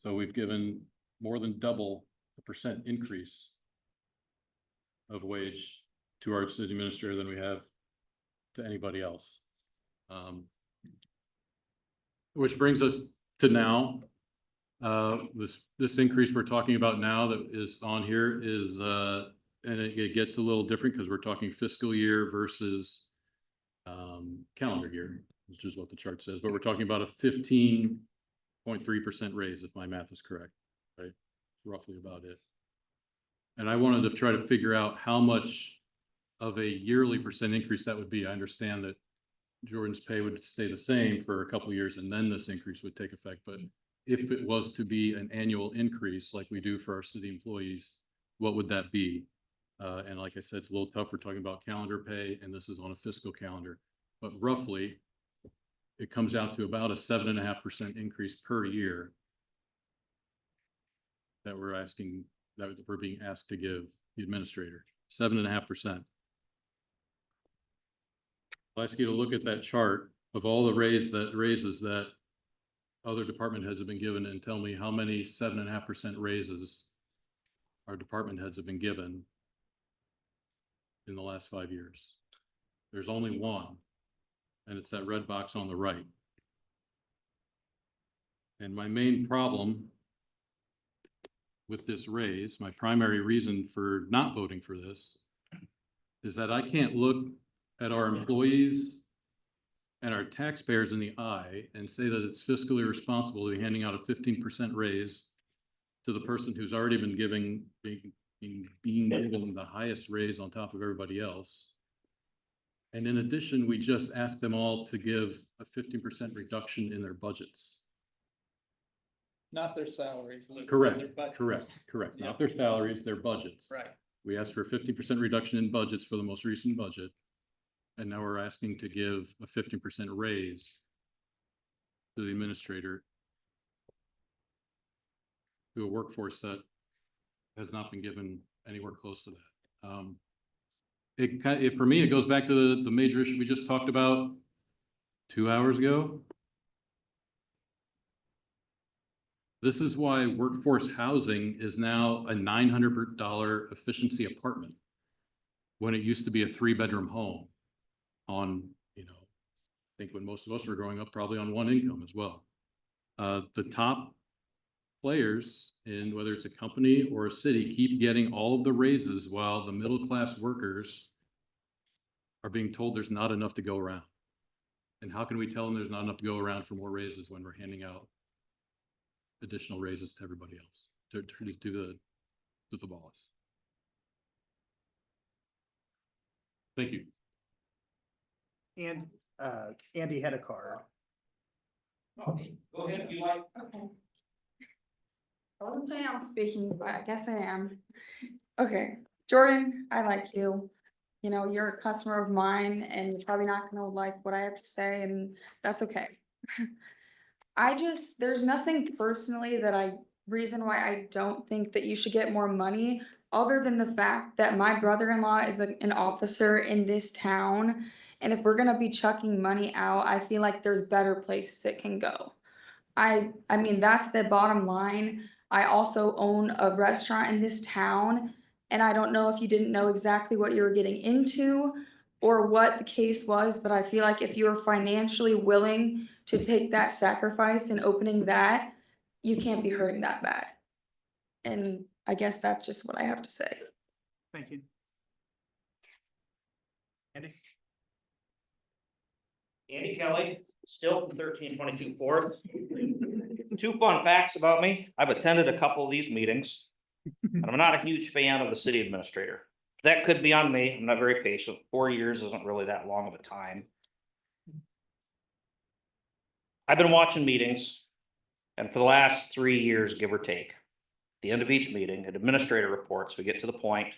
So we've given more than double the percent increase of wage to our city administrator than we have to anybody else. Which brings us to now. This increase we're talking about now that is on here is, and it gets a little different because we're talking fiscal year versus calendar year, which is what the chart says, but we're talking about a 15.3% raise, if my math is correct, right? Roughly about it. And I wanted to try to figure out how much of a yearly percent increase that would be. I understand that Jordan's pay would stay the same for a couple of years and then this increase would take effect, but if it was to be an annual increase like we do for our city employees, what would that be? And like I said, it's a little tough. We're talking about calendar pay and this is on a fiscal calendar, but roughly it comes out to about a 7.5% increase per year that we're being asked to give the administrator. 7.5%. I'll ask you to look at that chart of all the raises that other department heads have been given and tell me how many 7.5% raises our department heads have been given in the last 5 years. There's only one, and it's that red box on the right. And my main problem with this raise, my primary reason for not voting for this, is that I can't look at our employees and our taxpayers in the eye and say that it's fiscally responsible to be handing out a 15% raise to the person who's already been being given the highest raise on top of everybody else. And in addition, we just asked them all to give a 15% reduction in their budgets. Not their salaries. Correct, their budgets. correct. Not their salaries, their budgets. Right. We asked for a 50% reduction in budgets for the most recent budget. And now we're asking to give a 15% raise to the administrator to a workforce that has not been given anywhere close to that. For me, it goes back to the major issue we just talked about 2 hours ago. This is why workforce housing is now a $900 efficiency apartment when it used to be a 3-bedroom home on, I think when most of us were growing up, probably on one income as well. The top players in whether it's a company or a city keep getting all of the raises while the middle-class workers are being told there's not enough to go around. And how can we tell them there's not enough to go around for more raises when we're handing out additional raises to everybody else, to the boss? Thank you. And Andy had a card. Okay, go ahead if you like. Okay. I wasn't planning on speaking, but I guess I am. Okay, Jordan, I like you. You're a customer of mine and you're probably not gonna like what I have to say, and that's okay. There's nothing personally reason why I don't think that you should get more money, other than the fact that my brother-in-law is an officer in this town. And if we're gonna be chucking money out, I feel like there's better places it can go. I mean, that's the bottom line. I also own a restaurant in this town, and I don't know if you didn't know exactly what you were getting into or what the case was, but I feel like if you were financially willing to take that sacrifice in opening that, you can't be hurting that bad. And I guess that's just what I have to say. Thank you. Andy? Andy Kelly, still 1322 Fourth. Two fun facts about me. I've attended a couple of these meetings. And I'm not a huge fan of the city administrator. That could be on me. I'm not very patient. 4 years isn't really that long of a time. I've been watching meetings, and for the last 3 years, give or take, at the end of each meeting, an administrator reports, we get to the point.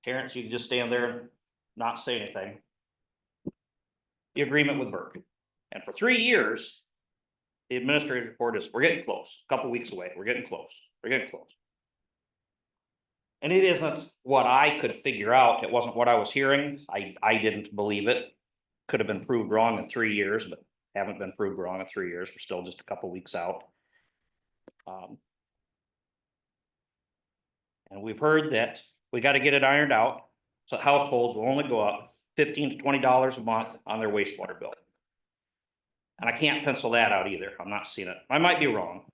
Terrence, you can just stand there, and not say anything. The agreement with Burke. And for 3 years, the administrator's report is, we're getting close, a couple weeks away, we're getting close, we're getting close. And it isn't what I could figure out. It wasn't what I was hearing. I didn't believe it. Could have been proved wrong in 3 years, but haven't been proved wrong in 3 years. We're still just a couple weeks out. And we've heard that we got to get it ironed out. So households will only go up $15 to $20 a month on their wastewater bill. And I can't pencil that out either. I'm not seeing it. I might be wrong,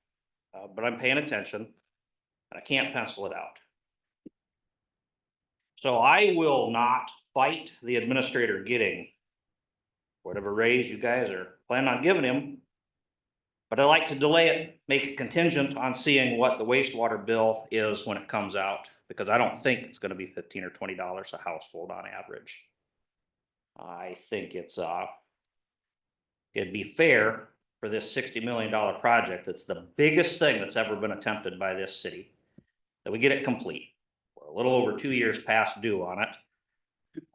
but I'm paying attention and I can't pencil it out. So I will not fight the administrator getting whatever raise you guys are planning on giving him. But I like to delay it, make it contingent on seeing what the wastewater bill is when it comes out, because I don't think it's gonna be $15 or $20 a household on average. I think it'd be fair for this $60 million project. It's the biggest thing that's ever been attempted by this city, that we get it complete. We're a little over 2 years past due on it.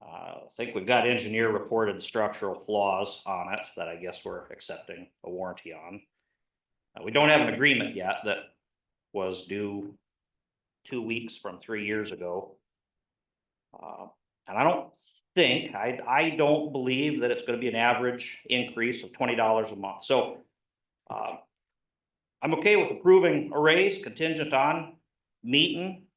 I think we've got engineer reported structural flaws on it that I guess we're accepting a warranty on. We don't have an agreement yet that was due 2 weeks from 3 years ago. And I don't believe that it's gonna be an average increase of $20 a month. So I'm okay with approving a raise contingent on meeting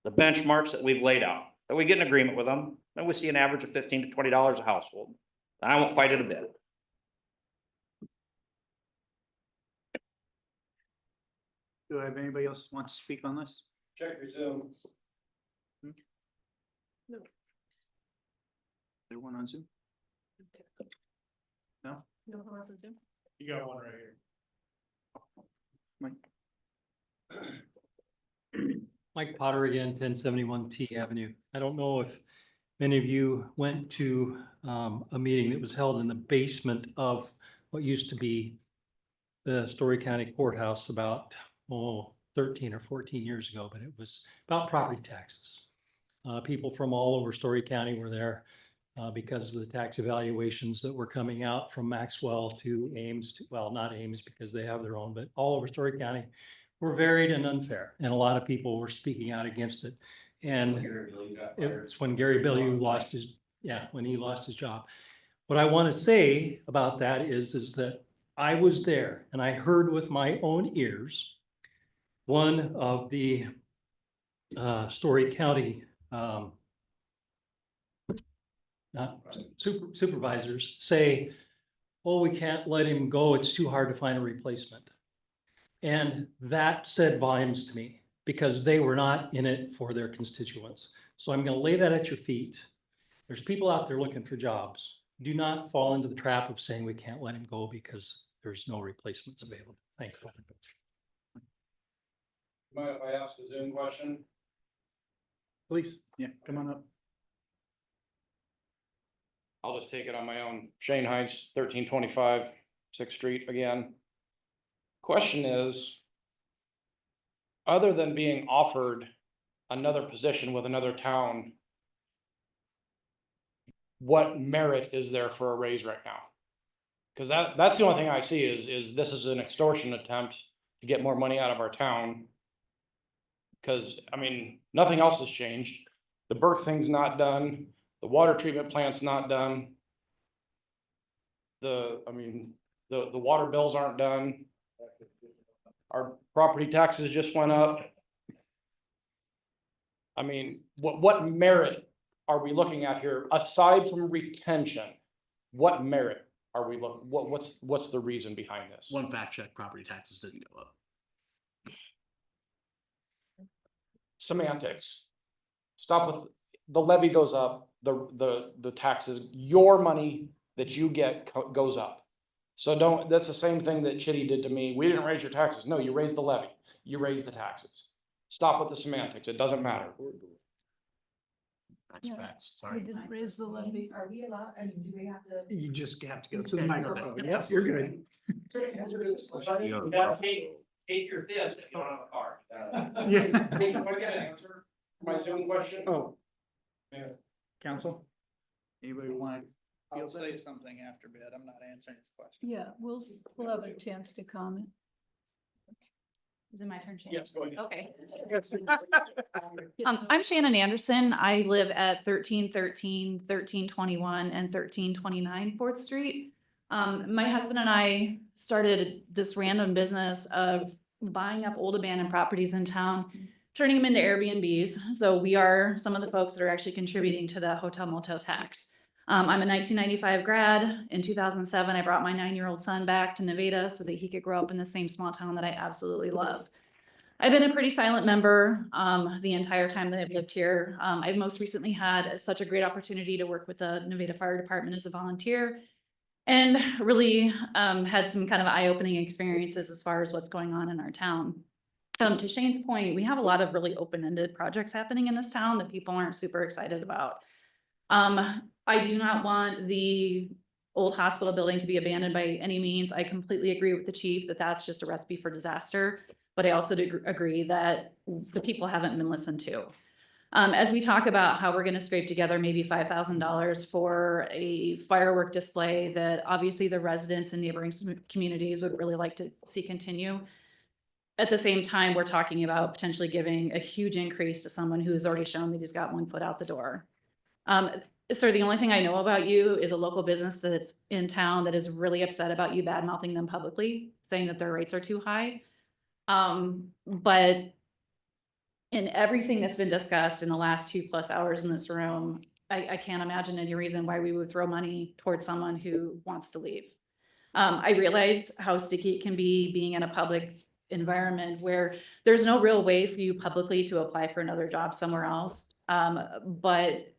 the benchmarks that we've laid out. That we get an agreement with them, and we see an average of $15 to $20 a household. And I won't fight it a bit. Do I have anybody else who wants to speak on this? Check your Zoom. No. There one on Zoom? No? No one else on Zoom? You got one right here. Mike Potter again, 1071 T Avenue. I don't know if many of you went to a meeting that was held in the basement of what used to be the Story County Courthouse about, 13 or 14 years ago, but it was about property taxes. People from all over Story County were there because of the tax evaluations that were coming out from Maxwell to Ames, well, not Ames because they have their own, but all over Story County were varied and unfair. And a lot of people were speaking out against it. And it's when Gary Bellew lost his, when he lost his job. What I want to say about that is that I was there and I heard with my own ears one of the Story County supervisors say, oh, we can't let him go. It's too hard to find a replacement. And that said volumes to me because they were not in it for their constituents. So I'm going to lay that at your feet. There's people out there looking for jobs. Do not fall into the trap of saying we can't let him go because there's no replacements available. Thank you. Mind if I ask a Zoom question? Please, yeah, come on up. I'll just take it on my own. Shane Heights, 1325 6th Street again. Question is, other than being offered another position with another town, what merit is there for a raise right now? Because that's the only thing I see is this is an extortion attempt to get more money out of our town. Because, I mean, nothing else has changed. The Burke thing's not done. The water treatment plant's not done. The water bills aren't done. Our property taxes just went up. I mean, what merit are we looking at here, aside from retention? What merit are we looking, what's the reason behind this? One fact check, property taxes didn't go up. semantics. Stop with, the levy goes up, the taxes, your money that you get goes up. So don't, that's the same thing that Chitty did to me. We didn't raise your taxes. No, you raised the levy. You raised the taxes. Stop with the semantics. It doesn't matter. That's Yeah. facts, We sorry. didn't raise the levy. Are we allowed, I mean, do we have to? You just have to go to the microphone. Yep, you're good. You gotta take your fist if you don't have a card. Yeah. If I get an answer to my Zoom question. Oh, Yeah. council? Anybody want? I'll say something after bid. I'm not answering this question. Yeah, we'll have a chance to comment. Is it my turn? Shannon? Yes, go ahead. Okay. I'm Shannon Anderson. I live at 1313, 1321, and 1329 4th Street. My husband and I started this random business of buying up old abandoned properties in town, turning them into Airbnbs. So we are some of the folks that are actually contributing to the hotel motel tax. I'm a 1995 grad. In 2007, I brought my 9-year-old son back to Nevada so that he could grow up in the same small town that I absolutely love. I've been a pretty silent member the entire time that I've lived here. I've most recently had such a great opportunity to work with the Nevada Fire Department as a volunteer and really had some kind of eye-opening experiences as far as what's going on in our town. To Shane's point, we have a lot of really open-ended projects happening in this town that people aren't super excited about. I do not want the old hospital building to be abandoned by any means. I completely agree with the chief that that's just a recipe for disaster. But I also do agree that the people haven't been listened to. As we talk about how we're gonna scrape together maybe $5,000 for a firework display that obviously the residents and neighboring communities would really like to see continue. At the same time, we're talking about potentially giving a huge increase to someone who's already shown that he's got 1 foot out the door. Sir, the only thing I know about you is a local business that's in town that is really upset about you bad mouthing them publicly, saying that their rates are too high. But in everything that's been discussed in the last 2+ hours in this room, I can't imagine any reason why we would throw money towards someone who wants to leave. I realize how sticky it can be being in a public environment where there's no real way for you publicly to apply for another job somewhere else. But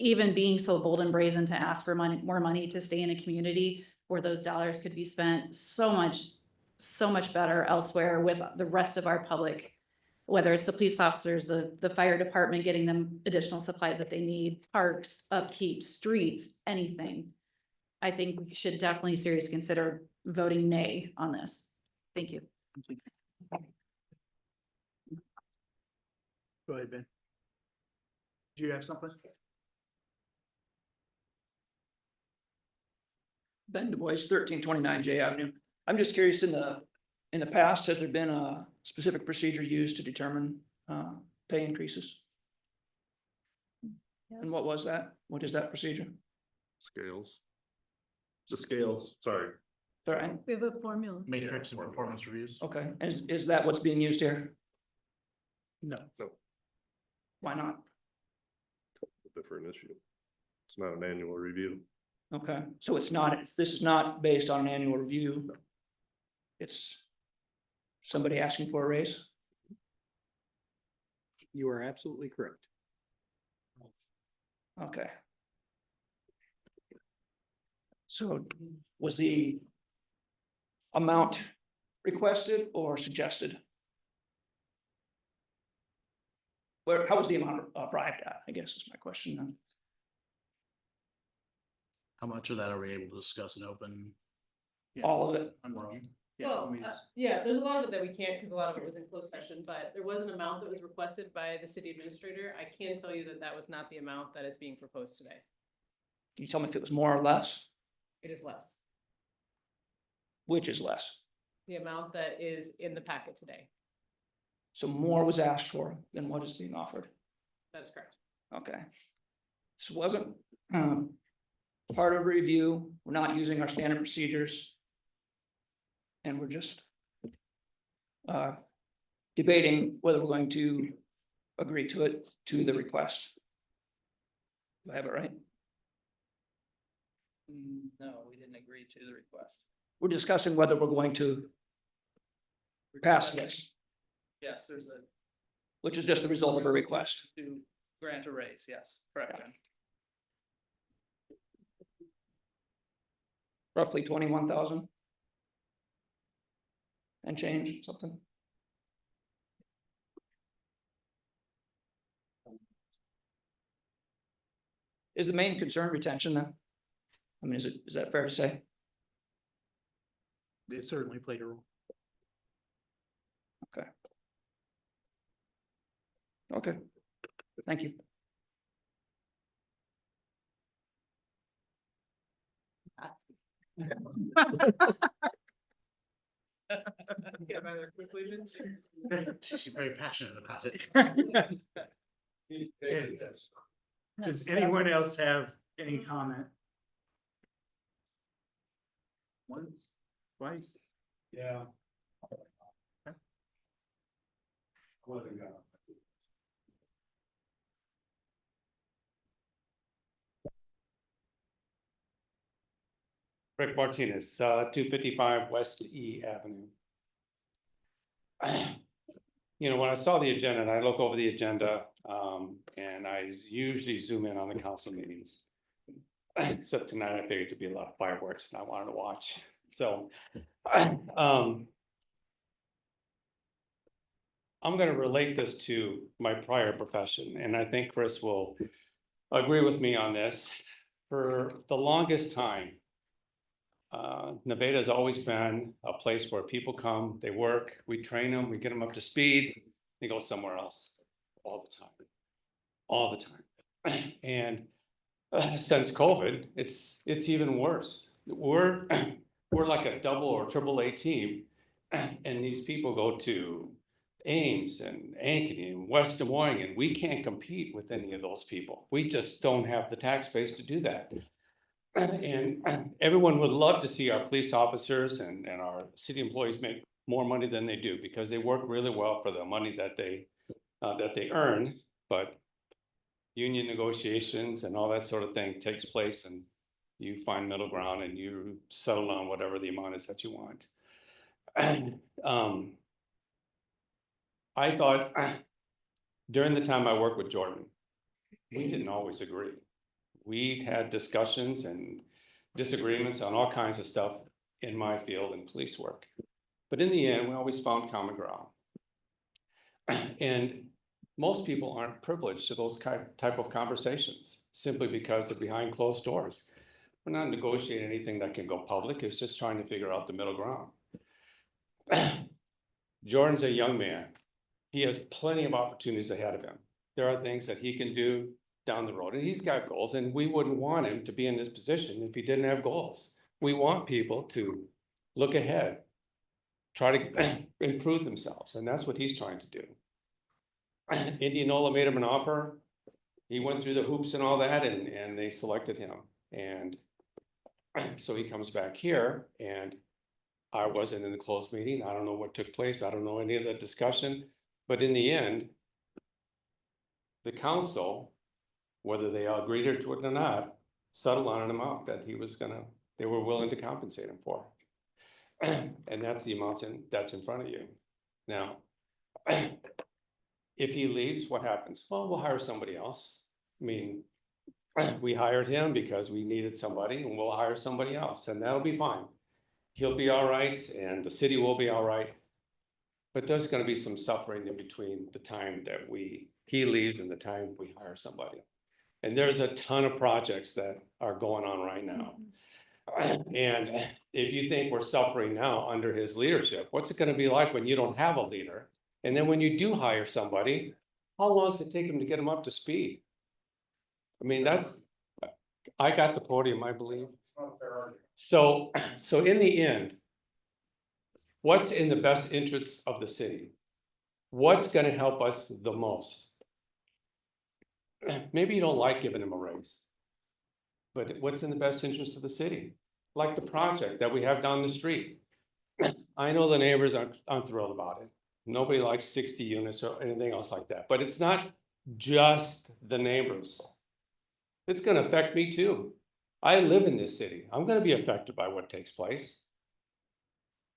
even being so bold and brazen to ask for more money to stay in a community where those dollars could be spent so much better elsewhere with the rest of our public, whether it's the police officers, the fire department, getting them additional supplies that they need, parks, upkeep, streets, anything. I think we should definitely seriously consider voting nay on this. Thank you. Go ahead, Ben. Do you have something? Ben Du Bois, 1329 J Avenue. I'm just curious, in the past, has there been a specific procedure used to determine pay increases? And what was that? What is that procedure? Scales. The scales, sorry. Sorry, We have a formula. Matrix and performance reviews. okay, is that what's being used here? No. No, Why not? it's a different issue. It's not an annual review. Okay, so this is not based on an annual review. It's somebody asking for a raise? You are absolutely correct. Okay. So was the amount requested or suggested? How was the amount arrived at, I guess is my question then. How much of that are we able to discuss and open? All of it? Yeah, Well, I mean, yeah, there's a lot of it that we can't, because a lot of it was in closed session, but there was an amount that was requested by the city administrator. I can tell you that that was not the amount that is being proposed today. Can you tell me if it was more or less? It is less. Which is less? The amount that is in the packet today. So more was asked for than what is being offered? That is correct. Okay. This wasn't part of a review. We're not using our standard procedures. And we're just debating whether we're going to agree to it, to the request. Do I have it right? No, we didn't agree to the request. We're discussing whether we're going to pass this. Yes, there's which is just the result of a request. To grant a raise, yes, correct. Roughly 21,000. And change something. Is the main concern retention then? I mean, is that fair to say? It certainly played a role. Okay. Okay, thank you. She's very passionate about it. Does anyone else have any comment? Once, twice? Yeah. Rick Martinez, 255 West E Avenue. You know, when I saw the agenda and I look over the agenda, and I usually zoom in on the council meetings. Except tonight I figured it'd be a lot of fireworks and I wanted to watch. So, I'm gonna relate this to my prior profession, and I think Chris will agree with me on this. For the longest time, Nevada has always been a place where people come, they work, we train them, we get them up to speed, they go somewhere else all the time. And since COVID, it's even worse. We're like a double or triple A team, and these people go to Ames and Ankeny and West Des Moines, and we can't compete with any of those people. We just don't have the tax base to do that. And everyone would love to see our police officers and our city employees make more money than they do, because they work really well for the money that they earn. But union negotiations and all that sort of thing takes place, and you find middle ground and you settle on whatever the amount is that you want. I thought during the time I worked with Jordan, we didn't always agree. We had discussions and disagreements on all kinds of stuff in my field in police work. But in the end, we always found common ground. And most people aren't privileged to those type of conversations simply because they're behind closed doors. We're not negotiating anything that can go public. It's just trying to figure out the middle ground. Jordan's a young man. He has plenty of opportunities ahead of him. There are things that he can do down the road, and he's got goals, and we wouldn't want him to be in this position if he didn't have goals. We want people to look ahead, try to improve themselves, and that's what he's trying to do. Indianola made him an offer. He went through the hoops and all that, and they selected him. And so he comes back here, and I wasn't in the closed meeting. I don't know what took place. I don't know any of the discussion, but in the end, the council, whether they all agreed to it or not, settled on an amount that they were willing to compensate him for. And that's the amount that's in front of you. Now, if he leaves, what happens? Well, we'll hire somebody else. I mean, we hired him because we needed somebody, and we'll hire somebody else, and that'll be fine. He'll be all right, and the city will be all right. But there's gonna be some suffering in between the time that he leaves and the time we hire somebody. And there's a ton of projects that are going on right now. And if you think we're suffering now under his leadership, what's it gonna be like when you don't have a leader? And then when you do hire somebody, how long does it take them to get them up to speed? I mean, I got the podium, I believe. So in the end, what's in the best interests of the city? What's gonna help us the most? Maybe you don't like giving them a raise, but what's in the best interest of the city? Like the project that we have down the street. I know the neighbors aren't thrilled about it. Nobody likes 60 units or anything else like that, but it's not just the neighbors. It's gonna affect me too. I live in this city. I'm gonna be affected by what takes place.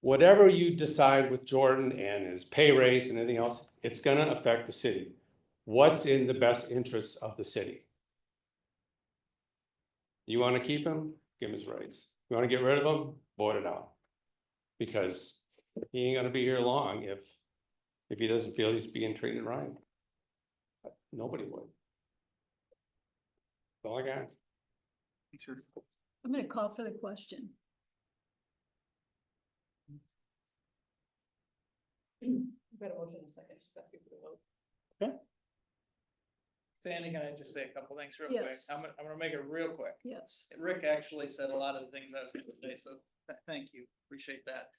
whatever you decide with Jordan and his pay raise and anything else, it's gonna affect the city. What's in the best interests of the city? You wanna keep him, give him his raise. You wanna get rid of him, vote it out. Because he ain't gonna be here long if he doesn't feel he's being treated right. Nobody would. That's all I got. I'm gonna call for the question. Got a motion in a second, she's asking for the vote. Sandy, can I just say a couple things real quick? Yes. I'm gonna make it real quick. Yes. Rick actually said a lot of the things I was gonna say, so thank you, appreciate that.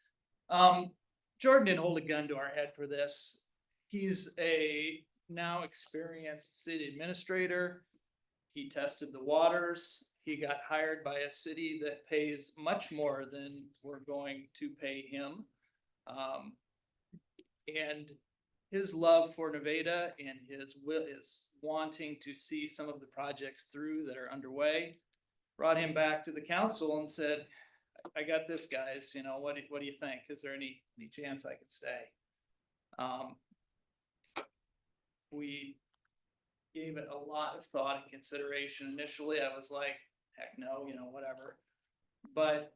Jordan didn't hold a gun to our head for this. He's a now experienced city administrator. He tested the waters. He got hired by a city that pays much more than we're going to pay him. And his love for Nevada and his wanting to see some of the projects through that are underway brought him back to the council and said, I got this, guys, you know, what do you think? Is there any chance I could stay? We gave it a lot of thought and consideration. Initially, I was like, heck no, you know, whatever. But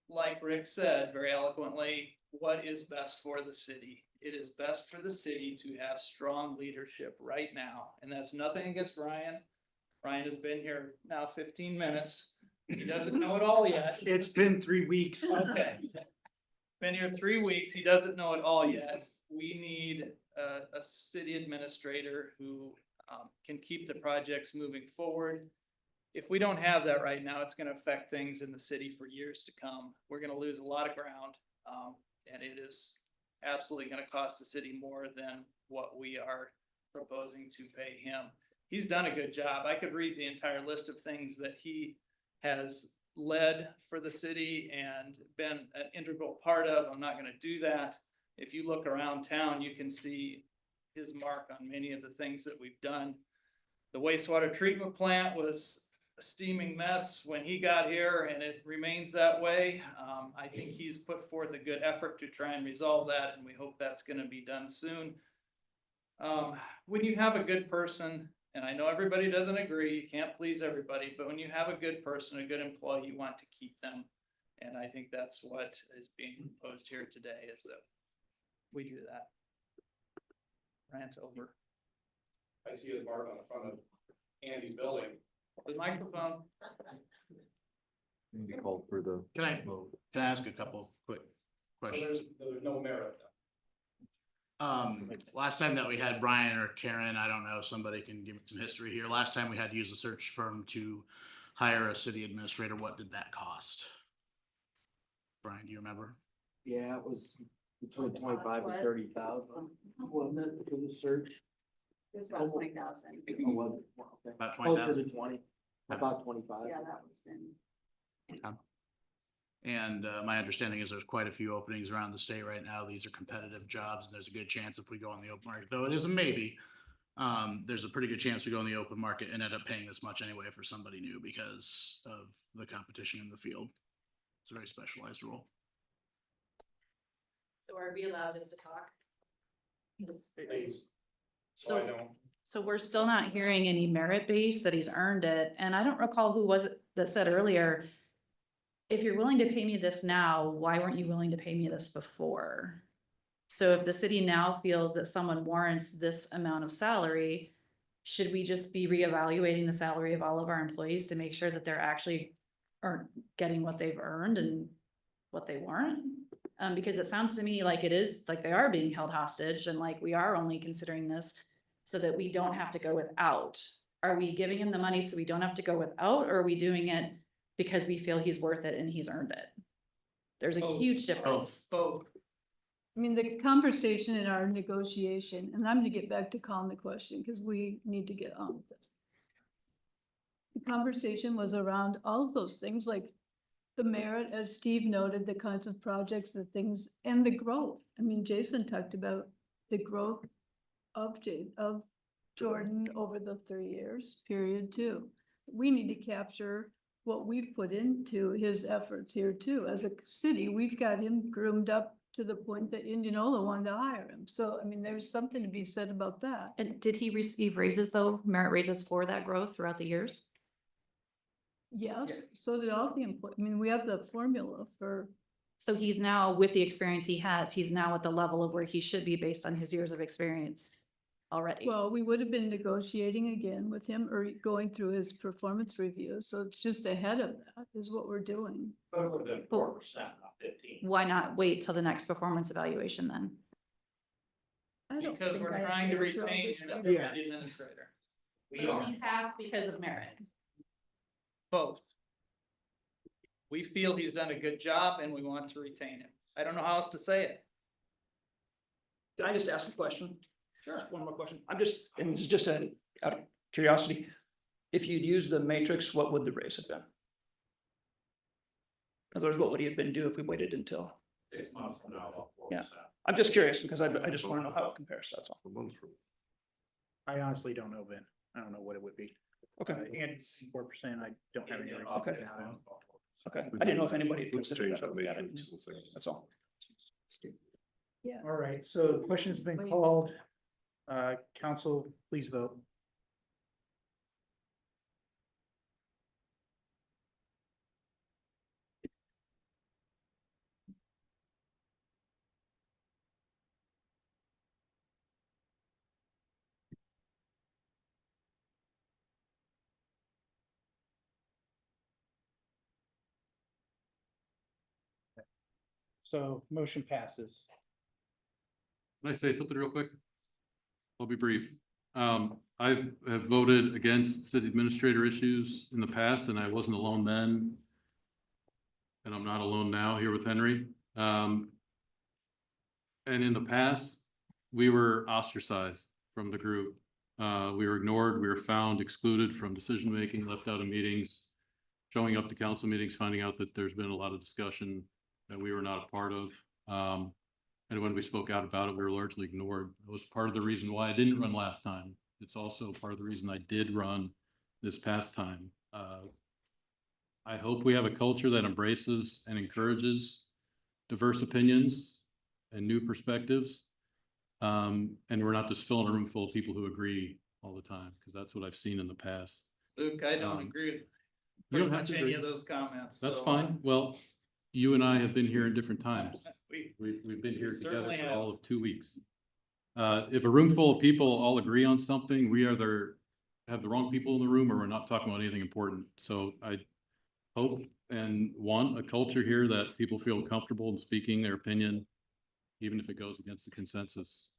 like Rick said very eloquently, what is best for the city? It is best for the city to have strong leadership right now. And that's nothing against Ryan. Ryan has been here now 15 minutes. He doesn't know it all yet. It's been 3 weeks. Okay. Been here 3 weeks. He doesn't know it all yet. We need a city administrator who can keep the projects moving forward. If we don't have that right now, it's gonna affect things in the city for years to come. We're gonna lose a lot of ground. And it is absolutely gonna cost the city more than what we are proposing to pay him. He's done a good job. I could read the entire list of things that he has led for the city and been an integral part of. I'm not gonna do that. If you look around town, you can see his mark on many of the things that we've done. The wastewater treatment plant was a steaming mess when he got here, and it remains that way. I think he's put forth a good effort to try and resolve that, and we hope that's gonna be done soon. When you have a good person, and I know everybody doesn't agree, you can't please everybody, but when you have a good person, a good employee, you want to keep them. And I think that's what is being proposed here today, is that we do that. Rant over. I see a mark on the front of Andy's building. The microphone. You called for the. Can I ask a couple quick So questions? there's no merit. Last time that we had Brian or Karen, I don't know, somebody can give me some history here. Last time we had to use a search firm to hire a city administrator. What did that cost? Brian, do you remember? Yeah, it was between 25 and 30,000, wasn't it, for the search? It was about 20,000. Or was it? Okay. About Closer 20,000? to 20, about 25. Yeah, that was in. And my understanding is there's quite a few openings around the state right now. These are competitive jobs, and there's a good chance if we go on the open market, though it is a maybe. There's a pretty good chance we go on the open market and end up paying this much anyway for somebody new because of the competition in the field. It's a very specialized role. So are we allowed just to talk? Please. So- I know. So we're still not hearing any merit base that he's earned it, and I don't recall who was it that said earlier, if you're willing to pay me this now, why weren't you willing to pay me this before? So if the city now feels that someone warrants this amount of salary, should we just be reevaluating the salary of all of our employees to make sure that they're actually are getting what they've earned and what they warrant? Because it sounds to me like it is, like they are being held hostage and like we are only considering this so that we don't have to go without. Are we giving him the money so we don't have to go without, or are we doing it because we feel he's worth it and he's earned it? There's a huge difference. I mean, the conversation in our negotiation, and I'm gonna get back to calling the question because we need to get on with this. The conversation was around all of those things, like the merit, as Steve noted, the kinds of projects, the things, and the growth. I mean, Jason talked about the growth of Jordan over the 3 years period too. We need to capture what we've put into his efforts here too. As a city, we've got him groomed up to the point that Indianola wanted to hire him. So, I mean, there's something to be said about that. And did he receive raises though, merit raises for that growth throughout the years? Yes, so did all the employees. I mean, we have the formula for, So he's now, with the experience he has, he's now at the level of where he should be based on his years of experience already. well, we would have been negotiating again with him or going through his performance review. So it's just ahead of that is what we're doing. But it would have been 4%, not 15. Why not wait till the next performance evaluation then? I don't Because think we're I have trying to go through all retain this him stuff. as the administrator. We are. Only half because of merit. Both. We feel he's done a good job and we want to retain him. I don't know how else to say it. Can I just ask a question? Sure. Just one more question. I'm just, and this is just out of curiosity. If you'd used the matrix, what would the raise have been? In other words, what would he have been due if we waited until? 6 months from now, about 4%. Yeah. I'm just curious because I just want to know how it compares, that's all. A month from. I honestly don't know, Ben. I don't know what it would be. Okay, And 4%, I don't have any. Okay. okay. I didn't know if anybody had considered Changed that. the or looked at it. matrix since then. That's all. Yeah. All right, so the question's been called. Council, please vote. So motion passes. Can I say something real quick? I'll be brief. I have voted against city administrator issues in the past, and I wasn't alone then. And I'm not alone now here with Henry. And in the past, we were ostracized from the group. We were ignored, we were found excluded from decision-making, left out of meetings, showing up to council meetings, finding out that there's been a lot of discussion that we were not a part of. And when we spoke out about it, we were largely ignored. It was part of the reason why I didn't run last time. It's also part of the reason I did run this past time. I hope we have a culture that embraces and encourages diverse opinions and new perspectives. And we're not just filling a room full of people who agree all the time, because that's what I've seen in the past. Luke, I don't agree with You pretty don't have much to any agree. of those comments. That's so, fine. Well, you and I have been here in different times. We We've been here together certainly for have. all of 2 weeks. If a room full of people all agree on something, we either have the wrong people in the room or we're not talking about anything important. So I hope and want a culture here that people feel comfortable in speaking their opinion, even if it goes against the consensus,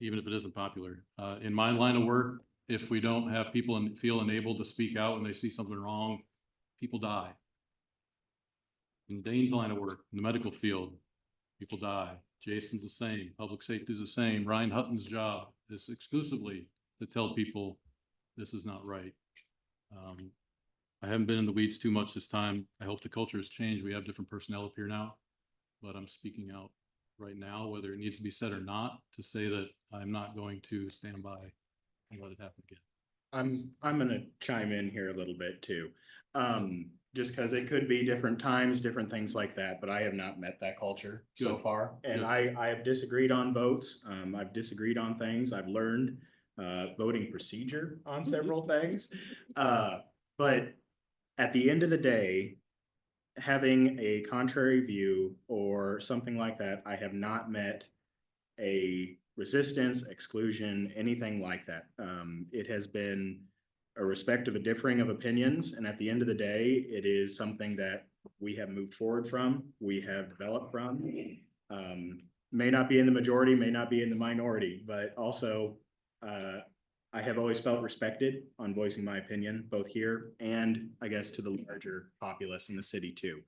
even if it isn't popular. In my line of work, if we don't have people and feel enabled to speak out when they see something wrong, people die. In Dane's line of work, in the medical field, people die. Jason's the same. Public safety is the same. Ryan Hutton's job is exclusively to tell people this is not right. I haven't been in the weeds too much this time. I hope the culture has changed. We have different personnel up here now, but I'm speaking out right now, whether it needs to be said or not, to say that I'm not going to stand by and let it happen again. I'm gonna chime in here a little bit too. Just because it could be different times, different things like that, but I have not met that culture so Good. far. And Good. I have disagreed on votes. I've disagreed on things. I've learned voting procedure on several things. But at the end of the day, having a contrary view or something like that, I have not met a resistance, exclusion, anything like that. It has been a respect of a differing of opinions, and at the end of the day, it is something that we have moved forward from, we have developed from. May not be in the majority, may not be in the minority, but also I have always felt respected on voicing my opinion, both here and I guess to the larger populace in the city too.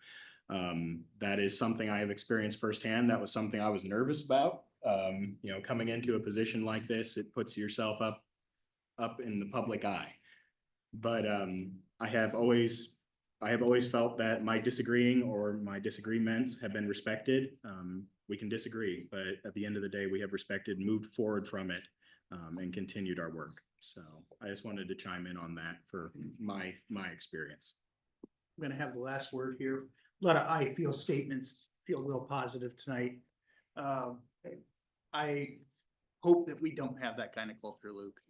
That is something I have experienced firsthand. That was something I was nervous about. Coming into a position like this, it puts yourself up in the public eye. But I have always felt that my disagreeing or my disagreements have been respected. We can disagree, but at the end of the day, we have respected, moved forward from it. and continued our work. So I just wanted to chime in on that for my experience. I'm gonna have the last word here. A lot of I feel statements, feel real positive tonight. I hope that we don't have that kind of culture, Luke.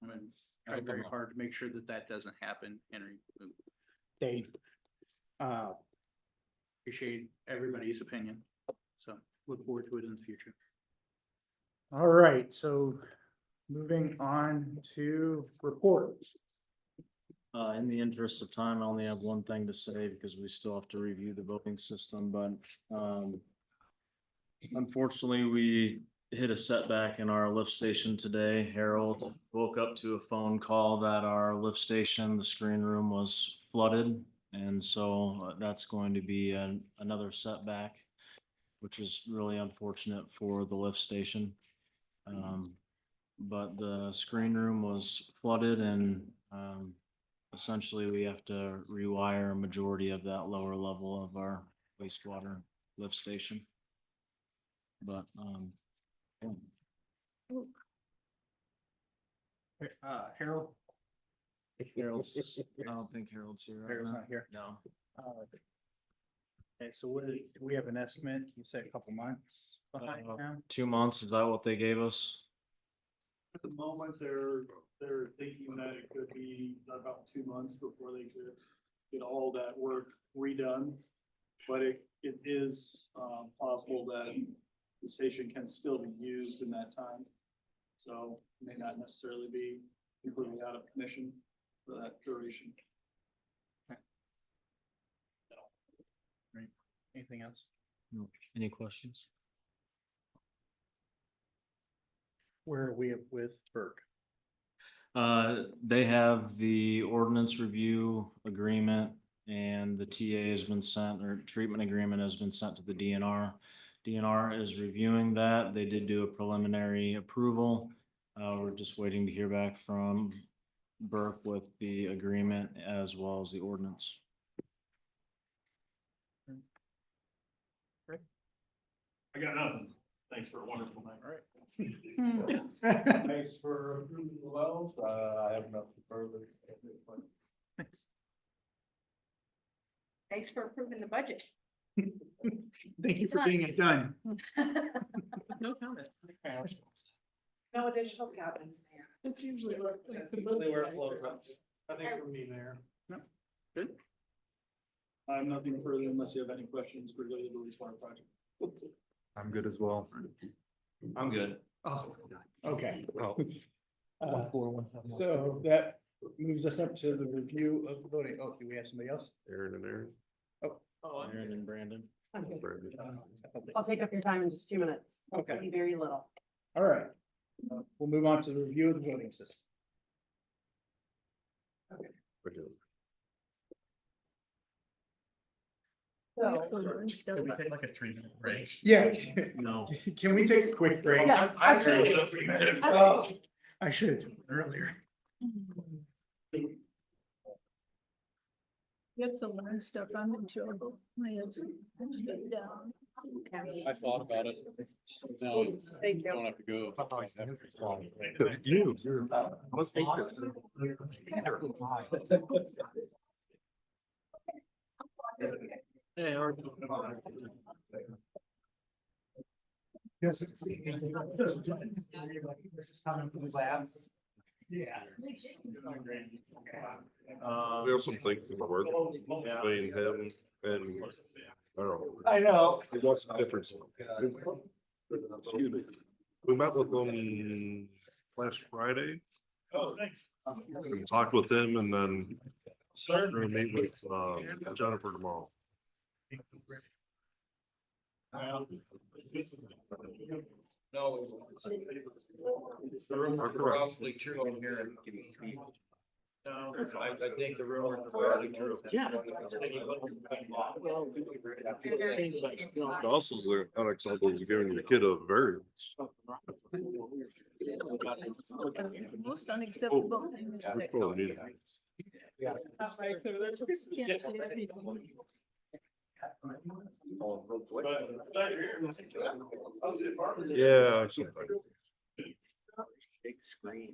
I'm gonna try very hard to make sure that that doesn't happen, Henry. Dane. Appreciate everybody's opinion, so look forward to it in the future. All right, so moving on to reports. In the interest of time, I only have one thing to say because we still have to review the voting system, but, unfortunately, we hit a setback in our lift station today. Harold woke up to a phone call that our lift station, the screen room was flooded. And so that's going to be another setback, which is really unfortunate for the lift station. But the screen room was flooded and, essentially we have to rewire a majority of that lower level of our wastewater lift station. But, yeah. Harold? Harold's, I don't think Harold's here right Harold's now. not here. No. Okay, so what do we have an estimate? You said a couple months behind now? 2 months, is that what they gave us? At the moment, they're thinking that it could be about 2 months before they could get all that work redone. But it is possible that the station can still be used in that time. So it may not necessarily be completely out of commission for that duration. Right. Anything else? No. Any questions? Where are we with Burke? They have the ordinance review agreement and the TA has been sent, or treatment agreement has been sent to the DNR. DNR is reviewing that. They did do a preliminary approval. We're just waiting to hear back from Burke with the agreement as well as the ordinance. I got nothing. Thanks for a wonderful night. All right. Thanks for approving the wells. I have nothing further. Thanks for approving the budget. Thank you for getting it done. No comment. No additional comments, Mayor. It's usually. where it flows up. Nothing from me, Mayor. Good. I have nothing further unless you have any questions related to the wastewater project. I'm good as well. I'm good. Oh, okay. Oh. So that moves us up to the review of the voting. Oh, do we have somebody else? Aaron and Aaron. Aaron and Brandon. I'll take up your time in just a few minutes. Okay. Be very little. All right. We'll move on to the review of the voting system. So, Take like a 3-minute break. Yeah. No. Can we take a quick break? Yeah, absolutely. Oh, I should have done it earlier. you have to learn stuff. I'm in trouble. My husband stepped down. I thought about it. No, Thank you. don't have to go. Hey, Yeah. We also think from the work between him and, I don't know. I know. What's the difference? Excuse me. We met with them last Friday. Oh, thanks. And talked with them and then we're gonna meet with Jennifer tomorrow. No. Probably true in here. I think the rumor is probably true. Yeah. Also, they're unacceptable to giving your kid a variance. The most unacceptable thing is We that. probably need it. Can't say everything. Yeah. Big screen.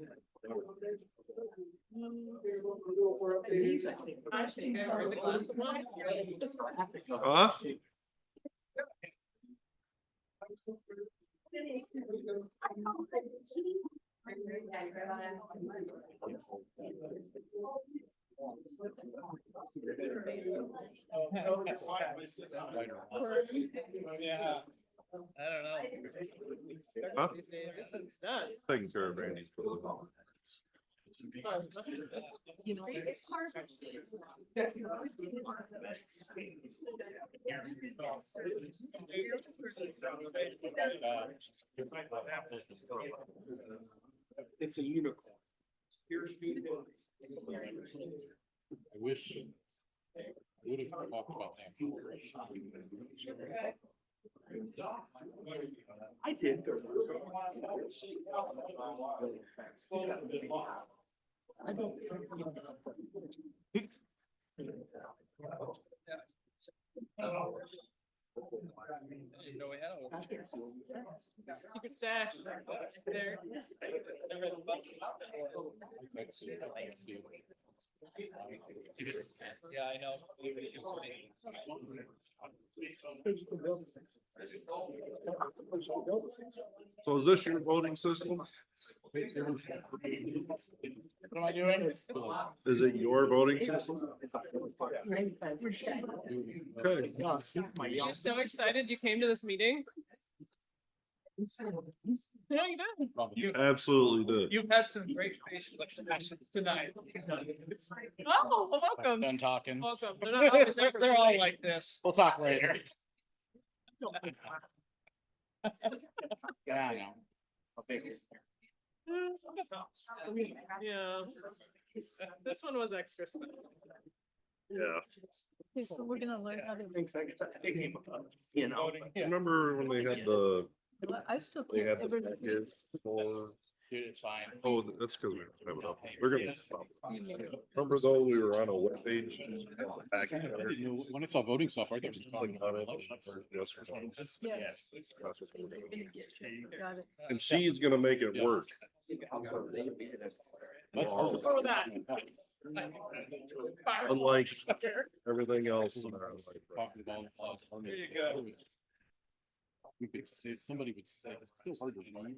Huh? Yeah. I don't know. Huh? It's done. Taking care of Randy. You know, it's hard to see. It's a unicorn. I wish. I would have talked about that. I did go through. I don't. Secret stash. There. Yeah, I know. So is this your voting system? What am I doing? Is it your voting system? Okay. You're so excited you came to this meeting? Yeah, you did. Absolutely did. You've had some great facial expressions tonight. Oh, well, welcome. Done talking. Welcome. They're not always- they're all like this. We'll talk later. Yeah, I know. Yeah. This one was extra special. Yeah. Okay, so we're gonna learn how to. You know. Remember when they had the, I still they can't had ever. the package for, Dude, it's fine. oh, that's because we don't have it up. We're gonna. Remember though, we were on a web page. and had the package I there? didn't know, when I saw voting stuff, I thought it was talking Click on about it, elections. yes, or something. Yes. Got it. And she's gonna make it work. That's hard. Before that. Unlike everything else. in our life right Talking about. There you go. We could say, somebody would say, it's still hard to believe.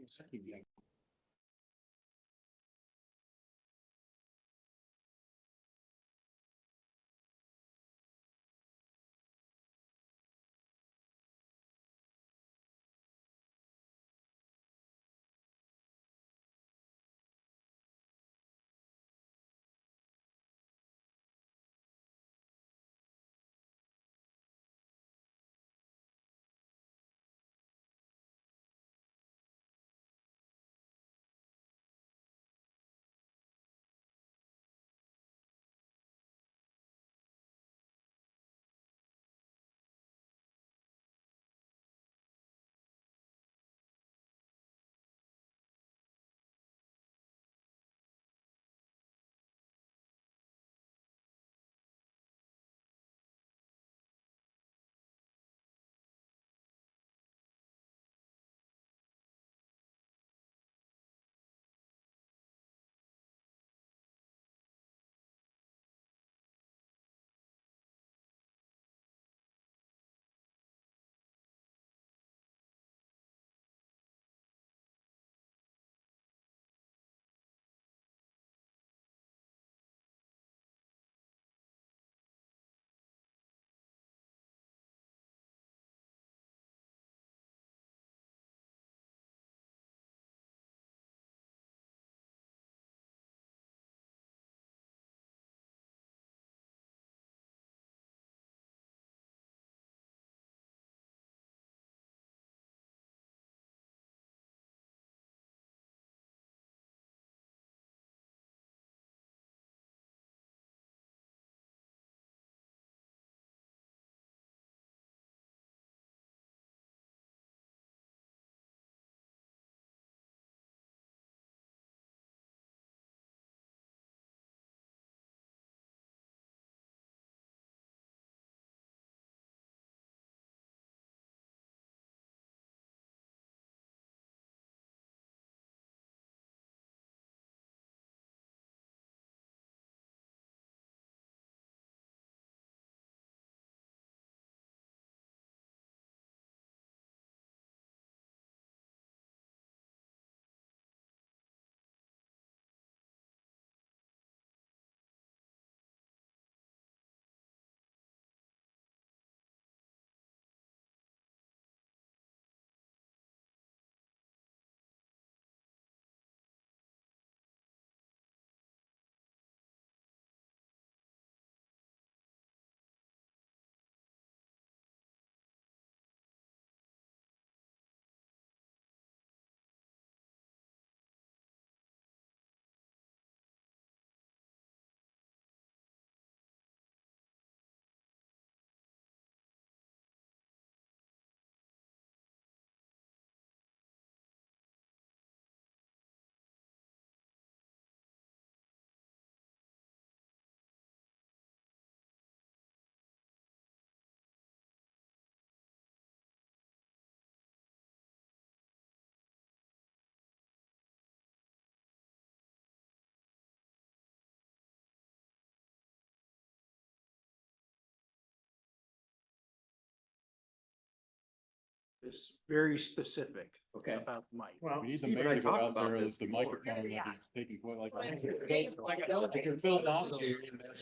is very specific Okay. about the mic. We need the Steve and I mayor to go talked out about there this with the before. microphone that he's taking, like.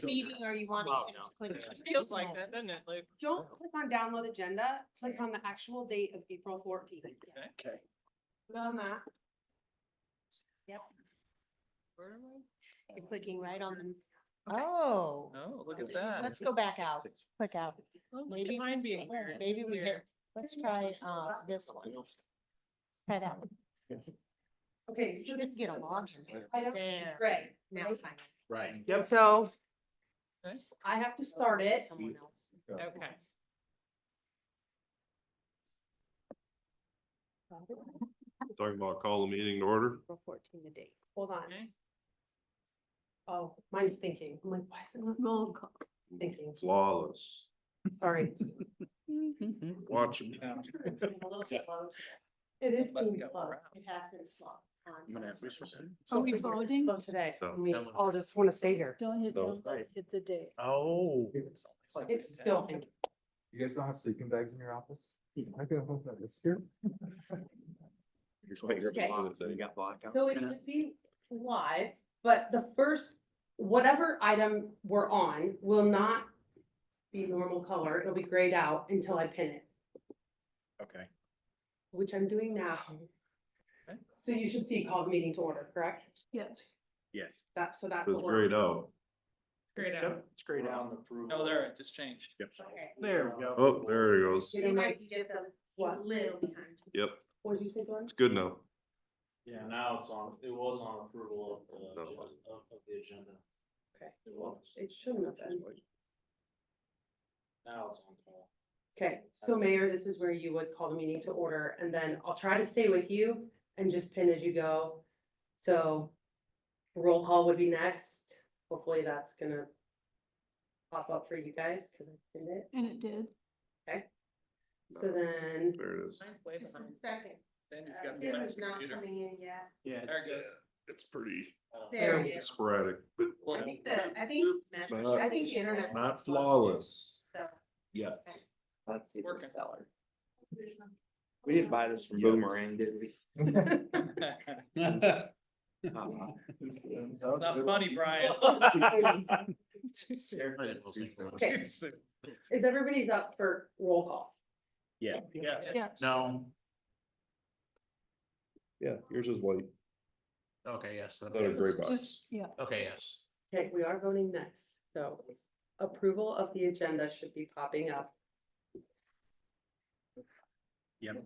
Meeting, or you want to click? Feels like that, doesn't it, Luke? Don't click on download agenda, click on the actual date of April 14th. Okay. On that. Yep. You're clicking right on the. Oh. Oh, look at that. Let's go back out, click out. Maybe, Mine being weird. maybe we hit, let's try, this one. Try that one. Okay, so should get a launch. There. Great. Now sign in. Right. Yep. So Okay. I have to start it. Okay. Talking about call the meeting to order. April 14 the date. Hold on. Okay. Oh, mine's thinking. I'm like, why is it not Roll call. thinking? Flawless. Sorry. Watch it. It's been a little slow today. It is being slow. It has been slow. Are we voting? Slow today. No. We all just want to stay here. Don't hit, No. hit the date. Oh. It's still thinking. You guys don't have sleeping bags in your office? I can hold that this here. Here's what you're. Okay. You got blackout. So it would be live, but the first, whatever item we're on will not be normal color. It'll be grayed out until I pin it, Okay. which I'm doing now. Okay. So you should see call the meeting to order, correct? Yes. Yes. That's It's what we're. grayed out. Great out. Yep, it's grayed out. Oh, there, it just changed. Yep. Okay. There we go. Oh, there it goes. You might be just a what? little behind. Yep, What did you say, Glenn? it's good now. Yeah, now it's on, it was on approval of the, No. of the agenda. Okay. It was. It shouldn't have been. Now it's on call. Okay, so Mayor, this is where you would call the meeting to order, and then I'll try to stay with you and just pin as you go. So roll call would be next. Hopefully that's gonna pop up for you guys, because I pinned it. And it did. Okay. So then. There it is. Mine's way behind. Second. Then he's got the last computer. in yet. Yeah. There it goes. It's pretty There it is. sporadic. I think the internet. It's not flawless. So. Yet. Let's see. Working. Stellar. We didn't buy this from Boomerang, did we? Not funny, Brian. Okay. Is everybody's up for roll call? Yeah. Yes. Yes. No, Yeah, yours is white. okay, yes. Not a gray box. Just, yeah. Okay, yes. Okay, we are voting next, so approval of the agenda should be popping up. Yep.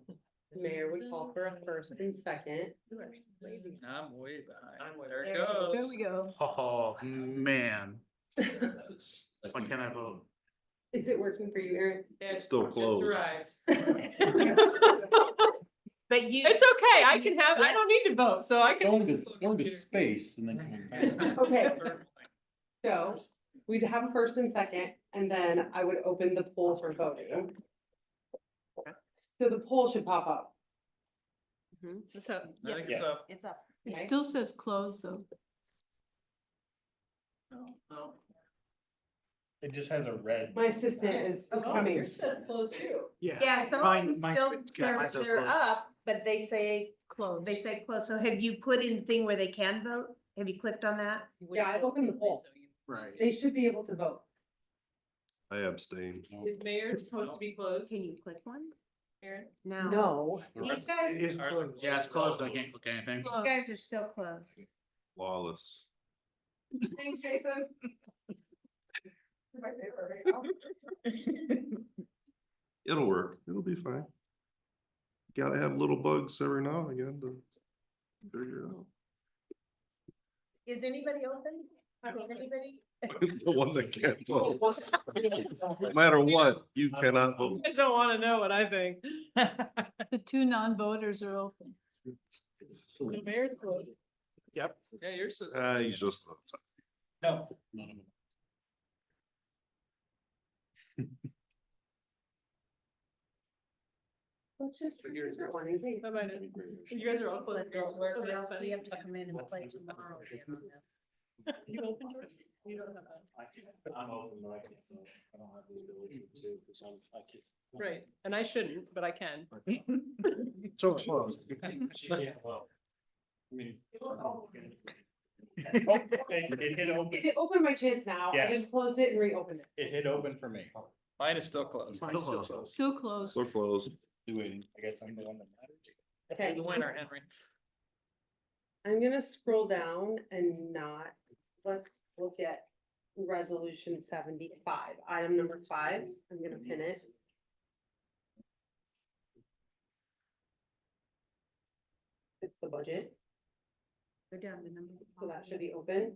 Mayor would call for a first and second. I'm way behind. There it There goes. There we go. Oh, man. Why can't I vote? Is it working for you, Aaron? It's Still just closed. arrived. But you. It's okay, I can have, I don't need to vote, so I can. Going to space and then. Okay. So we'd have a first and second, and then I would open the poll for voting. So the poll should pop up. What's up? I think Yeah. it's up. It's up. It still says close though. No. It just has a red. My assistant is coming. Yours says close too. Yeah. Yeah, some of Mine- them mine- still, yeah, mine's they're closed. up, but they say Close. close. So have you put in the thing where they can vote? Have you clicked on that? Yeah, I've opened the poll. Right. They should be able to vote. I abstain. Is mayor supposed to be closed? Can you click one? Aaron? No. No. These guys, It is closed. Yeah, it's closed. I can't click anything. these guys are still closed. Flawless. Thanks, Jason. It'll work. It'll be fine. Gotta have little bugs every now and again to figure it out. Is anybody open? Is anybody? The one that can't vote. No matter what, you cannot vote. I don't wanna know what I think. The two non-voters are open. The mayor's closed. Yep. Yeah, yours is. He's just. No. Let's just. Bye-bye. You guys are all closed. We have to come in and play tomorrow again on this. I'm open, but I can, so I don't have the ability to, because I can't. Right, and I shouldn't, but I can. So close. Yeah, well, I mean. It hit open, Is it open by chance now? Yeah. I just closed it and reopened it. it hit open for me. Mine is still closed. Still closed. So close. Doing, I guess I'm the one that matters. Okay. You're the winner, Henry. I'm gonna scroll down and not, let's look at resolution 75, item number 5. I'm gonna pin it. It's the budget, Go down to number. so that should be open.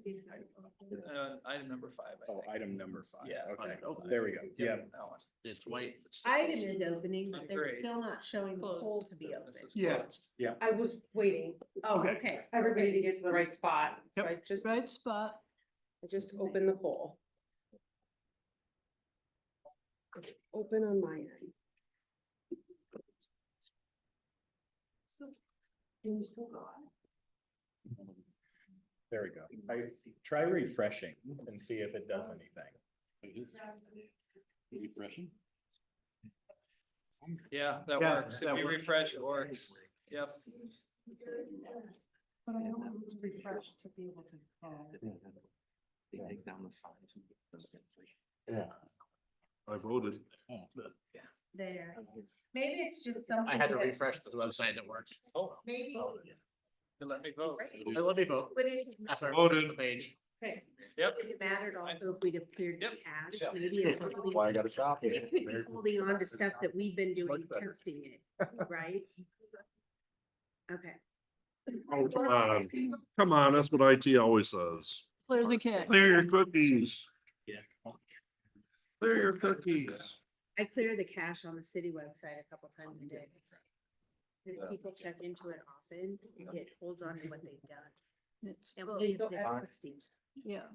Item number 5. I Oh, think. item number 5. Yeah. Okay, there we go. Yeah. That one. It's white. Item is opening, but they're Great. still not showing the Closed. poll to be open. This is Yeah. closed. I was waiting, Oh, okay. everybody to get to the right spot, so Yep. Right spot. I just opened the poll. It's open on my end. Can you still go on? There we go. I try refreshing and see if it does anything. Refreshing? Yeah, that Yeah, works. that If you works. refresh, it works. Yep. But I don't have to refresh to be able to. They take down the signs. Yeah. I voted. There. Maybe it's just something. I had to that- refresh the website and it worked. Maybe. You let me vote. Let me vote. Put it. After I Voted. refreshed the page. Okay. Yep. It mattered also if we'd have cleared Yep. cache. Yep. Maybe it's holding- Why I gotta shop. It could be holding on to stuff that we've been doing, testing it, right? Okay. Oh, come on, that's what IT always says. Clear the cache. Clear your cookies. Yeah. Clear your cookies. I clear the cache on the city website a couple times a day. If people check into it often, it holds on to what they've done. It's And full. we have testing. Yeah.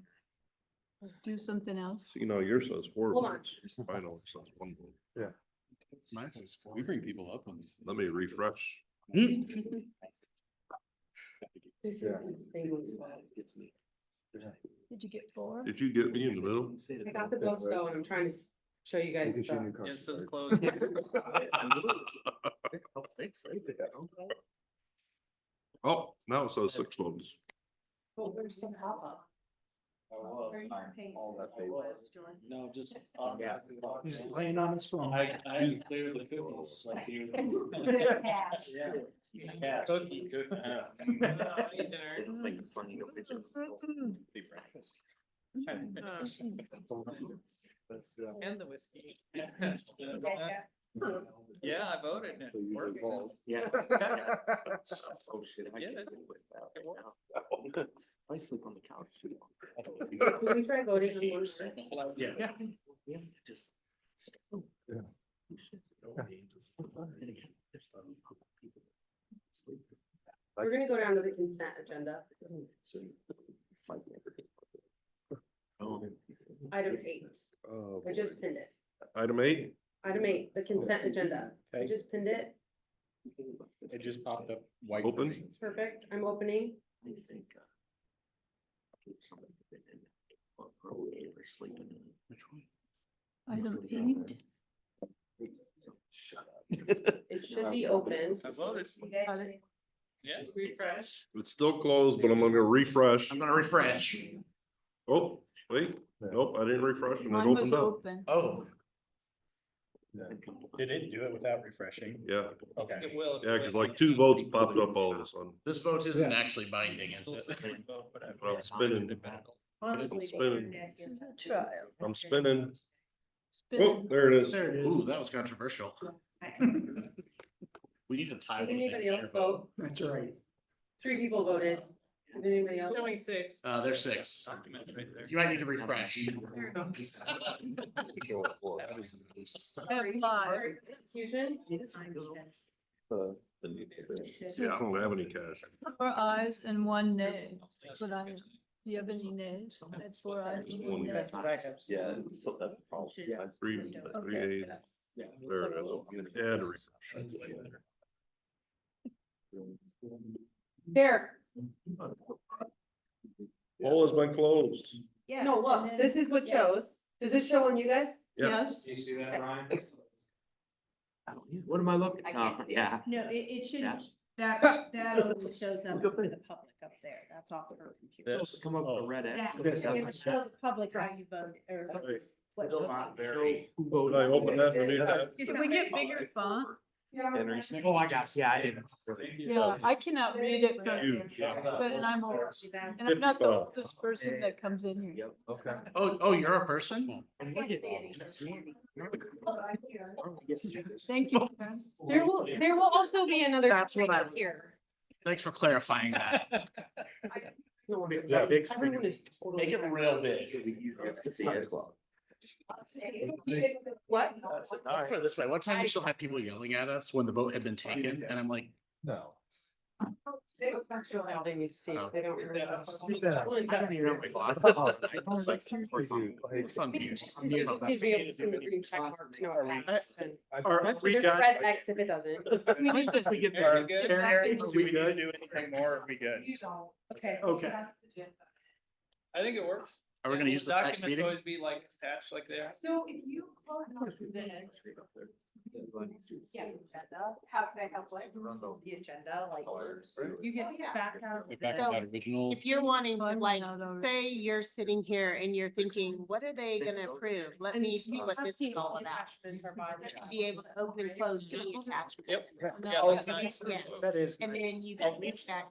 Do something else. You know, yours says 4 Hold on. votes. I know it says 1 vote. Yeah. Mine says, we bring people up on these. Let me refresh. This is insanely slow. Did you get 4? Did you get me in the middle? I got the books though, and I'm trying to show you guys stuff. Yeah, it says closed. Oh, now it says 6 votes. Oh, where's the pop-up? No, just. He's playing on his phone. I clear the cookies like you. Clear cache. Yeah. Cookie. And the whiskey. Yeah, I voted. and it worked. Yeah. Oh, shit. I get it. I sleep on the couch too. Can we try voting on one? Yeah. Yeah, just. We're gonna go down to the consent agenda. Item 8, I just pinned it. Item 8, Item 8, the consent agenda. I Okay. just pinned it. It just popped up white. for Open. me. Perfect. I'm opening. I think. Somebody been in there, or probably ever sleeping in it. Which one? Item 8. Shut up. It should be open. I voted. Got it. Yeah, refresh. it's still closed, but I'm gonna refresh. I'm gonna refresh. Oh, wait, nope, I didn't refresh and it Mine was opened up. open. Oh, Did it do it without refreshing? Yeah, Okay. It will. yeah, cause like 2 votes popped up all of a sudden. this vote isn't actually binding, is it? But I'm spinning. Honestly, spinning. they turned it This is a trial. I'm spinning. Oh, Spin. there it is. There it Ooh, is. that was controversial. here. We need to tie. Did anybody else vote? That's right. 3 people voted. Did anybody else? Showing 6. There's 6. Documents right there. You might need to refresh. F5. Confusion? Yeah, I don't have any cash. 4 ayes and 1 nay. But do you have any nays? That's 4 ayes and 1 nay. That's what I have. Yeah, so that's the problem. Yeah, three A's. There it is. Yeah, to refresh. Derek. Poll has been closed. Yeah. No, look, this is what shows. Does it show on you guys? Yes. You see that, Ryan? What am I looking? Yeah. No, it shouldn't, that only shows up for the public up there, that's off of her computer. This come up with a red X. It shows public how you vote, or what shows up. Who voted? I open that and read that. If we get bigger font, Oh, I got, yeah, I didn't. yeah, I cannot read it from, Huge. but and I'm old, and I'm not the oldest person that comes in here. Yep, okay. Oh, you're a person? Thank you. There will also be another. That's what I screen was- here. Thanks for clarifying that. Yeah, big Everyone is totally. Make it real big. It'll be easier to see it. What? Let's put it this way, one time we still had people yelling at us when the vote had been taken, and I'm like, No. That's really all they need to see. They don't really. I don't even know. Fun views. Just need to be able to see the green check mark to know it passed, and Are we there's a done? red X if it doesn't. Are we good? Do we need to do anything more? Are we good? Okay. Okay. I think it works. Are we gonna use the next Documents meeting? always be like attached like they are. So if you call it this, yeah, agenda, how can I help with the agenda, like, you get back out. original. If you're wanting to, I'm like, not already- say you're sitting here and you're thinking, what are they gonna approve? Let me see what this is all about. Be able to open and close any attachment. Yep. No. Yeah, that's nice. Yeah. That is. And then you Are can we- get back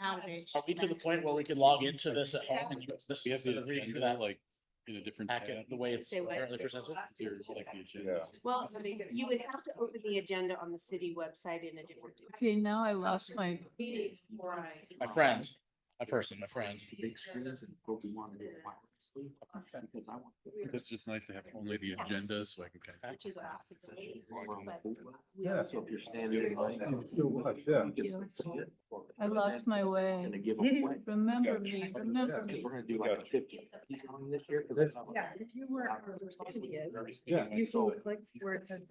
out of it. Are we to the point where we can log into this at home and use this We have instead the of reading agenda, through that like, in a different packet, tab. the way it's Say what? currently presented? There's like the agenda. Well, you would have to open the agenda on the city website in a different. Okay, now I lost my, My friend, my friend. Big screens and what we wanted to watch. Because I want. It's just nice to have only the agenda so I can kind of. Which is a possibility. Yeah, so if you're standing in line. Yeah. you can still see it. I lost my way. And to give them away. Remember me, remember Because me. we're gonna do like a 50 on this year. 'cause it's not like- Yeah, if you were. Yeah. You So- can click where it says.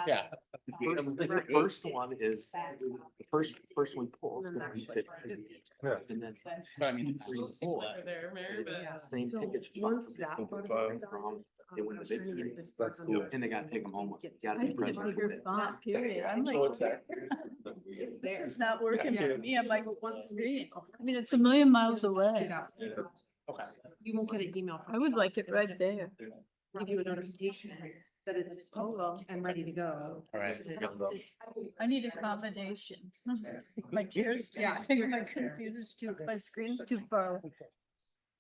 Yeah. The first one is, the first one pulls. And then. But I mean, three and four. There, Mary, but- Same tickets. They went to bid three. And they gotta take them home. You gotta I be need a present. bigger font, period. I'm like, So it's there. this is not working for me. I'm like, I mean, it's a million miles away. Okay. You won't get an email. I would like it right there. Give you a notification that it's and ready to go. All right. I need accommodations. My chair's too big, my computer's too, my screen's too far.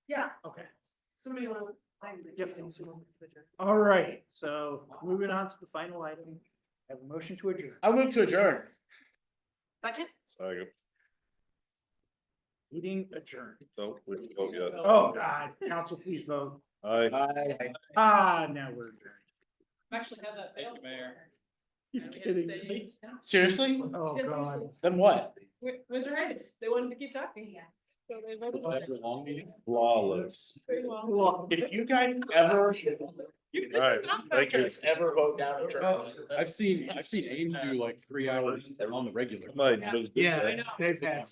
Yeah. Okay. Somebody want. All right, so moving on to the final item. Have a motion to adjourn. I'll move to adjourn. Second? Second. Meeting adjourned. No, we didn't vote yet. Oh, God, council, please vote. Aye. Now we're adjourned. Actually had that failed, Mayor. You And we had to kidding stay- me? Seriously? Oh, God. Then what? Was right, they wanted to keep talking. Yeah. So they voted. Was that a long meeting? Flawless. Very well. Well, if you guys ever, All right, thank you. ever vote down adjourn. I've seen Ames do like 3 hours on the regular. Mine was- Yeah, they've had.